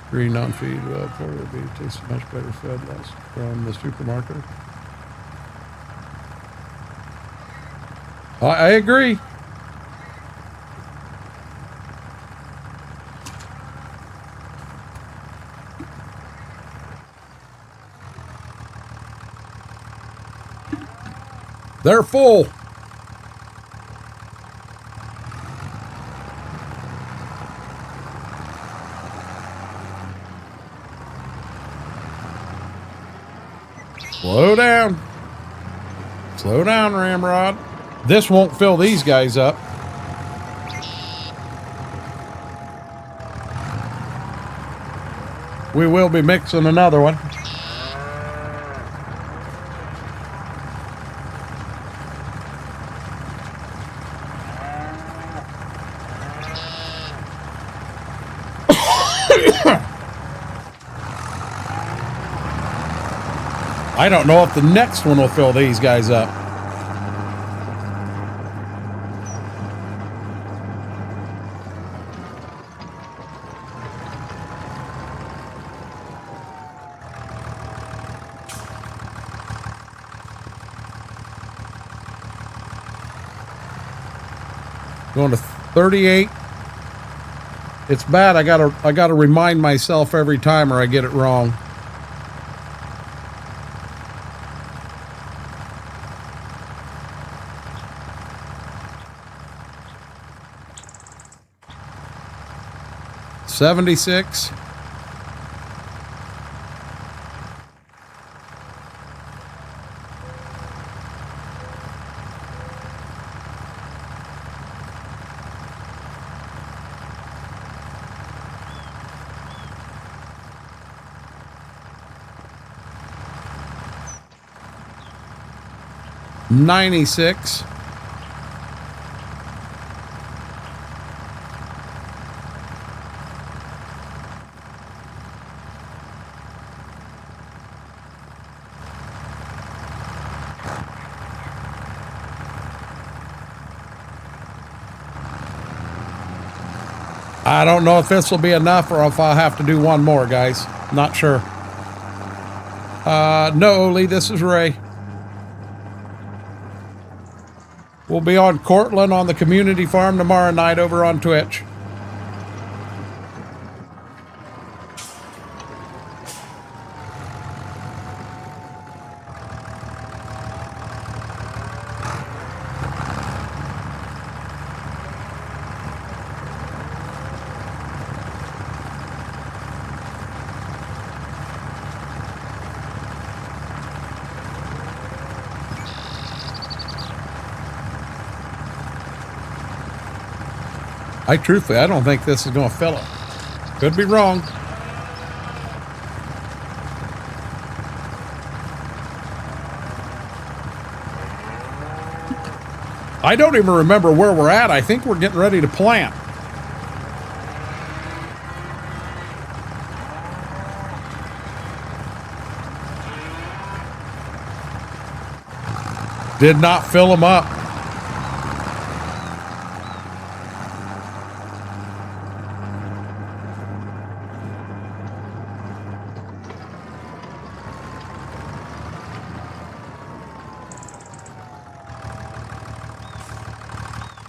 Green non-feed, for will be tastes much better fed less from the supermarket. I agree. They're full. Slow down. Slow down, Ramrod. This won't fill these guys up. We will be mixing another one. I don't know if the next one will fill these guys up. Going to 38. It's bad. I gotta remind myself every time or I get it wrong. $76. $96. I don't know if this will be enough or if I'll have to do one more, guys. Not sure. No, Lee, this is Ray. We'll be on Cortland on the community farm tomorrow night over on Twitch. Truthfully, I don't think this is going to fill it. Could be wrong. I don't even remember where we're at. I think we're getting ready to plant. Did not fill them up.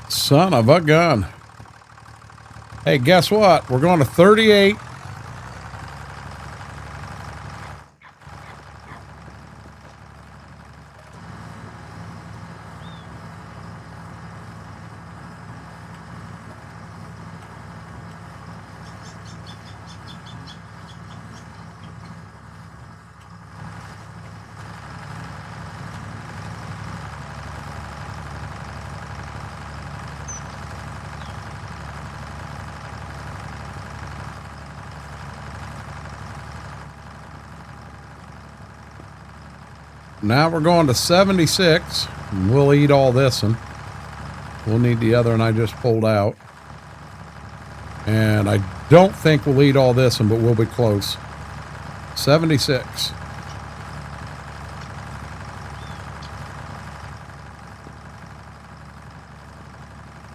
Son of a gun. Hey, guess what? We're going to 38. Now we're going to 76. And we'll eat all this one. We'll need the other one I just pulled out. And I don't think we'll eat all this one, but we'll be close. 76.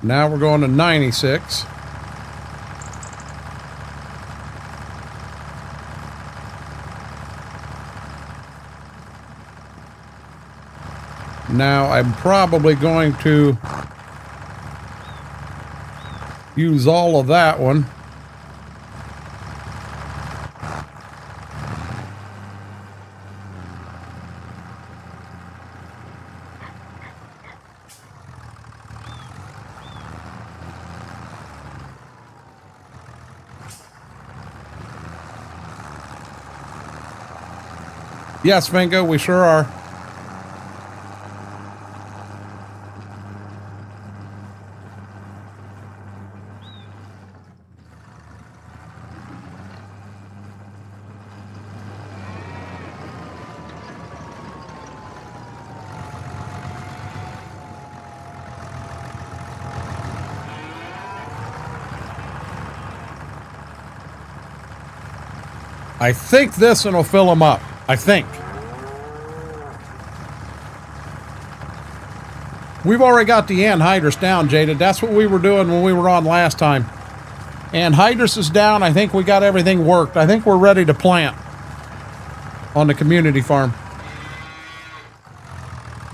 Now we're going to 96. Now I'm probably going to use all of that one. Yes, Vingo, we sure are. I think this one will fill them up. I think. We've already got the anhydrous down, Jada. That's what we were doing when we were on last time. Anhydrous is down. I think we got everything worked. I think we're ready to plant on the community farm.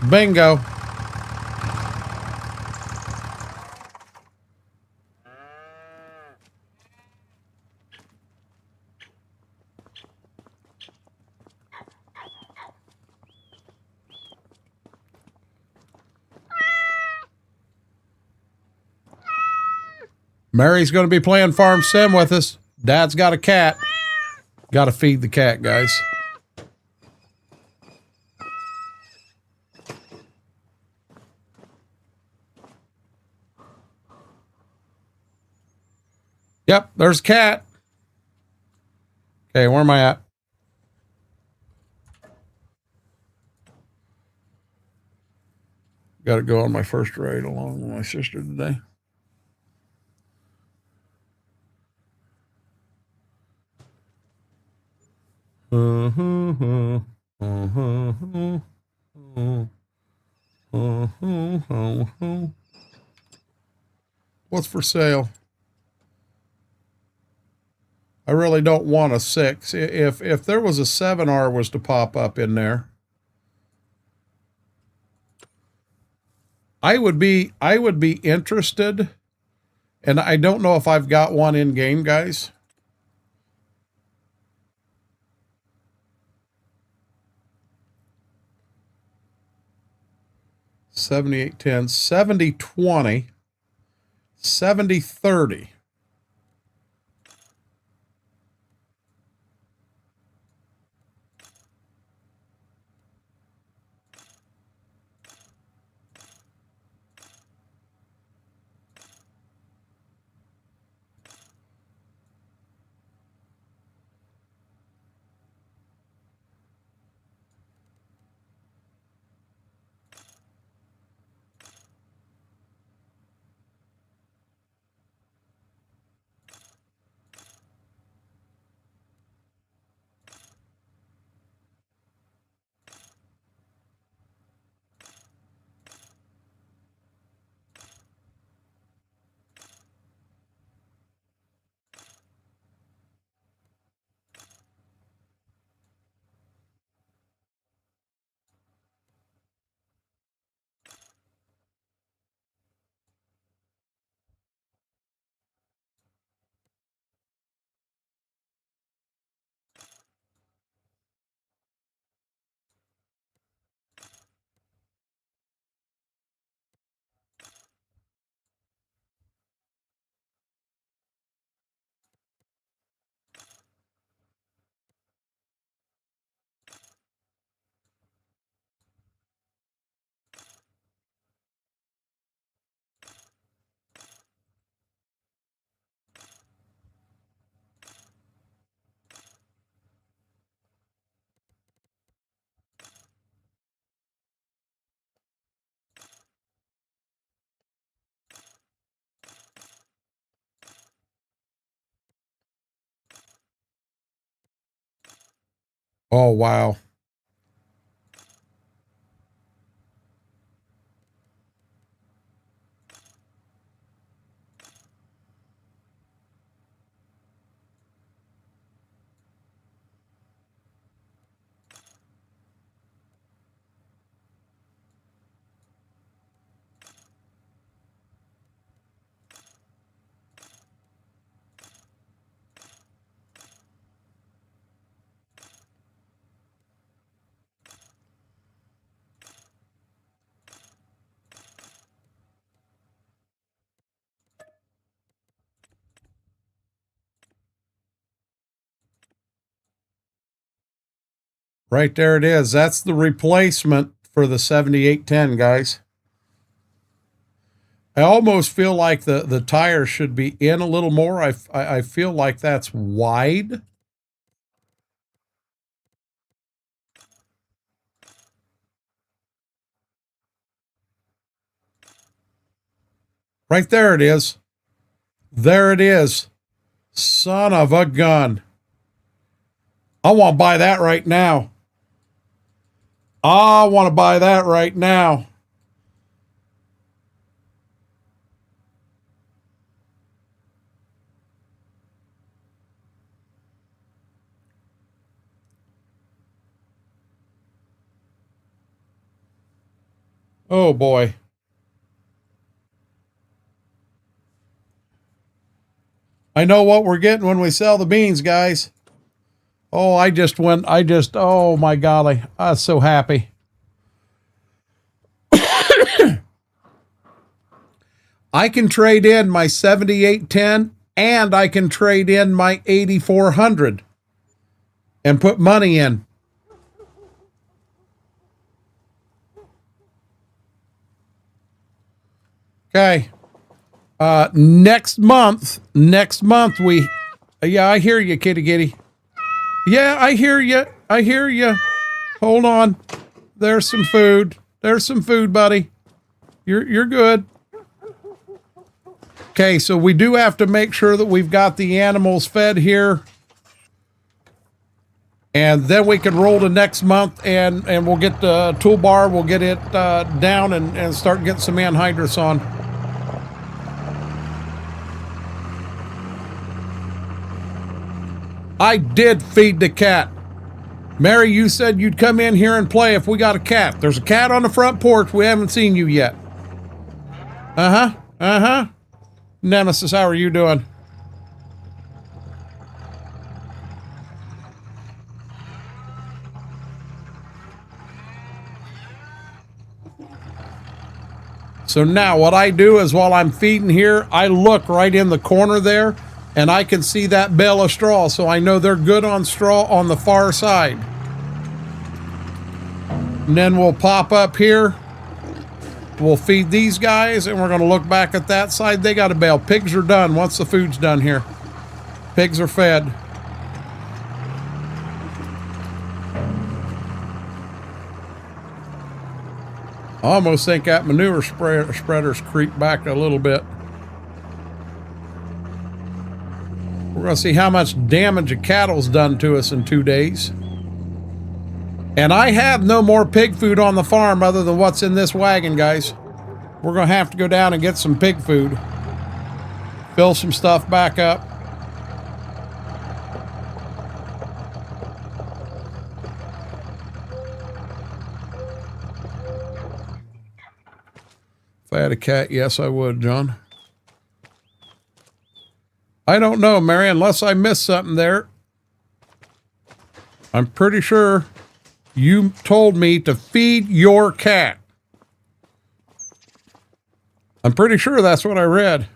Bingo. Mary's going to be playing Farm Sim with us. Dad's got a cat. Got to feed the cat, guys. Yep, there's a cat. Okay, where am I at? Got to go on my first ride along with my sister today. What's for sale? I really don't want a 6. If there was a 7R was to pop up in there, I would be interested, and I don't know if I've got one in game, guys. $78.10, $70.20, $70.30. Oh, wow. Right there it is. That's the replacement for the 7810, guys. I almost feel like the tire should be in a little more. I feel like that's wide. Right there it is. There it is. Son of a gun. I want to buy that right now. I want to buy that right now. Oh boy. I know what we're getting when we sell the beans, guys. Oh, oh my golly. I'm so happy. I can trade in my 7810 and I can trade in my 8400 and put money in. Okay. Next month yeah, I hear you, kitty kitty. Yeah, I hear you. I hear you. Hold on. There's some food. There's some food, buddy. You're good. Okay, so we do have to make sure that we've got the animals fed here. And then we can roll to next month and we'll get the toolbar, we'll get it down and start getting some anhydrous on. I did feed the cat. Mary, you said you'd come in here and play if we got a cat. There's a cat on the front porch. We haven't seen you yet. Uh-huh. Uh-huh. Nemesis, how are you doing? So now what I do is while I'm feeding here, I look right in the corner there and I can see that bale of straw. So I know they're good on straw on the far side. And then we'll pop up here. We'll feed these guys and we're going to look back at that side. They got a bale. Pigs are done once the food's done here. Pigs are fed. I almost think that manure spreader's creeped back a little bit. We're going to see how much damage a cattle's done to us in 2 days. And I have no more pig food on the farm other than what's in this wagon, guys. We're going to have to go down and get some pig food. Fill some stuff back up. If I had a cat, yes, I would, John. I don't know, Mary, unless I missed something there. I'm pretty sure you told me to feed your cat. I'm pretty sure that's what I read.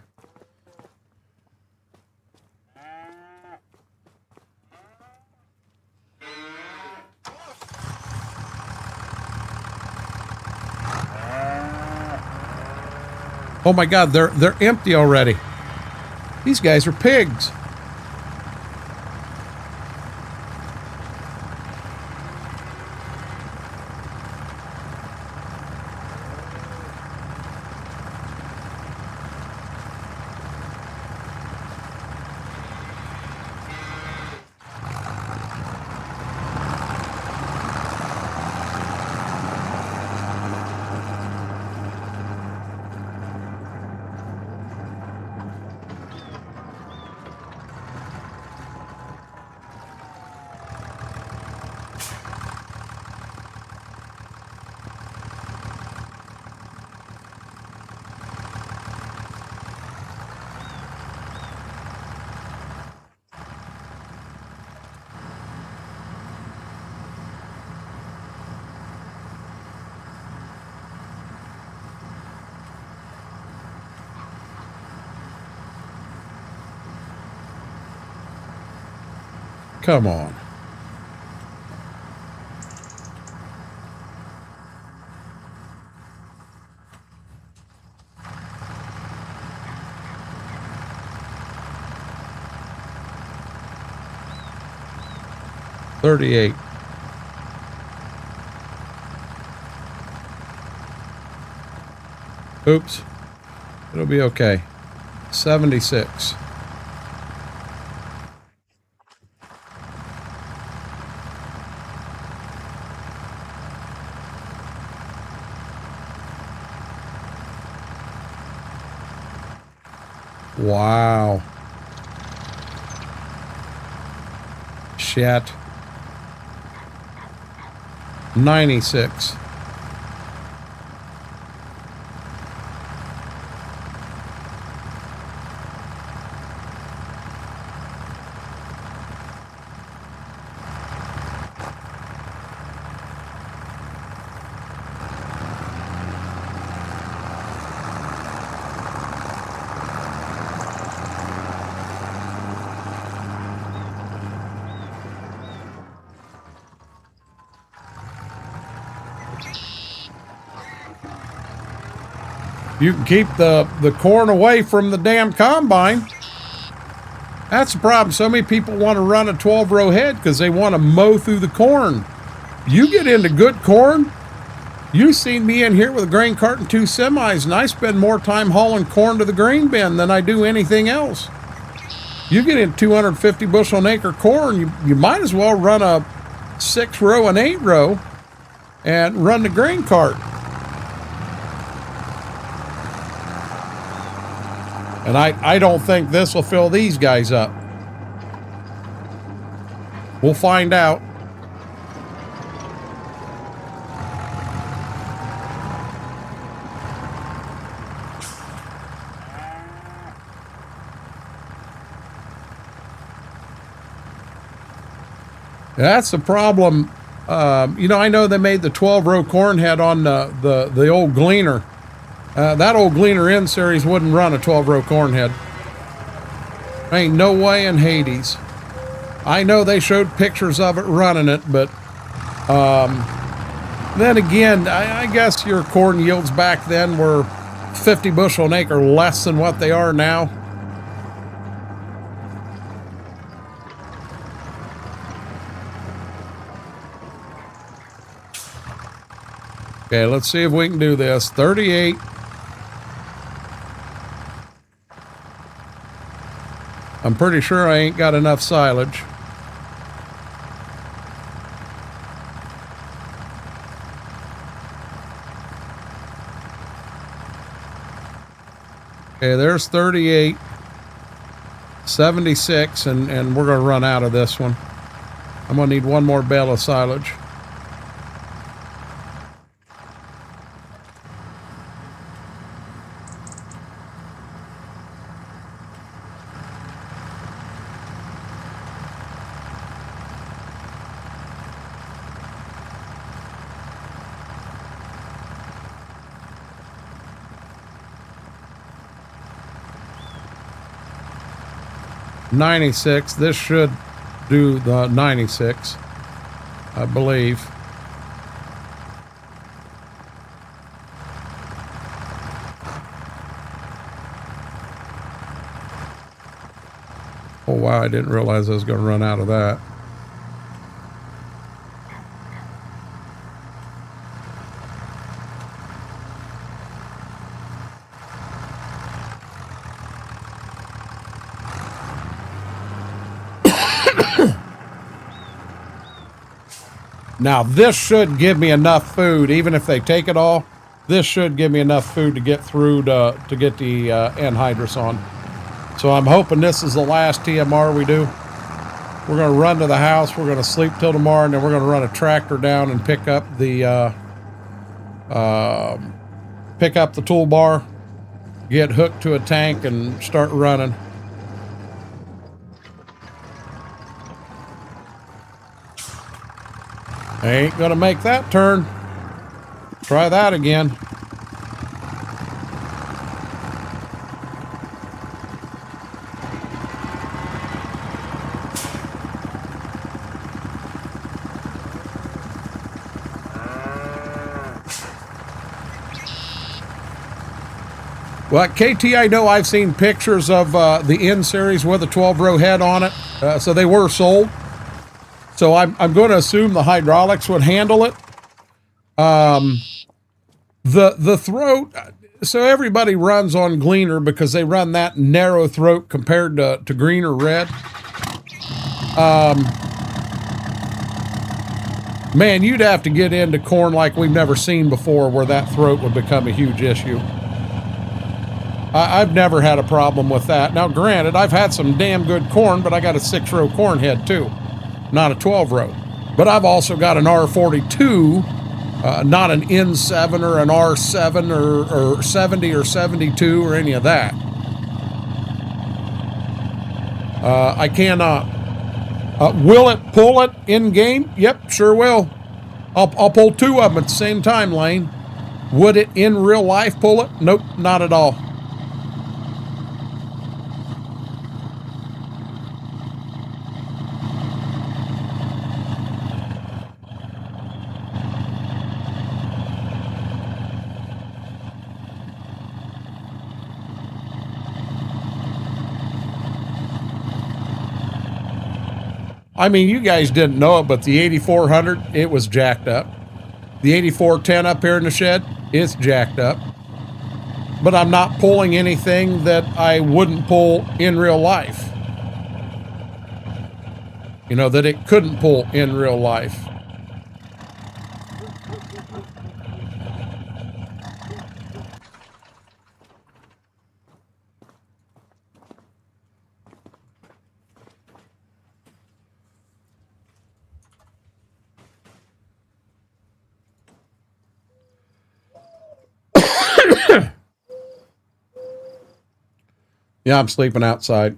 Oh my God, they're empty already. These guys are pigs. Come on. $38. Oops. It'll be okay. 76. Wow. Shit. 96. You can keep the corn away from the damn combine. That's the problem. So many people want to run a 12-row head because they want to mow through the corn. You get into good corn. You've seen me in here with a grain cart and 2 semis, and I spend more time hauling corn to the grain bin than I do anything else. You get in 250 bushel an acre corn, you might as well run a 6-row and 8-row and run the grain cart. And I don't think this will fill these guys up. We'll find out. That's the problem. You know, I know they made the 12-row corn head on the old Gleaner. That old Gleaner N series wouldn't run a 12-row corn head. Ain't no way in Hades. I know they showed pictures of it running it, but then again, I guess your corn yields back then were 50 bushel an acre less than what they are now. Okay, let's see if we can do this. 38. I'm pretty sure I ain't got enough silage. Okay, there's 38, 76, and we're going to run out of this one. I'm going to need one more bale of silage. $96. This should do the 96, I believe. Oh wow, I didn't realize I was going to run out of that. Now this should give me enough food, even if they take it all. This should give me enough food to get through to get the anhydrous on. So I'm hoping this is the last TMR we do. We're going to run to the house. We're going to sleep till tomorrow, and then we're going to run a tractor down and pick up the toolbar, get hooked to a tank, and start running. Ain't gonna make that turn. Try that again. Well, at KT, I know I've seen pictures of the N series with a 12-row head on it, so they were sold. So I'm going to assume the hydraulics would handle it. The throat, so everybody runs on Gleaner because they run that narrow throat compared to green or red. Man, you'd have to get into corn like we've never seen before where that throat would become a huge issue. I've never had a problem with that. Now, granted, I've had some damn good corn, but I got a 6-row corn head too, not a 12-row. But I've also got an R42, not an N7 or an R7 or 70 or 72 or any of that. I cannot. Will it pull it in game? Yep, sure will. I'll pull two of them at the same time, Lane. Would it in real life pull it? Nope, not at all. I mean, you guys didn't know it, but the 8400, it was jacked up. The 8410 up here in the shed, it's jacked up. But I'm not pulling anything that I wouldn't pull in real life. You know, that it couldn't pull in real life. Yeah, I'm sleeping outside,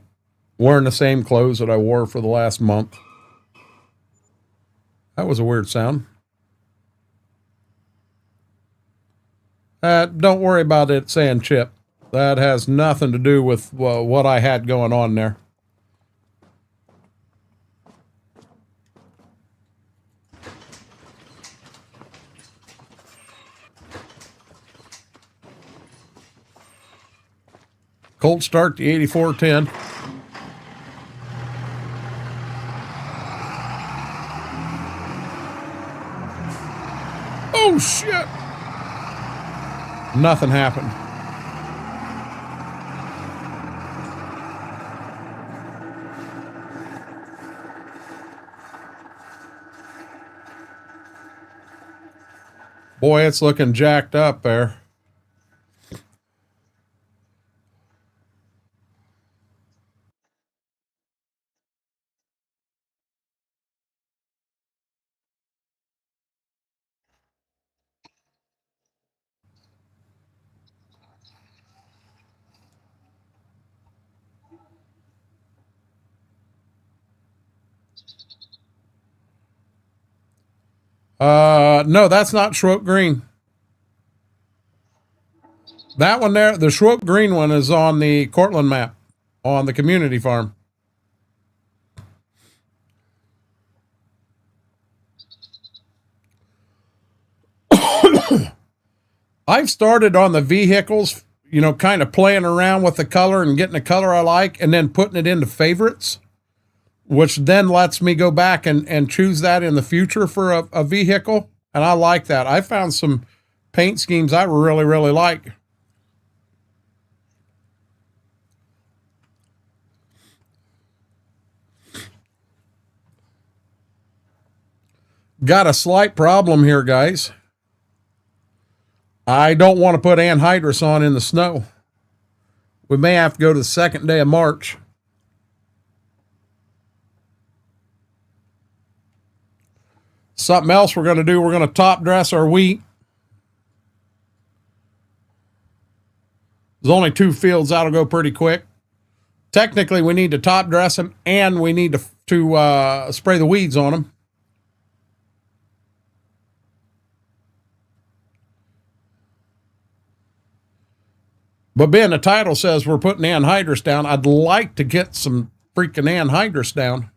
wearing the same clothes that I wore for the last month. That was a weird sound. Don't worry about it saying chip. That has nothing to do with what I had going on there. Cold start to 8410. Oh, shit. Nothing happened. Boy, it's looking jacked up there. No, that's not Schroep Green. That one there, the Schroep Green one is on the Cortland map, on the community farm. I've started on the vehicles, you know, kind of playing around with the color and getting a color I like and then putting it into favorites, which then lets me go back and choose that in the future for a vehicle. And I like that. I found some paint schemes I really, really like. Got a slight problem here, guys. I don't want to put anhydrous on in the snow. We may have to go to the second day of March. Something else we're going to do, we're going to top dress our wheat. There's only 2 fields, that'll go pretty quick. Technically, we need to top dress them and we need to spray the weeds on them. But being the title says we're putting anhydrous down, I'd like to get some freaking anhydrous down.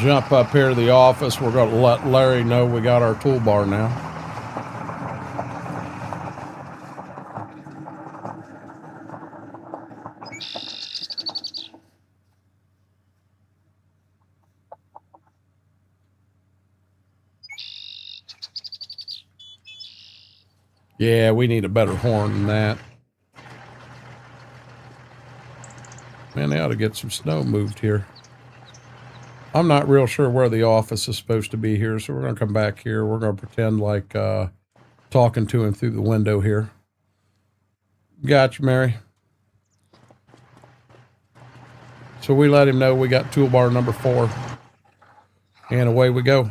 jump up here to the office. We're going to let Larry know we got our toolbar now. Yeah, we need a better horn than that. Man, they ought to get some snow moved here. I'm not real sure where the office is supposed to be here, so we're going to come back here. We're going to pretend like talking to him through the window here. Gotcha, Mary. So we let him know we got toolbar number 4. And away we go.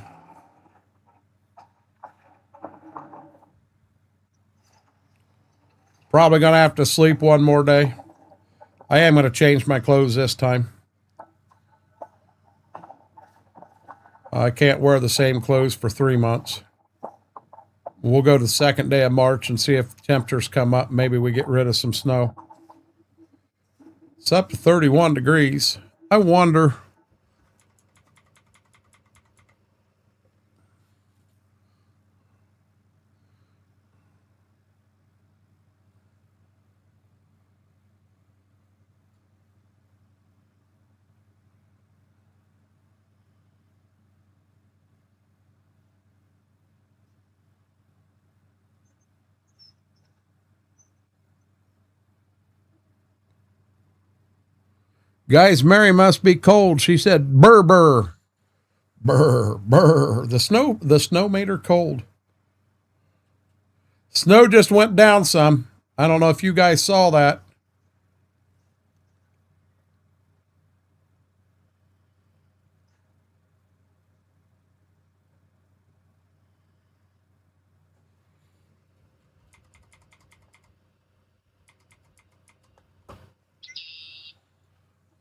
Probably going to have to sleep one more day. I am going to change my clothes this time. I can't wear the same clothes for 3 months. We'll go to the second day of March and see if temperatures come up. Maybe we get rid of some snow. It's up to 31 degrees. I wonder. Guys, Mary must be cold. She said, burr, burr, burr, burr. The snow made her cold. Snow just went down some. I don't know if you guys saw that.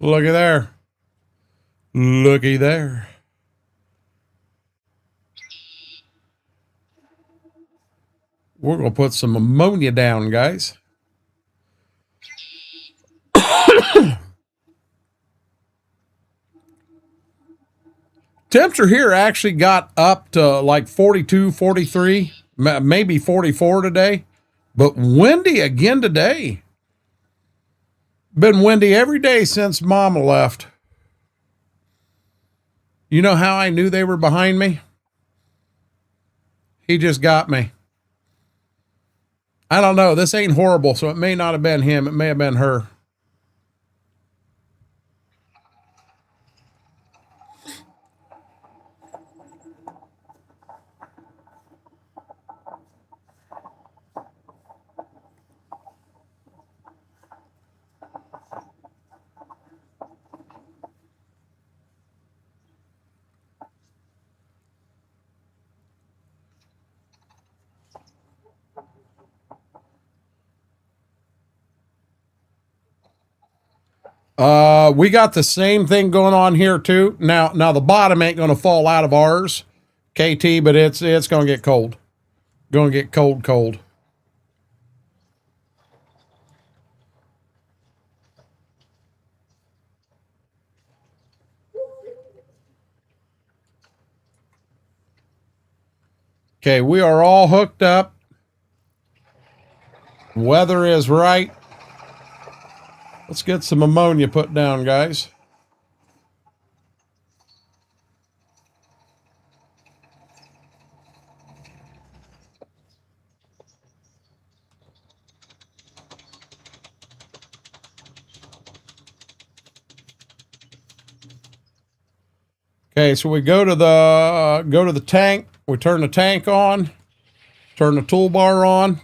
Looky there. Looky there. We're going to put some ammonia down, guys. Temperature here actually got up to like 42, 43, maybe 44 today. But windy again today. Been windy every day since Mama left. You know how I knew they were behind me? He just got me. I don't know. This ain't horrible, so it may not have been him. It may have been her. We got the same thing going on here too. Now the bottom ain't going to fall out of ours, KT, but it's going to get cold. Going to get cold. Okay, we are all hooked up. Weather is right. Let's get some ammonia put down, guys. Okay, so we go to the tank. We turn the tank on, turn the toolbar on.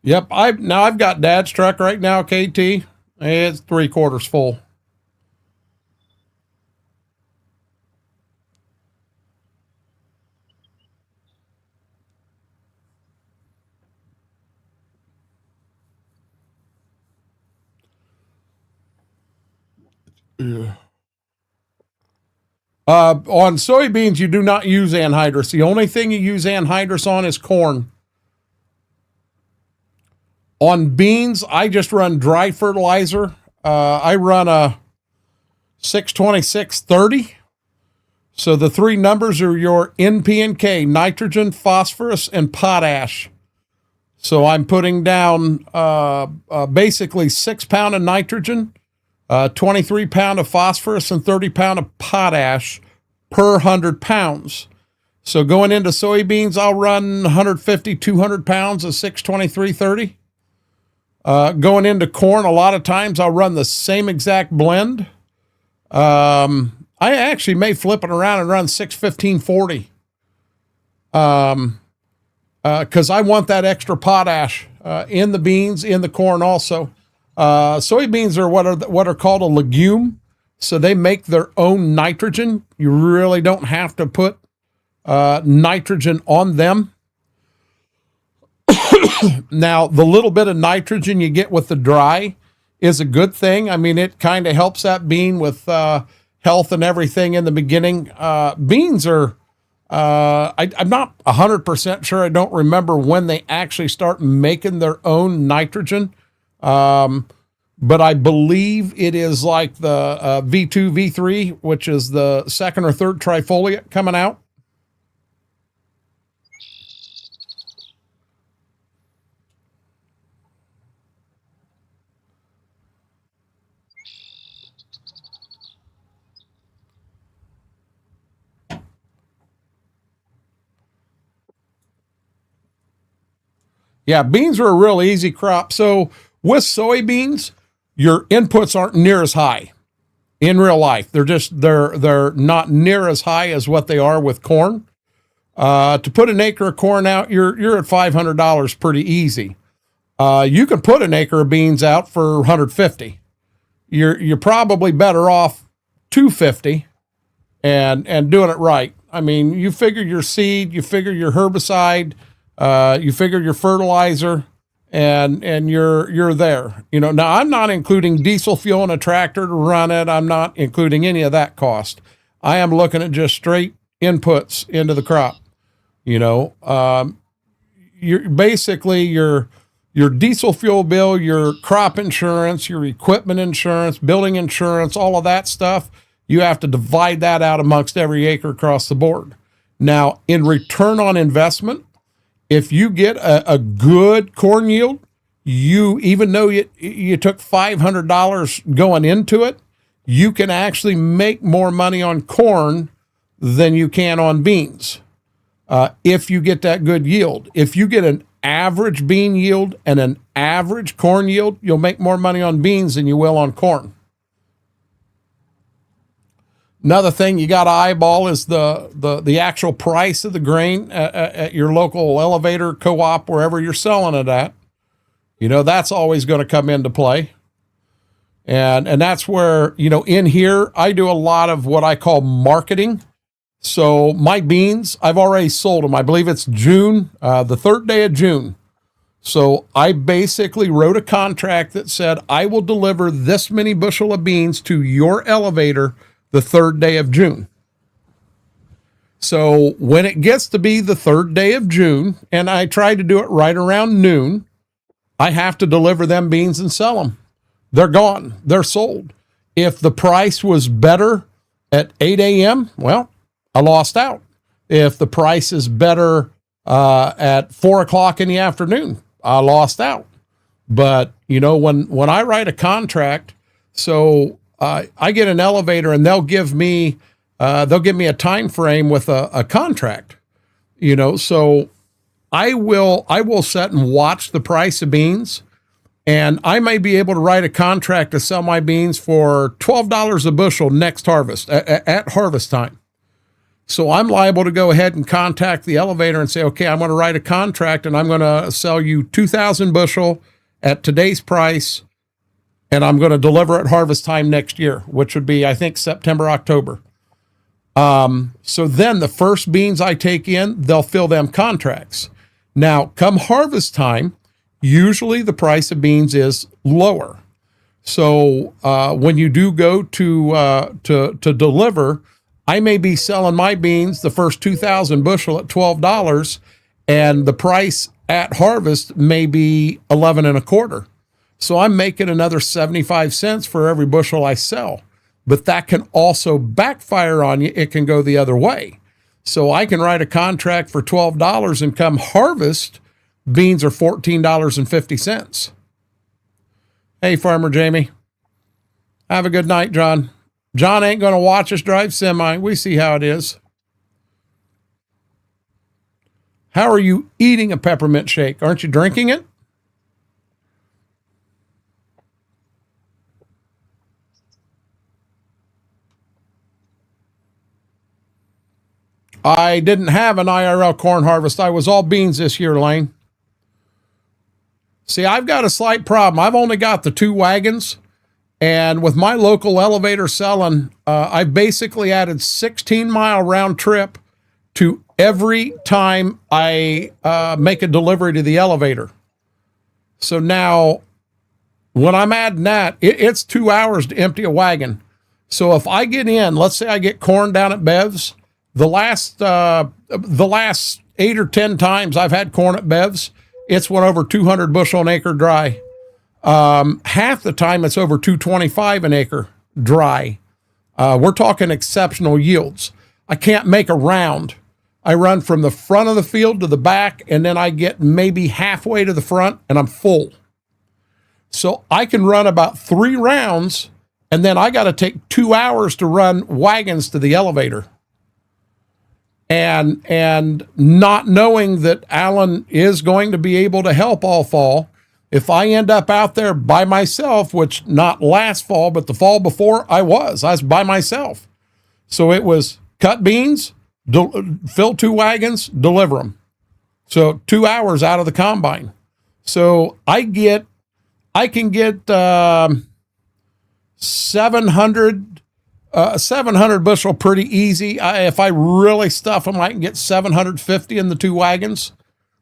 Yep, I've got Dad's truck right now, KT. It's 3/4 full. On soybeans, you do not use anhydrous. The only thing you use anhydrous on is corn. On beans, I just run dry fertilizer. I run a 626-30. So the three numbers are your NP and K, nitrogen, phosphorus, and potash. So I'm putting down basically 6 pound of nitrogen, 23 pound of phosphorus, and 30 pound of potash per 100 pounds. So going into soybeans, I'll run 150, 200 pounds of 623-30. Going into corn, a lot of times I'll run the same exact blend. I actually may flip it around and run 615-40. Because I want that extra potash in the beans, in the corn also. Soybeans are what are called a legume, so they make their own nitrogen. You really don't have to put nitrogen on them. Now, the little bit of nitrogen you get with the dry is a good thing. I mean, it kind of helps that bean with health and everything in the beginning. Beans are, I'm not 100% sure. I don't remember when they actually start making their own nitrogen. But I believe it is like the V2, V3, which is the second or third trifoliate coming out. Yeah, beans are a real easy crop. So with soybeans, your inputs aren't near as high in real life. They're not near as high as what they are with corn. To put an acre of corn out, you're at $500 pretty easy. You can put an acre of beans out for $150. You're probably better off $250 and doing it right. I mean, you figure your seed, you figure your herbicide, you figure your fertilizer, and you're there. You know, now I'm not including diesel fuel in a tractor to run it. I'm not including any of that cost. I am looking at just straight inputs into the crop. You know, you're basically your diesel fuel bill, your crop insurance, your equipment insurance, building insurance, all of that stuff. You have to divide that out amongst every acre across the board. Now, in return on investment, if you get a good corn yield, even though you took $500 going into it, you can actually make more money on corn than you can on beans. If you get that good yield. If you get an average bean yield and an average corn yield, you'll make more money on beans than you will on corn. Another thing you got to eyeball is the actual price of the grain at your local elevator, co-op, wherever you're selling it at. You know, that's always going to come into play. And that's where, you know, in here, I do a lot of what I call marketing. So my beans, I've already sold them. I believe it's June, the 3rd day of June. So I basically wrote a contract that said, I will deliver this many bushel of beans to your elevator the 3rd day of June. So when it gets to be the 3rd day of June, and I try to do it right around noon, I have to deliver them beans and sell them. They're gone. They're sold. If the price was better at 8 a.m., well, I lost out. If the price is better at 4 o'clock in the afternoon, I lost out. But, you know, when I write a contract, so I get an elevator and they'll give me a time frame with a contract, you know, so I will sit and watch the price of beans, and I may be able to write a contract to sell my beans for $12 a bushel next harvest at harvest time. So I'm liable to go ahead and contact the elevator and say, okay, I'm going to write a contract and I'm going to sell you 2,000 bushel at today's price, and I'm going to deliver at harvest time next year, which would be, I think, September, October. So then the first beans I take in, they'll fill them contracts. Now, come harvest time, usually the price of beans is lower. So when you do go to deliver, I may be selling my beans the first 2,000 bushel at $12, and the price at harvest may be 11 and a quarter. So I'm making another 75 cents for every bushel I sell. But that can also backfire on you. It can go the other way. So I can write a contract for $12 and come harvest, beans are $14.50. Hey, Farmer Jamie. Have a good night, John. John ain't going to watch us drive semi. We see how it is. How are you eating a peppermint shake? Aren't you drinking it? I didn't have an IRL corn harvest. I was all beans this year, Lane. See, I've got a slight problem. I've only got the 2 wagons. And with my local elevator selling, I've basically added 16-mile round trip to every time I make a delivery to the elevator. So now when I'm adding that, it's 2 hours to empty a wagon. So if I get in, let's say I get corn down at Bev's, the last 8 or 10 times I've had corn at Bev's, it's went over 200 bushel an acre dry. Half the time it's over 225 an acre dry. We're talking exceptional yields. I can't make a round. I run from the front of the field to the back, and then I get maybe halfway to the front and I'm full. So I can run about 3 rounds, and then I got to take 2 hours to run wagons to the elevator. And not knowing that Alan is going to be able to help all fall, if I end up out there by myself, which not last fall, but the fall before I was by myself. So it was cut beans, fill 2 wagons, deliver them. So 2 hours out of the combine. So I can get 700 bushel pretty easy. If I really stuff them, I can get 750 in the 2 wagons,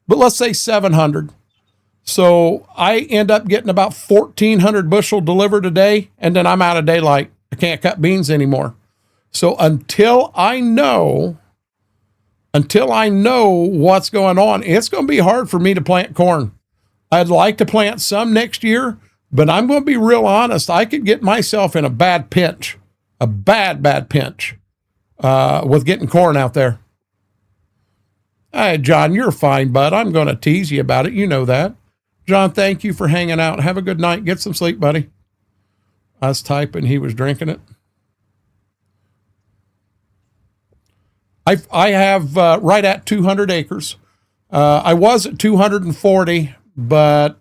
but let's say 700. So I end up getting about 1,400 bushel delivered a day, and then I'm out of daylight. I can't cut beans anymore. So until I know what's going on, it's going to be hard for me to plant corn. I'd like to plant some next year, but I'm going to be real honest. I could get myself in a bad pinch, a bad pinch with getting corn out there. Hey, John, you're fine, bud. I'm going to tease you about it. You know that. John, thank you for hanging out. Have a good night. Get some sleep, buddy. I was typing. He was drinking it. I have right at 200 acres. I was at 240, but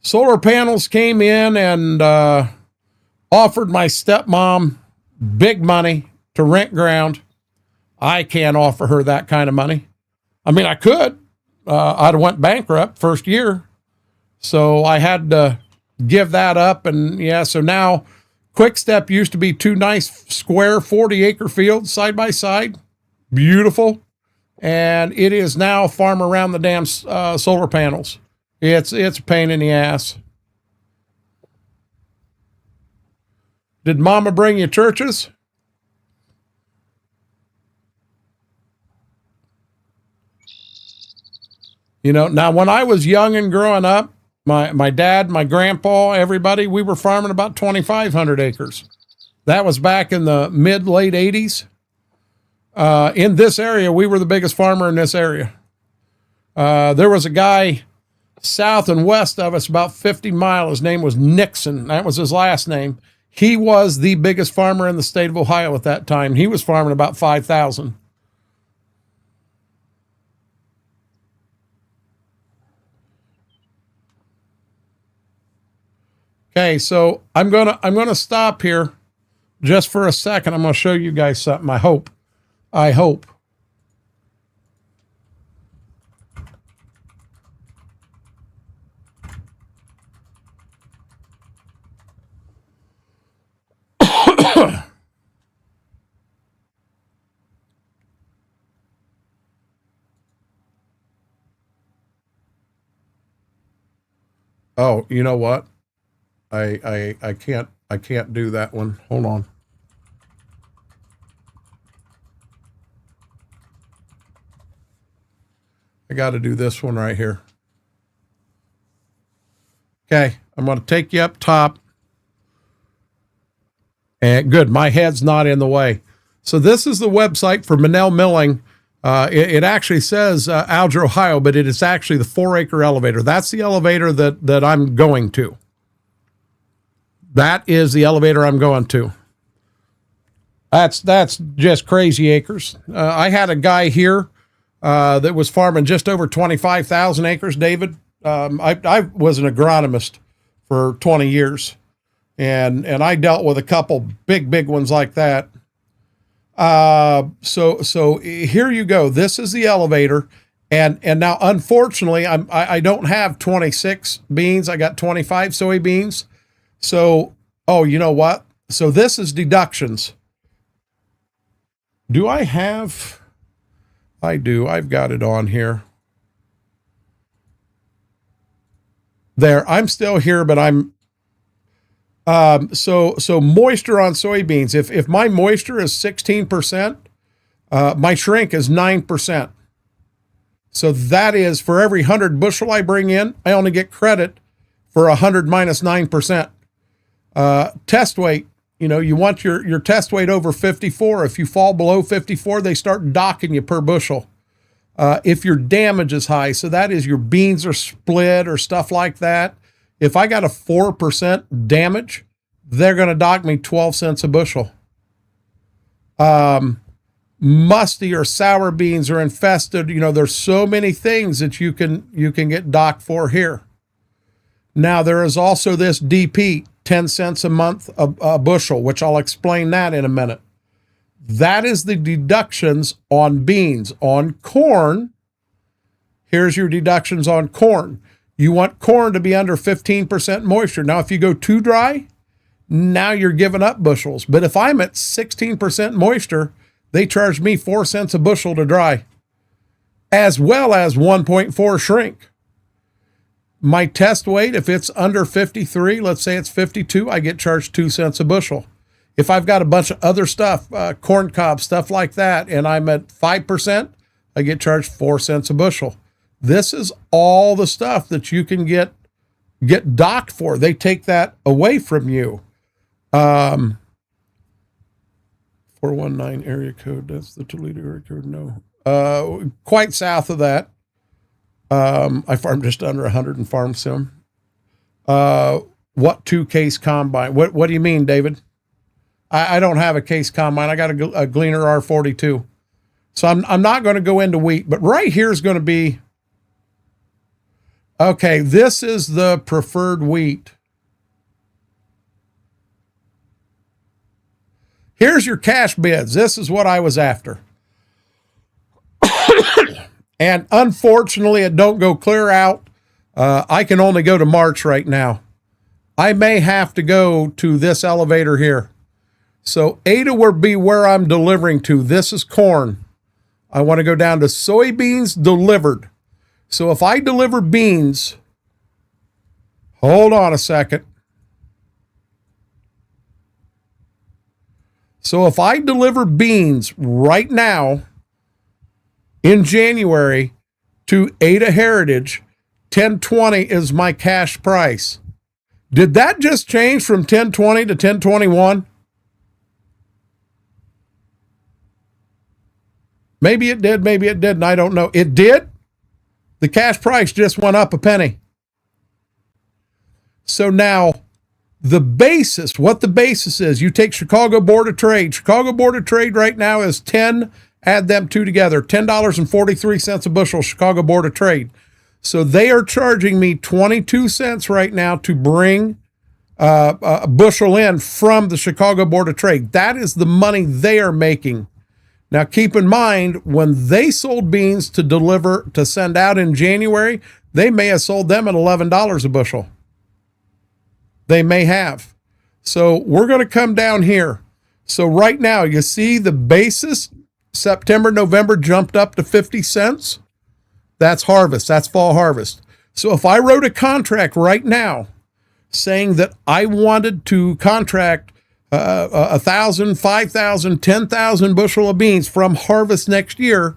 solar panels came in and offered my stepmom big money to rent ground. I can't offer her that kind of money. I mean, I could. I'd have went bankrupt first year. So I had to give that up. And yeah, so now Quick Step used to be 2 nice square 40-acre fields side by side. Beautiful. And it is now farm around the damn solar panels. It's a pain in the ass. Did Mama bring you churches? You know, now when I was young and growing up, my dad, my grandpa, everybody, we were farming about 2,500 acres. That was back in the late 80s. In this area, we were the biggest farmer in this area. There was a guy south and west of us, about 50 miles. His name was Nixon. That was his last name. He was the biggest farmer in the state of Ohio at that time. He was farming about 5,000. Okay, so I'm gonna stop here just for a second. I'm gonna show you guys something. I hope. Oh, you know what? I can't do that one. Hold on. I got to do this one right here. Okay, I'm going to take you up top. And good, my head's not in the way. So this is the website for Manel Milling. It actually says Alger, Ohio, but it is actually the 4-acre elevator. That's the elevator that I'm going to. That is the elevator I'm going to. That's just crazy acres. I had a guy here that was farming just over 25,000 acres, David. I was an agronomist for 20 years, and I dealt with a couple big ones like that. So here you go. This is the elevator, and now unfortunately I don't have 26 beans. I got 25 soybeans. So, oh, you know what? So this is deductions. Do I have? I do. I've got it on here. There, I'm still here, but I'm, so moisture on soybeans. If my moisture is 16%, my shrink is 9%. So that is for every 100 bushel I bring in, I only get credit for 100 minus 9%. Test weight, you want your test weight over 54. If you fall below 54, they start docking you per bushel. If your damage is high, so that is your beans are split or stuff like that. If I got a 4% damage, they're going to dock me 12 cents a bushel. Musty or sour beans are infested. There's so many things that you can get docked for here. Now there is also this DP, 10 cents a month a bushel, which I'll explain that in a minute. That is the deductions on beans. On corn, here's your deductions on corn. You want corn to be under 15% moisture. Now, if you go too dry, now you're giving up bushels. But if I'm at 16% moisture, they charge me 4 cents a bushel to dry, as well as 1.4 shrink. My test weight, if it's under 53, let's say it's 52, I get charged 2 cents a bushel. If I've got a bunch of other stuff, corn cob, stuff like that, and I'm at 5%, I get charged 4 cents a bushel. This is all the stuff that you can get docked for. They take that away from you. 419 area code, that's the Toledo area code, no. Quite south of that. I farm just under 100 in Farm Sim. What 2-case combine? What do you mean, David? I don't have a case combine. I got a Gleaner R42. So I'm not going to go into wheat, but right here is going to be, okay, this is the preferred wheat. Here's your cash bids. This is what I was after. And unfortunately, it don't go clear out. I can only go to March right now. I may have to go to this elevator here. So Ada will be where I'm delivering to. This is corn. I want to go down to soybeans delivered. So if I deliver beans, hold on a second. So if I deliver beans right now in January to Ada Heritage, $10.20 is my cash price. Did that just change from $10.20 to $10.21? Maybe it did, maybe it didn't. I don't know. It did. The cash price just went up a penny. So now the basis, what the basis is, you take Chicago Board of Trade. Chicago Board of Trade right now is 10, add them two together, $10.43 a bushel, Chicago Board of Trade. So they are charging me 22 cents right now to bring a bushel in from the Chicago Board of Trade. That is the money they are making. Now, keep in mind, when they sold beans to deliver, to send out in January, they may have sold them at $11 a bushel. They may have. So we're going to come down here. So right now, you see the basis, September, November jumped up to 50 cents. That's harvest. That's fall harvest. So if I wrote a contract right now, saying that I wanted to contract 1,000, 5,000, 10,000 bushel of beans from harvest next year,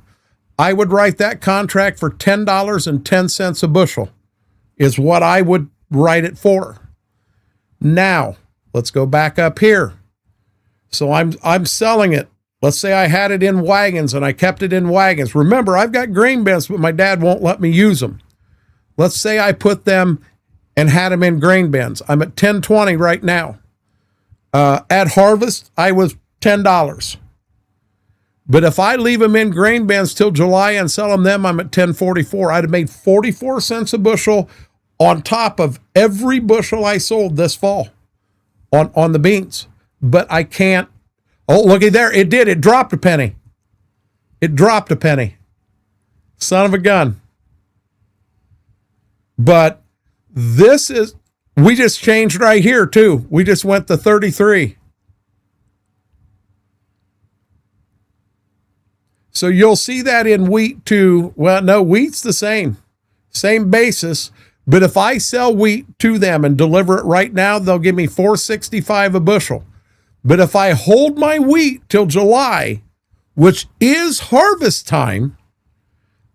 I would write that contract for $10.10 a bushel is what I would write it for. Now, let's go back up here. So I'm selling it. Let's say I had it in wagons and I kept it in wagons. Remember, I've got grain bins, but my dad won't let me use them. Let's say I put them and had them in grain bins. I'm at $10.20 right now. At harvest, I was $10. But if I leave them in grain bins till July and sell them then, I'm at $10.44. I'd have made 44 cents a bushel on top of every bushel I sold this fall on the beans. But I can't. Oh, looky there. It did. It dropped a penny. It dropped a penny. Son of a gun. But this is, we just changed right here too. We just went to 33. So you'll see that in wheat too. Well, no, wheat's the same basis. But if I sell wheat to them and deliver it right now, they'll give me $4.65 a bushel. But if I hold my wheat till July, which is harvest time,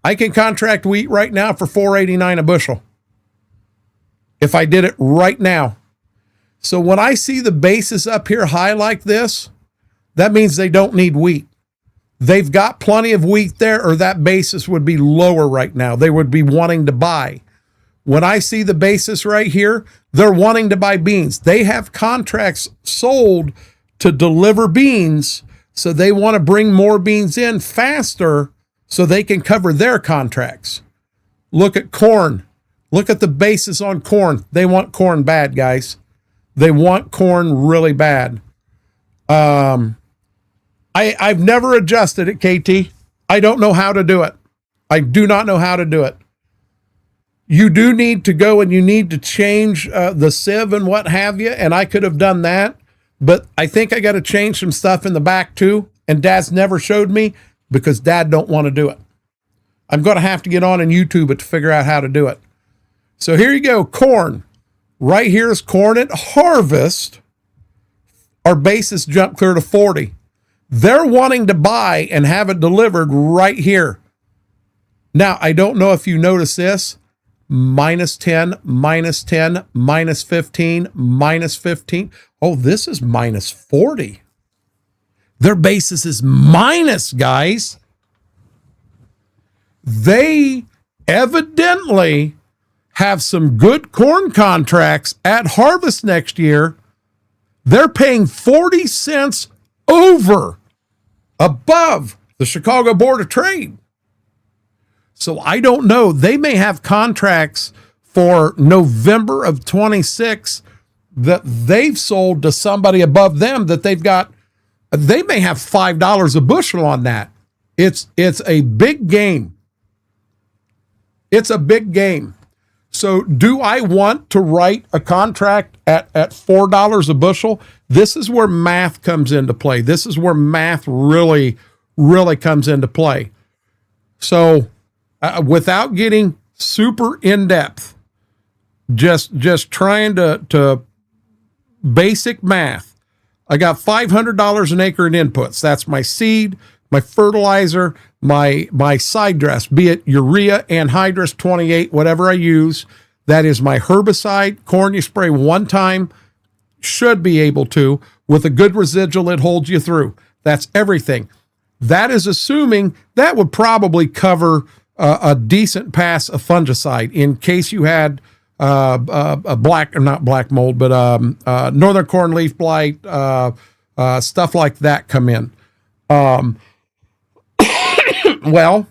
I can contract wheat right now for $4.89 a bushel. If I did it right now. So when I see the basis up here high like this, that means they don't need wheat. They've got plenty of wheat there, or that basis would be lower right now. They would be wanting to buy. When I see the basis right here, they're wanting to buy beans. They have contracts sold to deliver beans, so they want to bring more beans in faster so they can cover their contracts. Look at corn. Look at the basis on corn. They want corn bad, guys. They want corn really bad. I've never adjusted it, KT. I don't know how to do it. I do not know how to do it. You do need to go and you need to change the sieve and what have you, and I could have done that, but I think I got to change some stuff in the back too, and Dad's never showed me because Dad don't want to do it. I'm going to have to get on and YouTube it to figure out how to do it. So here you go, corn. Right here is corn at harvest. Our basis jumped clear to 40. They're wanting to buy and have it delivered right here. Now, I don't know if you notice this. -10, -10, -15, -15. Oh, this is -40. Their basis is minus, guys. They evidently have some good corn contracts at harvest next year. They're paying 40 cents above the Chicago Board of Trade. So I don't know. They may have contracts for November of 26 that they've sold to somebody above them that they've got. They may have $5 a bushel on that. It's a big game. It's a big game. So do I want to write a contract at $4 a bushel? This is where math comes into play. This is where math really, really comes into play. So without getting super in-depth, just trying to basic math, I got $500 an acre in inputs. That's my seed, my fertilizer, my side dress, be it urea, anhydrous, 28, whatever I use. That is my herbicide. Corn you spray one time, should be able to, with a good residual that holds you through. That's everything. That is assuming that would probably cover a decent pass of fungicide in case you had a not black mold, but northern corn leaf blight, stuff like that come in. Well,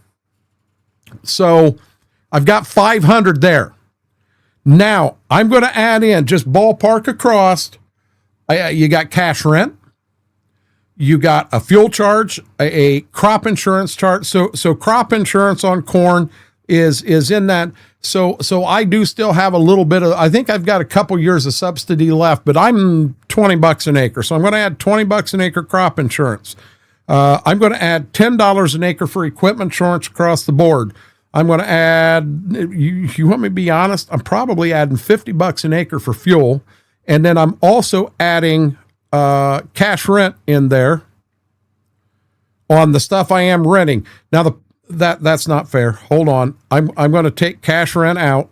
so I've got 500 there. Now I'm going to add in, just ballpark across, you got cash rent, you got a fuel charge, a crop insurance charge. So crop insurance on corn is in that. So I do still have a little bit of, I think I've got a couple years of subsidy left, but I'm $20 an acre. So I'm going to add $20 an acre crop insurance. I'm going to add $10 an acre for equipment insurance across the board. I'm going to add, you want me to be honest? I'm probably adding $50 an acre for fuel. And then I'm also adding cash rent in there on the stuff I am renting. Now, that's not fair. Hold on. I'm going to take cash rent out.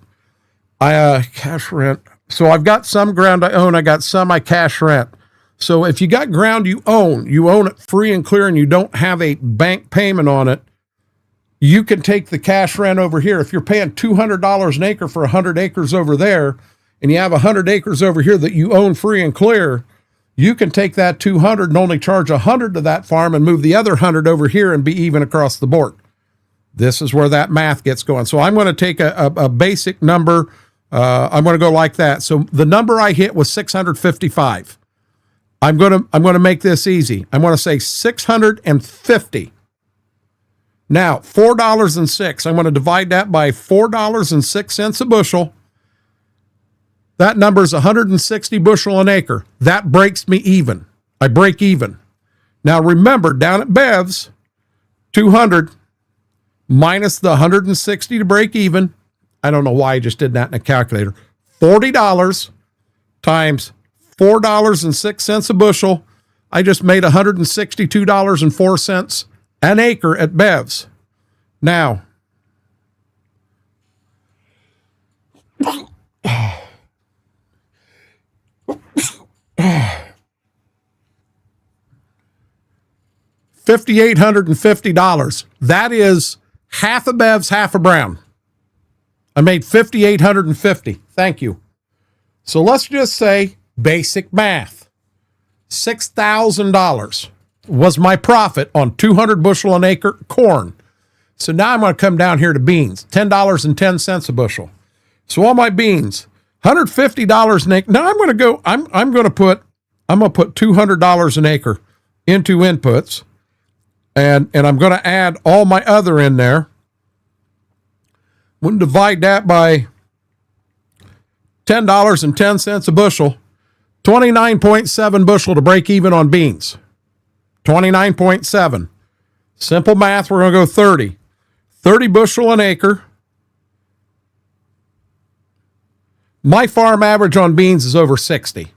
Cash rent. So I've got some ground I own. I got some I cash rent. So if you got ground you own it free and clear, and you don't have a bank payment on it, you can take the cash rent over here. If you're paying $200 an acre for 100 acres over there, and you have 100 acres over here that you own free and clear, you can take that 200 and only charge 100 to that farm and move the other 100 over here and be even across the board. This is where that math gets going. So I'm going to take a basic number. I'm going to go like that. So the number I hit was 655. I'm going to make this easy. I'm going to say 650. Now, $4.06. I'm going to divide that by $4.06 a bushel. That number is 160 bushel an acre. That breaks me even. I break even. Now, remember, down at Bev's, 200 minus the 160 to break even. I don't know why I just did that in a calculator. $40 times $4.06 a bushel. I just made $162.04 an acre at Bev's. Now, $5,850. That is half a Bev's, half a Brown. I made $5,850. Thank you. So let's just say basic math. $6,000 was my profit on 200 bushel an acre corn. So now I'm going to come down here to beans, $10.10 a bushel. So all my beans, $150 an acre. Now I'm going to put $200 an acre into inputs, and I'm going to add all my other in there. We'll divide that by $10.10 a bushel, 29.7 bushel to break even on beans. 29.7. Simple math, we're going to go 30. 30 bushel an acre. My farm average on beans is over 60.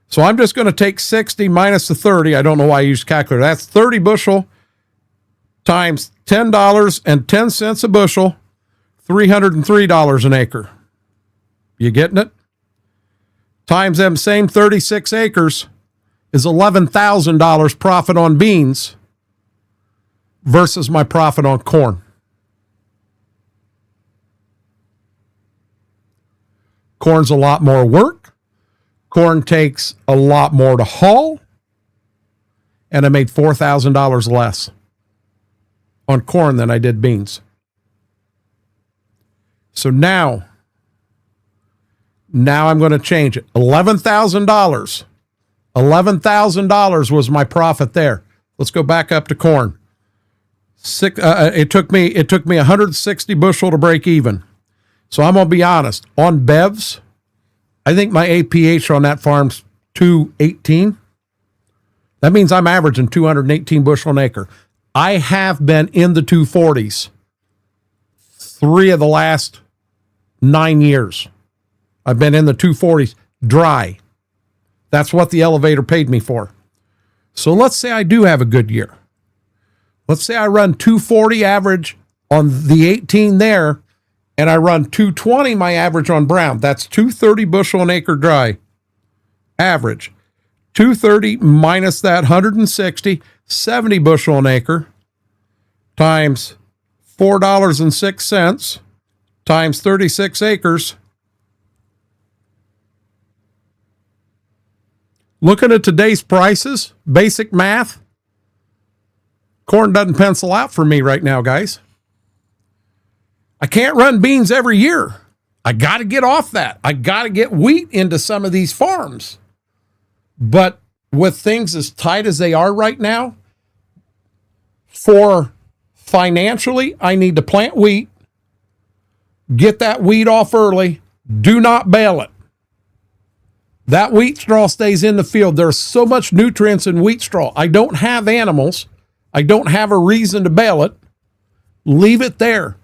So I'm just going to take 60 minus the 30. I don't know why I used calculator. That's 30 bushel times $10.10 a bushel, $303 an acre. You getting it? Times them same 36 acres is $11,000 profit on beans versus my profit on corn. Corn's a lot more work. Corn takes a lot more to haul. And I made $4,000 less on corn than I did beans. So now I'm going to change it. $11,000. $11,000 was my profit there. Let's go back up to corn. It took me 160 bushel to break even. So I'm going to be honest. On Bev's, I think my APH on that farm's 218. That means I'm averaging 218 bushel an acre. I have been in the 240s 3 of the last 9 years. I've been in the 240s dry. That's what the elevator paid me for. So let's say I do have a good year. Let's say I run 240 average on the 18 there, and I run 220 my average on brown. That's 230 bushel an acre dry average. 230 minus that 160, 70 bushel an acre times $4.06 times 36 acres. Looking at today's prices, basic math, corn doesn't pencil out for me right now, guys. I can't run beans every year. I got to get off that. I got to get wheat into some of these farms. But with things as tight as they are right now, for financially, I need to plant wheat, get that wheat off early, do not bale it. That wheat straw stays in the field. There's so much nutrients in wheat straw. I don't have animals. I don't have a reason to bale it. leave it there.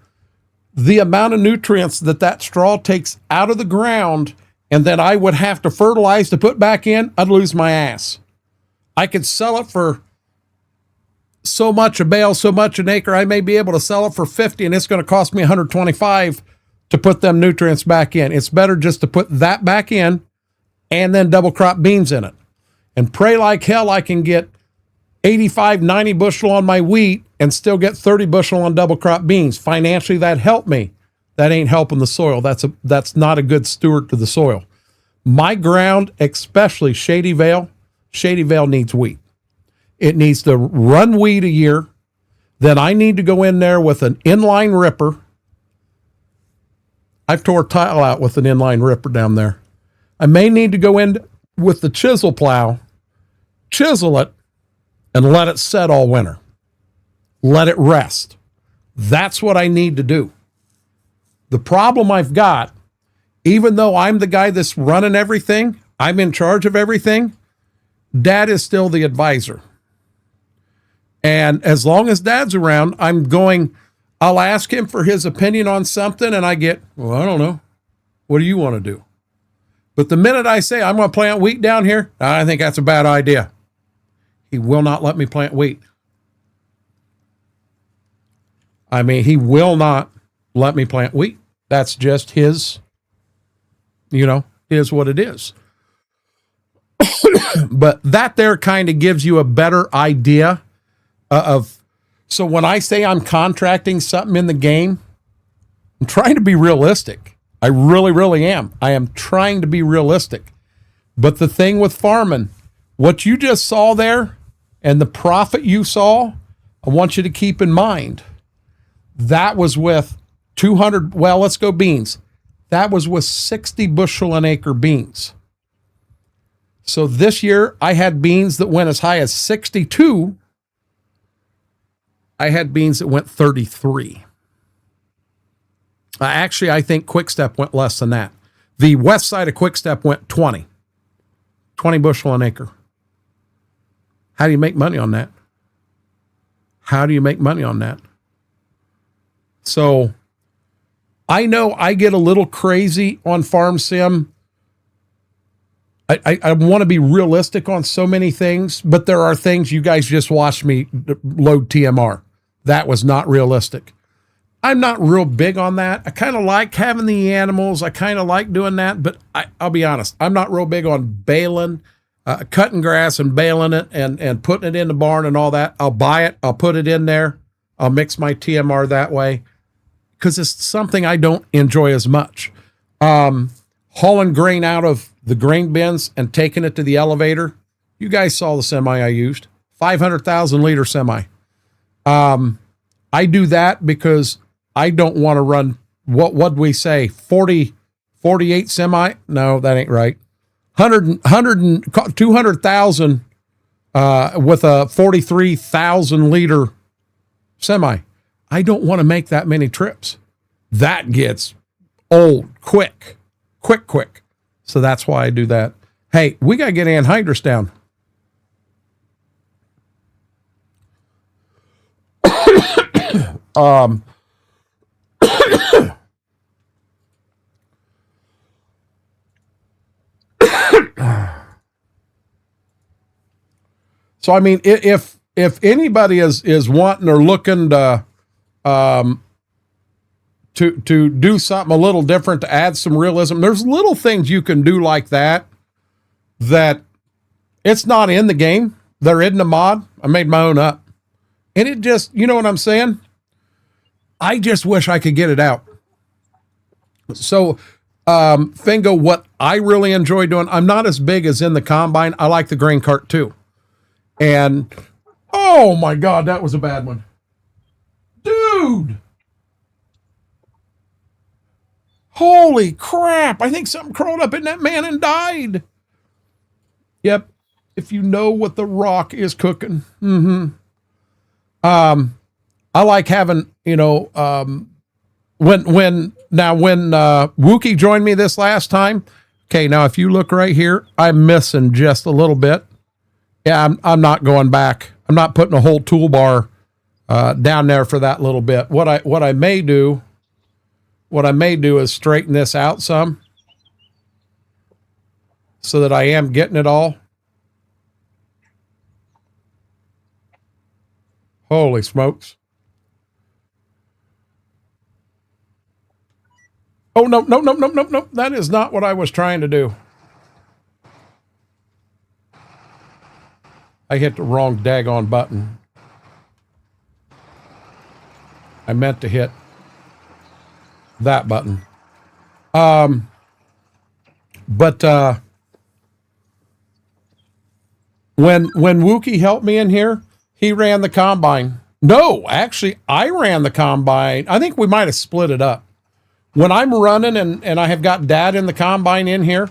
The amount of nutrients that straw takes out of the ground and then I would have to fertilize to put back in, I'd lose my ass. I could sell it for so much a bale, so much an acre. I may be able to sell it for 50 and it's going to cost me 125 to put them nutrients back in. It's better just to put that back in and then double crop beans in it. And pray like hell I can get 85, 90 bushel on my wheat and still get 30 bushel on double crop beans. Financially, that helped me. That ain't helping the soil. That's not a good steward to the soil. My ground, especially Shady Vale needs wheat. It needs to run wheat a year. Then I need to go in there with an inline ripper. I've tore tile out with an inline ripper down there. I may need to go in with the chisel plow, chisel it, and let it set all winter. Let it rest. That's what I need to do. The problem I've got, even though I'm the guy that's running everything, I'm in charge of everything, Dad is still the advisor. And as long as Dad's around, I'll ask him for his opinion on something and I get, well, I don't know. What do you want to do? But the minute I say I'm going to plant wheat down here, I think that's a bad idea. He will not let me plant wheat. I mean, he will not let me plant wheat. That's just his, is what it is. But that there kind of gives you a better idea so when I say I'm contracting something in the game, I'm trying to be realistic. I really, really am. I am trying to be realistic. But the thing with farming, what you just saw there and the profit you saw, I want you to keep in mind, that was with 200, well, let's go beans. That was with 60 bushel an acre beans. So this year I had beans that went as high as 62. I had beans that went 33. Actually, I think Quick Step went less than that. The west side of Quick Step went 20 bushel an acre. How do you make money on that? How do you make money on that? So I know I get a little crazy on Farm Sim. I want to be realistic on so many things, but there are things you guys just watched me load TMR. That was not realistic. I'm not real big on that. I kind of like having the animals. I kind of like doing that, but I'll be honest. I'm not real big on baling, cutting grass and baling it and putting it in the barn and all that. I'll buy it. I'll put it in there. I'll mix my TMR that way because it's something I don't enjoy as much. Hauling grain out of the grain bins and taking it to the elevator. You guys saw the semi I used, 500,000 liter semi. I do that because I don't want to run, what'd we say, 48 semi? No, that ain't right. 200,000 with a 43,000 liter semi. I don't want to make that many trips. That gets old quick. So that's why I do that. Hey, we got to get anhydrous down. So, I mean, if anybody is wanting or looking to do something a little different, to add some realism, there's little things you can do like that it's not in the game. They're in the mod. I made my own up. And it just, you know what I'm saying? I just wish I could get it out. So, Fingo, what I really enjoy doing, I'm not as big as in the combine. I like the grain cart too. And, oh my God, that was a bad one. Dude! Holy crap. I think something crawled up in that man and died. Yep. If you know what the rock is cooking. Mm-hmm. I like having, when Wookie joined me this last time. Okay. Now, if you look right here, I'm missing just a little bit. Yeah. I'm not going back. I'm not putting a whole toolbar down there for that little bit. What I may do is straighten this out some so that I am getting it all. Holy smokes. Oh, no, no, no, no, no, no. That is not what I was trying to do. I hit the wrong daggone button. I meant to hit that button. But when Wookie helped me in here, he ran the combine. No, actually, I ran the combine. I think we might have split it up. When I'm running and I have got Dad in the combine in here,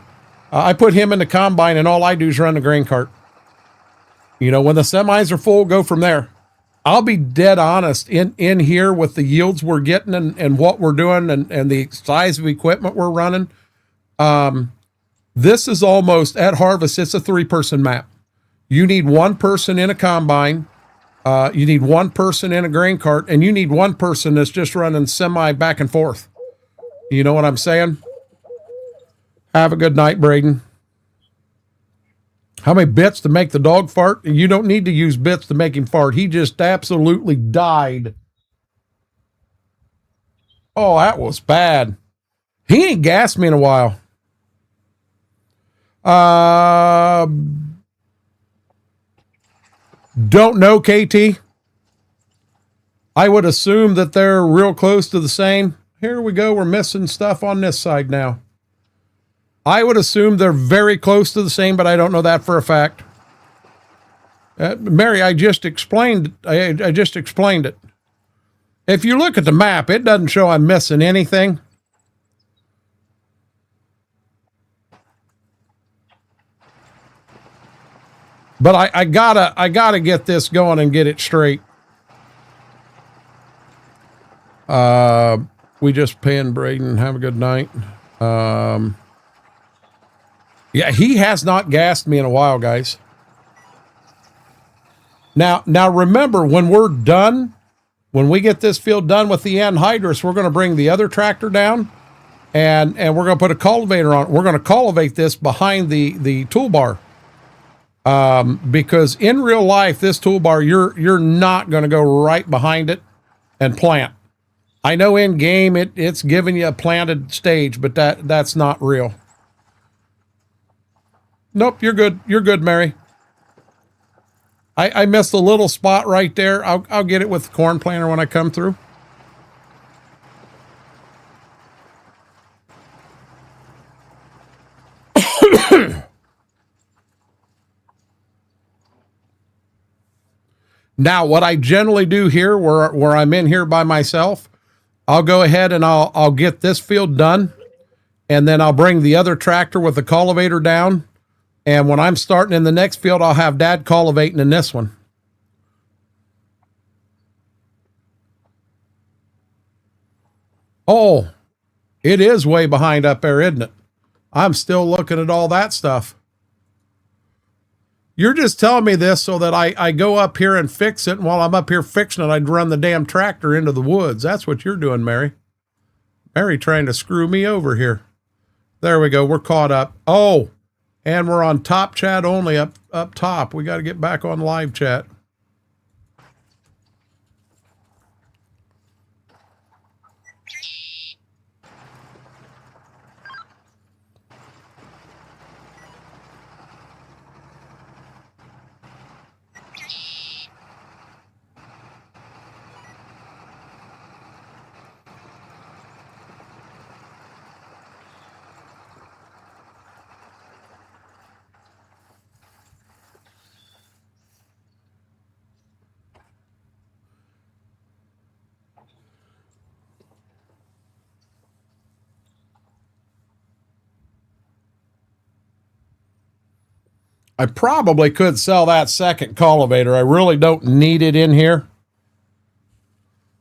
I put him in the combine and all I do is run the grain cart. You know, when the semis are full, go from there. I'll be dead honest, in here with the yields we're getting and what we're doing and the size of equipment we're running, this is almost, at harvest, it's a 3-person map. You need 1 person in a combine, you need 1 person in a grain cart, and you need 1 person that's just running semi back and forth. You know what I'm saying? Have a good night, Braden. How many bits to make the dog fart? You don't need to use bits to make him fart. He just absolutely died. Oh, that was bad. He ain't gassed me in a while. Don't know, KT. I would assume that they're real close to the same. Here we go. We're missing stuff on this side now. I would assume they're very close to the same, but I don't know that for a fact. Mary, I just explained it. If you look at the map, it doesn't show I'm missing anything. But I gotta get this going and get it straight. We just pinned Braden. Have a good night. Yeah, he has not gassed me in a while, guys. Now remember, when we're done, when we get this field done with the anhydrous, we're going to bring the other tractor down and we're going to put a cultivator on it. We're going to cultivate this behind the toolbar. Because in real life, this toolbar, you're not going to go right behind it and plant. I know in game it's giving you a planted stage, but that's not real. Nope, you're good. You're good, Mary. I missed a little spot right there. I'll get it with the corn planter when I come through. Now, what I generally do here, where I'm in here by myself, I'll go ahead and I'll get this field done, and then I'll bring the other tractor with the cultivator down. And when I'm starting in the next field, I'll have Dad cultivating in this one. Oh, it is way behind up there, isn't it? I'm still looking at all that stuff. You're just telling me this so that I go up here and fix it. And while I'm up here fixing it, I'd run the damn tractor into the woods. That's what you're doing, Mary. Mary trying to screw me over here. There we go. We're caught up. Oh, and we're on top chat only up top. We got to get back on live chat. I probably could sell that second cultivator. I really don't need it in here.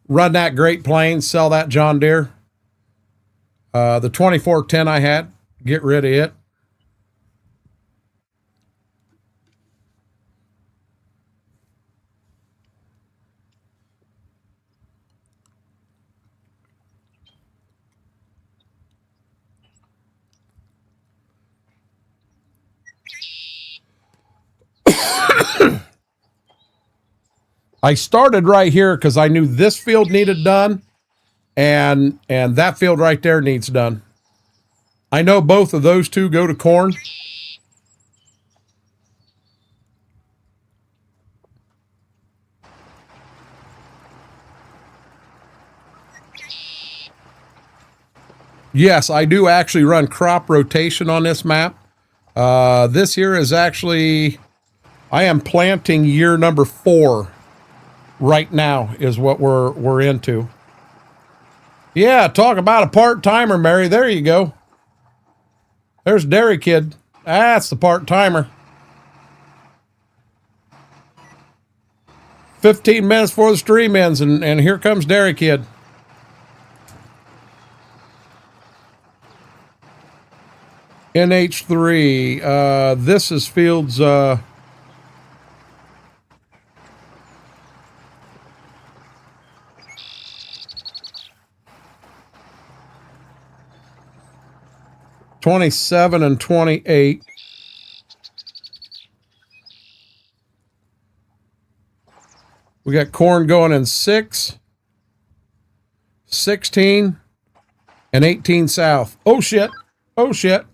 Run that Great Plains, sell that John Deere. The 2410 I had, get rid of it. I started right here because I knew this field needed done, and that field right there needs done. I know both of those two go to corn. Yes, I do actually run crop rotation on this map. This year is actually, I am planting year number 4 right now is what we're into. Yeah, talk about a part-timer, Mary. There you go. There's Dairy Kid. That's the part-timer. 15 minutes before the stream ends, and here comes Dairy Kid. NH3. This is fields... 27 and 28. We got corn going in 6, 16, and 18 south. Oh, shit. Oh, shit.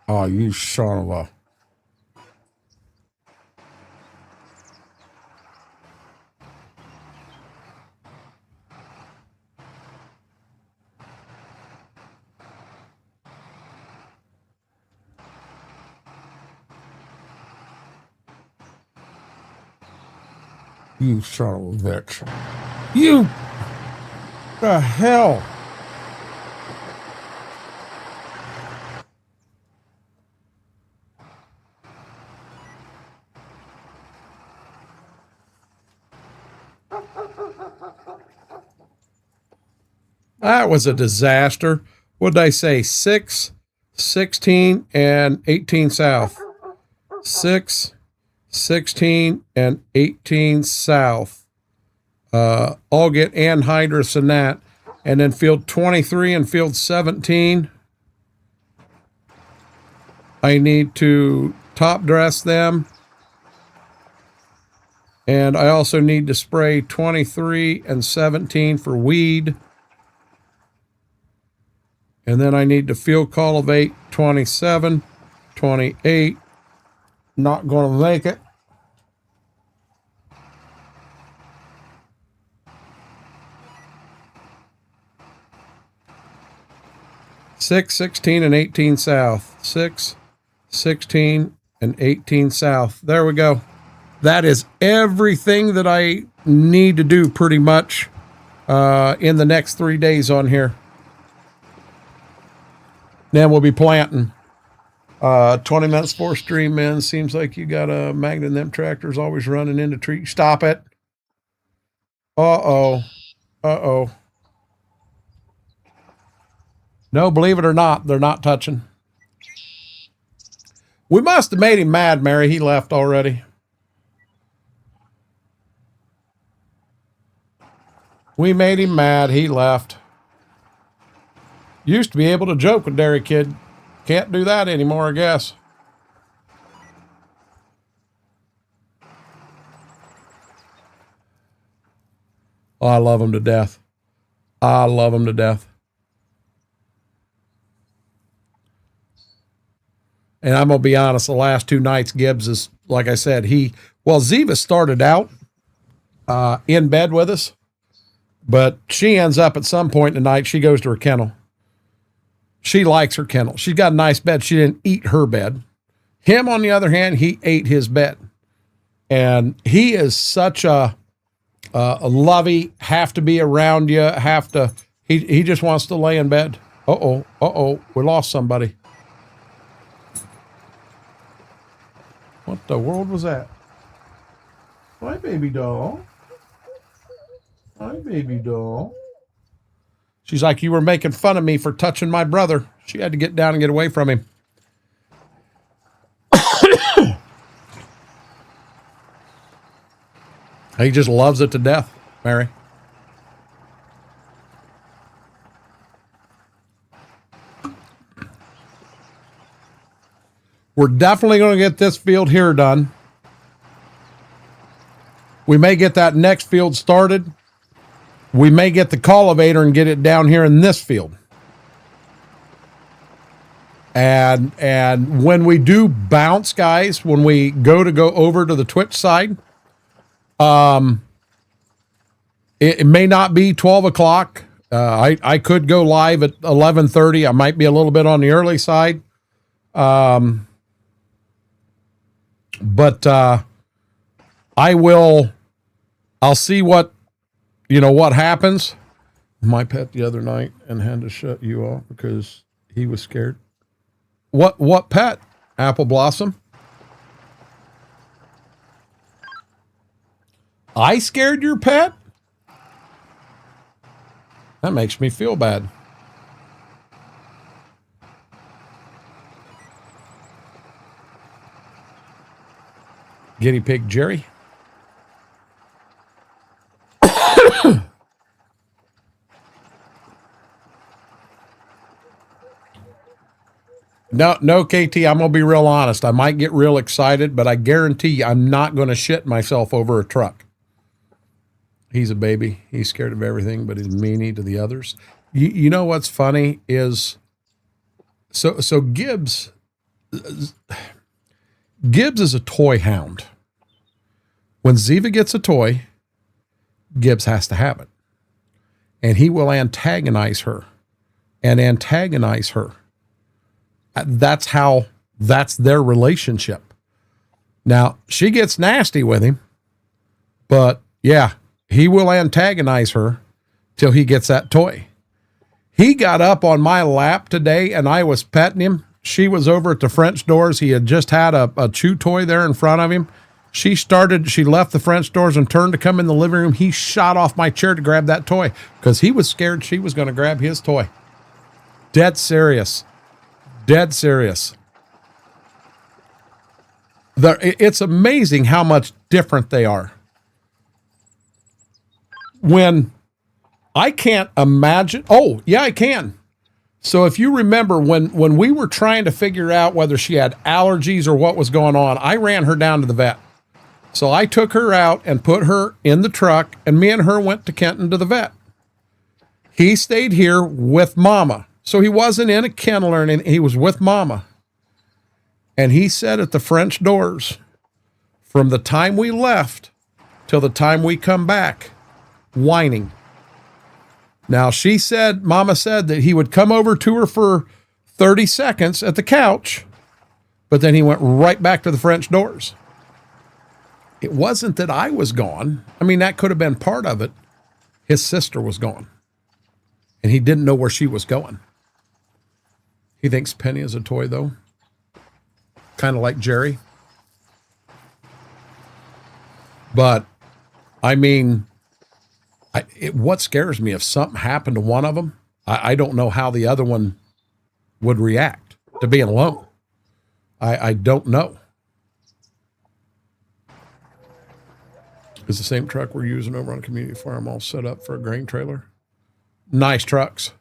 Oh, you son of a... You son of a bitch. You... The hell? That was a disaster. What did I say? 6, 16, and 18 south. 6, 16, and 18 south. All get anhydrous in that. And then field 23 and field 17. I need to top dress them. And I also need to spray 23 and 17 for weed. And then I need to field cultivate 27, 28. Not going to make it. Six, 16, and 18 south. 6, 16, and 18 south. There we go. That is everything that I need to do pretty much in the next 3 days on here. Then we'll be planting. 20 minutes for stream in. Seems like you got a magnet in them tractors always running into trees. Stop it. Uh-oh. Uh-oh. No, believe it or not, they're not touching. We must have made him mad, Mary. He left already. We made him mad. He left. Used to be able to joke with Dairy Kid. Can't do that anymore, I guess. Oh, I love him to death. I love him to death. And I'm going to be honest, the last 2 nights, Gibbs is, like I said, Ziva started out in bed with us, but she ends up at some point in the night, she goes to her kennel. She likes her kennel. She's got a nice bed. She didn't eat her bed. Him, on the other hand, he ate his bed. And he is such a lovey, have to be around you, he just wants to lay in bed. Uh-oh, we lost somebody. What the world was that? My baby doll. Hi, baby doll. She's like, you were making fun of me for touching my brother. She had to get down and get away from him. He just loves it to death, Mary. We're definitely going to get this field here done. We may get that next field started. We may get the cultivator and get it down here in this field. And when we do bounce, guys, when we go over to the Twitch side, it may not be 12 o'clock. I could go live at 11:30. I might be a little bit on the early side. But I'll see what happens. My pet the other night and had to shut you off because he was scared. What pet? Apple Blossom? I scared your pet? That makes me feel bad. Guinea pig Jerry? No, KT, I'm going to be real honest. I might get real excited, but I guarantee you I'm not going to shit myself over a truck. He's a baby. He's scared of everything, but he's meanie to the others. You know what's funny is, so Gibbs is a toy hound. When Ziva gets a toy, Gibbs has to have it. And he will antagonize her. That's their relationship. Now, she gets nasty with him, but yeah, he will antagonize her till he gets that toy. He got up on my lap today and I was petting him. She was over at the French doors. He had just had a chew toy there in front of him. She left the French doors and turned to come in the living room. He shot off my chair to grab that toy because he was scared she was going to grab his toy. Dead serious. It's amazing how much different they are. When I can't imagine. Oh, yeah, I can. So if you remember when we were trying to figure out whether she had allergies or what was going on, I ran her down to the vet. So I took her out and put her in the truck, and me and her went to Kenton to the vet. He stayed here with Mama. So he wasn't in a kennel or anything. He was with Mama. And he said at the French doors, from the time we left till the time we come back, whining. Now, Mama said that he would come over to her for 30 seconds at the couch, but then he went right back to the French doors. It wasn't that I was gone. I mean, that could have been part of it. His sister was gone, and he didn't know where she was going. He thinks Penny is a toy, though. Kind of like Jerry. But, I mean, what scares me, if something happened to one of them, I don't know how the other one would react to being alone. I don't know. Is the same truck we're using over on Community Farm all set up for a grain trailer? Nice trucks.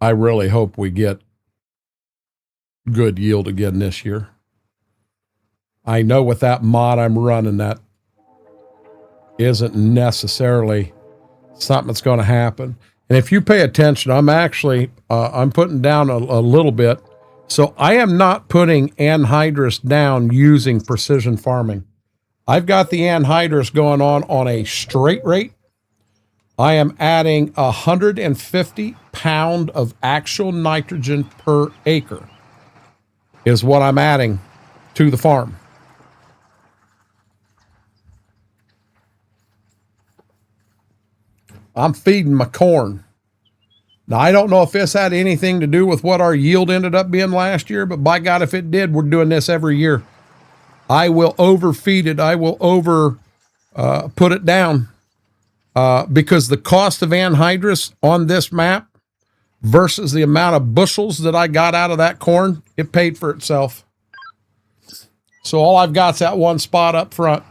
I really hope we get good yield again this year. I know with that mod I'm running, that isn't necessarily something that's going to happen. And if you pay attention, I'm actually, I'm putting down a little bit. So I am not putting anhydrous down using precision farming. I've got the anhydrous going on a straight rate. I am adding 150 pound of actual nitrogen per acre is what I'm adding to the farm. I'm feeding my corn. Now, I don't know if this had anything to do with what our yield ended up being last year, but by God, if it did, we're doing this every year. I will overfeed it. I will put it down because the cost of anhydrous on this map versus the amount of bushels that I got out of that corn, it paid for itself. So all I've got is that one spot up front.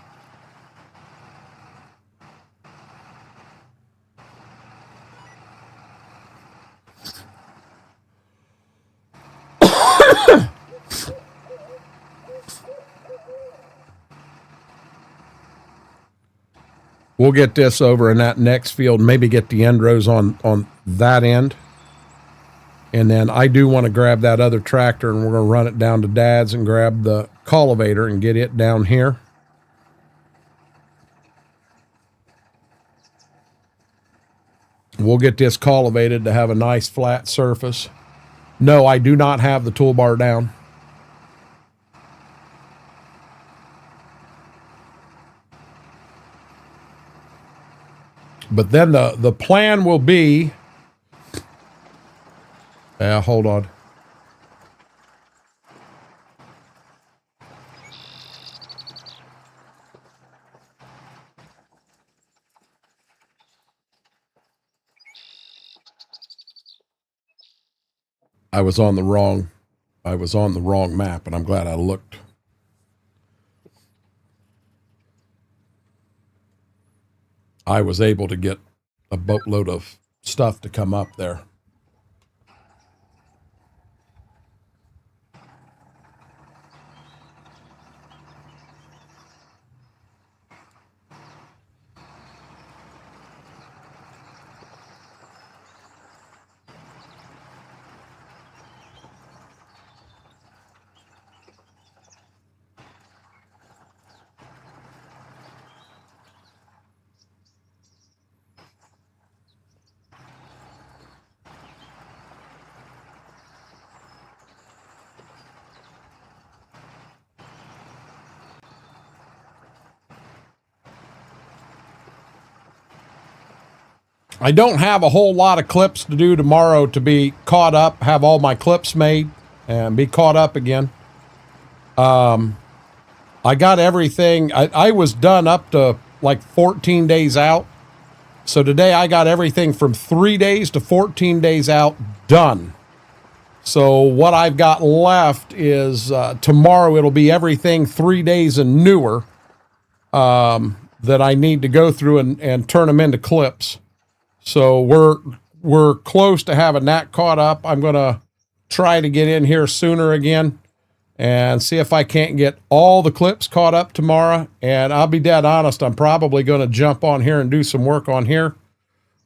We'll get this over in that next field, maybe get the end rows on that end. And then I do want to grab that other tractor, and we're going to run it down to Dad's and grab the cultivator and get it down here. We'll get this cultivated to have a nice flat surface. No, I do not have the toolbar down. But then the plan will be, hold on. I was on the wrong map, and I'm glad I looked. I was able to get a boatload of stuff to come up there. I don't have a whole lot of clips to do tomorrow to be caught up, have all my clips made, and be caught up again. I got everything. I was done up to like 14 days out. So today I got everything from 3 days to 14 days out done. So what I've got left is tomorrow it'll be everything 3 days and newer that I need to go through and turn them into clips. So we're close to having that caught up. I'm going to try to get in here sooner again and see if I can't get all the clips caught up tomorrow. And I'll be dead honest, I'm probably going to jump on here and do some work on here.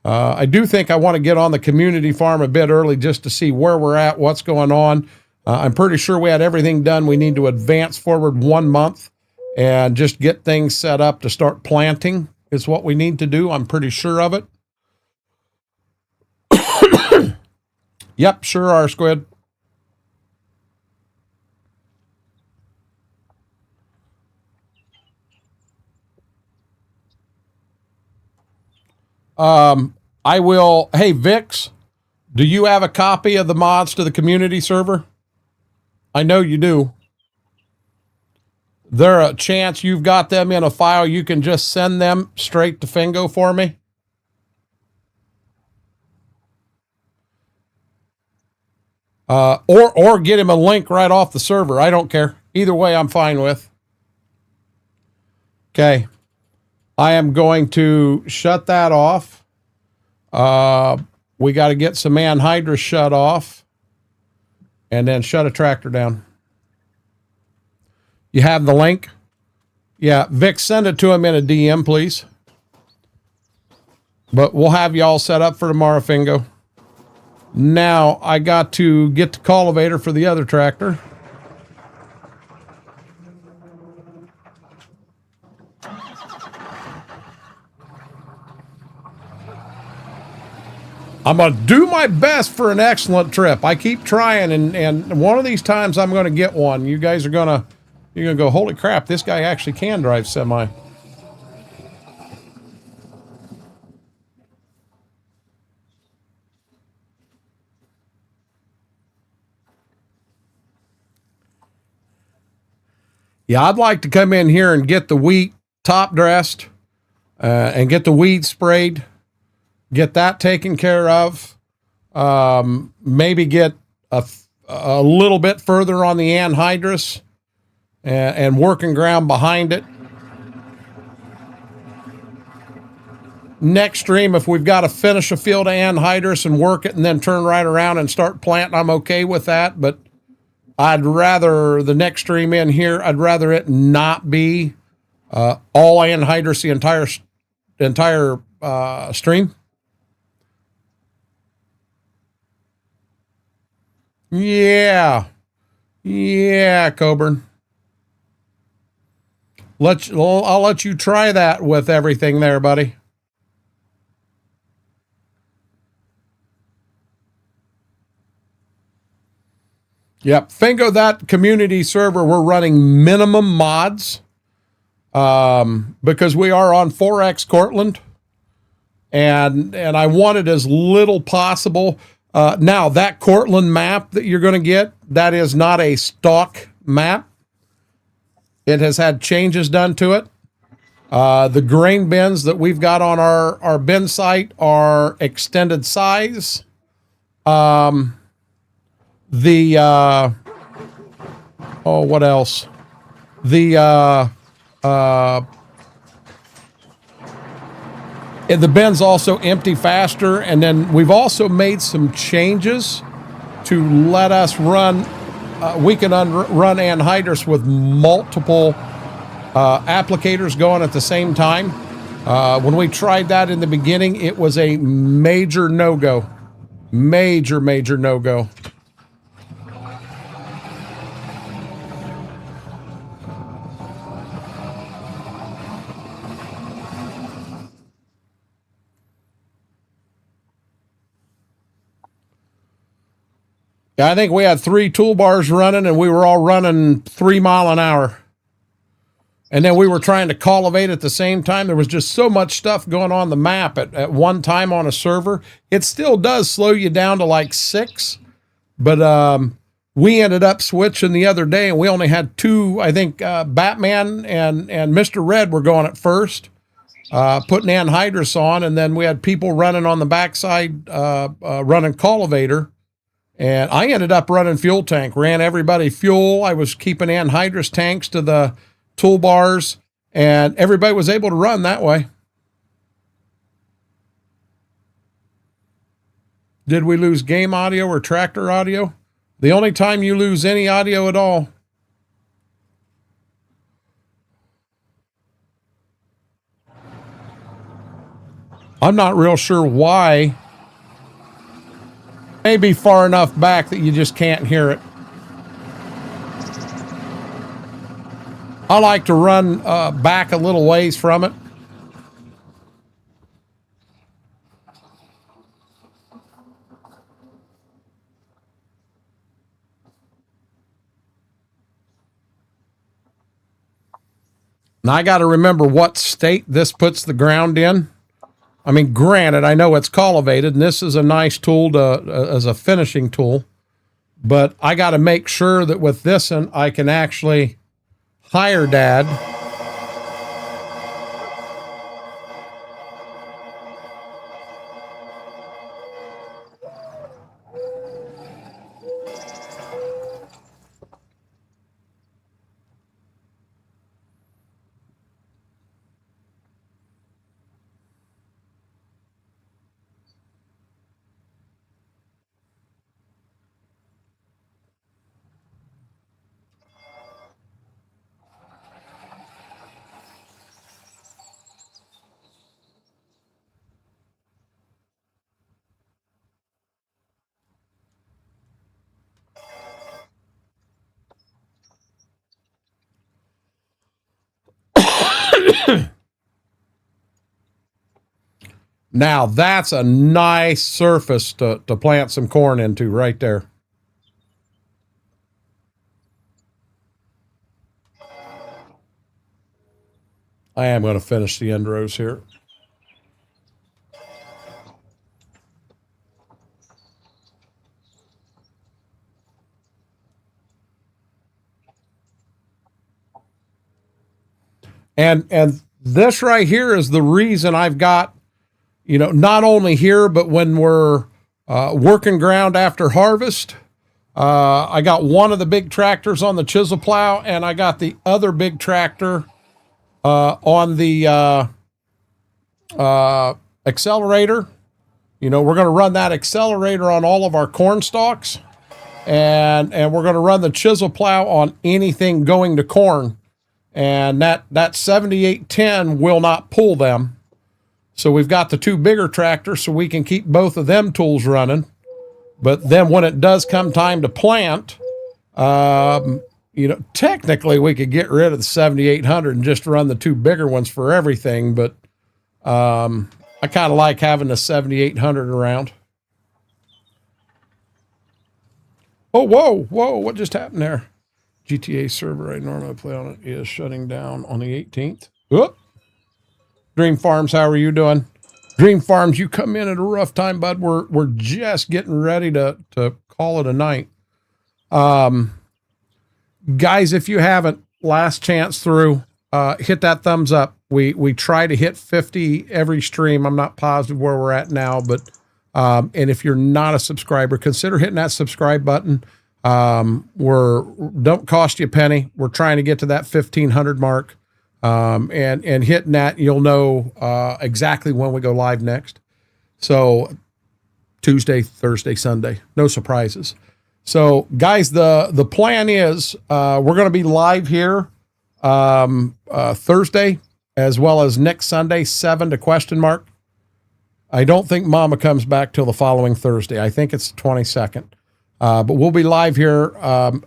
I do think I want to get on the community farm a bit early just to see where we're at, what's going on. I'm pretty sure we had everything done. We need to advance forward 1 month and just get things set up to start planting is what we need to do. I'm pretty sure of it. Yep, sure are, Squid. I will. Hey, Vix, do you have a copy of the mods to the community server? I know you do. There a chance you've got them in a file you can just send them straight to Fingo for me? Or get him a link right off the server. I don't care. Either way, I'm fine with. Okay. I am going to shut that off. We got to get some anhydrous shut off and then shut a tractor down. You have the link? Yeah, Vic, send it to him in a DM, please. But we'll have you all set up for tomorrow, Fingo. Now I got to get the cultivator for the other tractor. I'm going to do my best for an excellent trip. I keep trying, and one of these times I'm going to get one. You guys are going to, you're going to go, holy crap, this guy actually can drive semi. Yeah, I'd like to come in here and get the wheat top dressed and get the weed sprayed, get that taken care of. Maybe get a little bit further on the anhydrous and working ground behind it. Next stream, if we've got to finish a field of anhydrous and work it and then turn right around and start planting, I'm okay with that. But I'd rather the next stream in here, I'd rather it not be all anhydrous the entire stream. Yeah. Yeah, Coburn. I'll let you try that with everything there, buddy. Yep. Fingo, that community server, we're running minimum mods because we are on 4X Cortland. And I wanted as little possible. Now, that Cortland map that you're going to get, that is not a stock map. It has had changes done to it. The grain bins that we've got on our bin site are extended size. What else? The bins also empty faster, and then we've also made some changes to let us run. We can run anhydrous with multiple applicators going at the same time. When we tried that in the beginning, it was a major no-go. Major no-go. I think we had 3 toolbars running, and we were all running 3 mile an hour. And then we were trying to cultivate at the same time. There was just so much stuff going on the map at one time on a server. It still does slow you down to like 6. But we ended up switching the other day, and we only had 2. I think Batman and Mr. Red were going at first, putting anhydrous on. And then we had people running on the backside, running cultivator. And I ended up running fuel tank, ran everybody fuel. I was keeping anhydrous tanks to the toolbars, and everybody was able to run that way. Did we lose game audio or tractor audio? The only time you lose any audio at all. I'm not real sure why. Maybe far enough back that you just can't hear it. I like to run back a little ways from it. Now I got to remember what state this puts the ground in. I mean, granted, I know it's cultivated, and this is a nice tool as a finishing tool, but I got to make sure that with this one, I can actually hire Dad. Now that's a nice surface to plant some corn into right there. I am going to finish the end rows here. And this right here is the reason I've got, you know, not only here, but when we're working ground after harvest, I got one of the big tractors on the chisel plow, and I got the other big tractor on the accelerator. You know, we're going to run that accelerator on all of our corn stalks, and we're going to run the chisel plow on anything going to corn. And that 7810 will not pull them. So we've got the two bigger tractors so we can keep both of them tools running. But then when it does come time to plant, you know, technically we could get rid of the 7800 and just run the two bigger ones for everything. But I kind of like having the 7800 around. Oh, whoa, what just happened there? GTA server I normally play on it is shutting down on the 18th. Oop. Dream Farms, how are you doing? Dream Farms, you come in at a rough time, bud. We're just getting ready to call it a night. Guys, if you haven't, last chance through, hit that thumbs up. We try to hit 50 every stream. I'm not positive where we're at now, but and if you're not a subscriber, consider hitting that subscribe button. Don't cost you a penny. We're trying to get to that 1,500 mark. And hitting that, you'll know, exactly when we go live next. So Tuesday, Thursday, Sunday, no surprises. So guys, the plan is, we're going to be live here, Thursday, as well as next Sunday, 7 to question mark. I don't think Mama comes back till the following Thursday. I think it's the 22nd. But we'll be live here.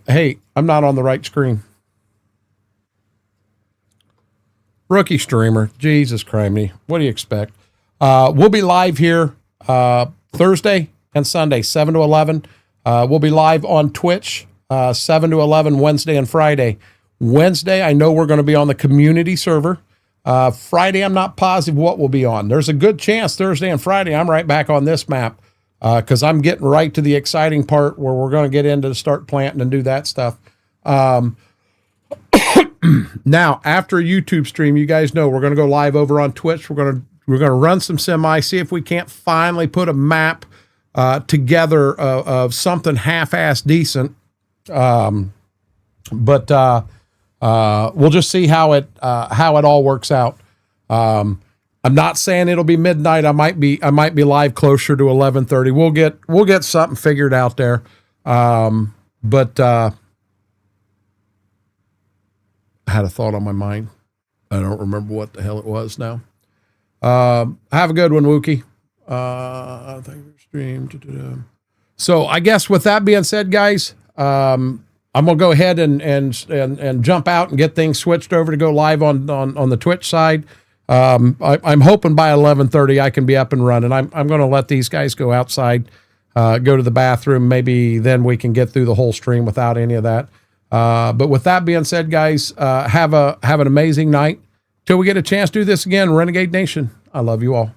Hey, I'm not on the right screen. Rookie streamer. Jesus criminy. What do you expect? We'll be live here Thursday and Sunday, 7 to 11. We'll be live on Twitch, 7 to 11, Wednesday and Friday. Wednesday, I know we're going to be on the community server. Friday, I'm not positive what we'll be on. There's a good chance Thursday and Friday, I'm right back on this map. Because I'm getting right to the exciting part where we're going to get into start planting and do that stuff. Now, after a YouTube stream, you guys know we're going to go live over on Twitch. We're going to run some semi, see if we can't finally put a map together of something half-ass decent. But we'll just see how it all works out. I'm not saying it'll be midnight. I might be live closer to 11:30. We'll get something figured out there. But I had a thought on my mind. I don't remember what the hell it was now. Have a good one, Wookie. I think we're streamed. So I guess with that being said, guys, I'm gonna go ahead and jump out and get things switched over to go live on the Twitch side. I'm hoping by 11:30 I can be up and running. I'm going to let these guys go outside, go to the bathroom. Maybe then we can get through the whole stream without any of that. But with that being said, guys, have an amazing night. Till we get a chance to do this again, Renegade Nation, I love you all.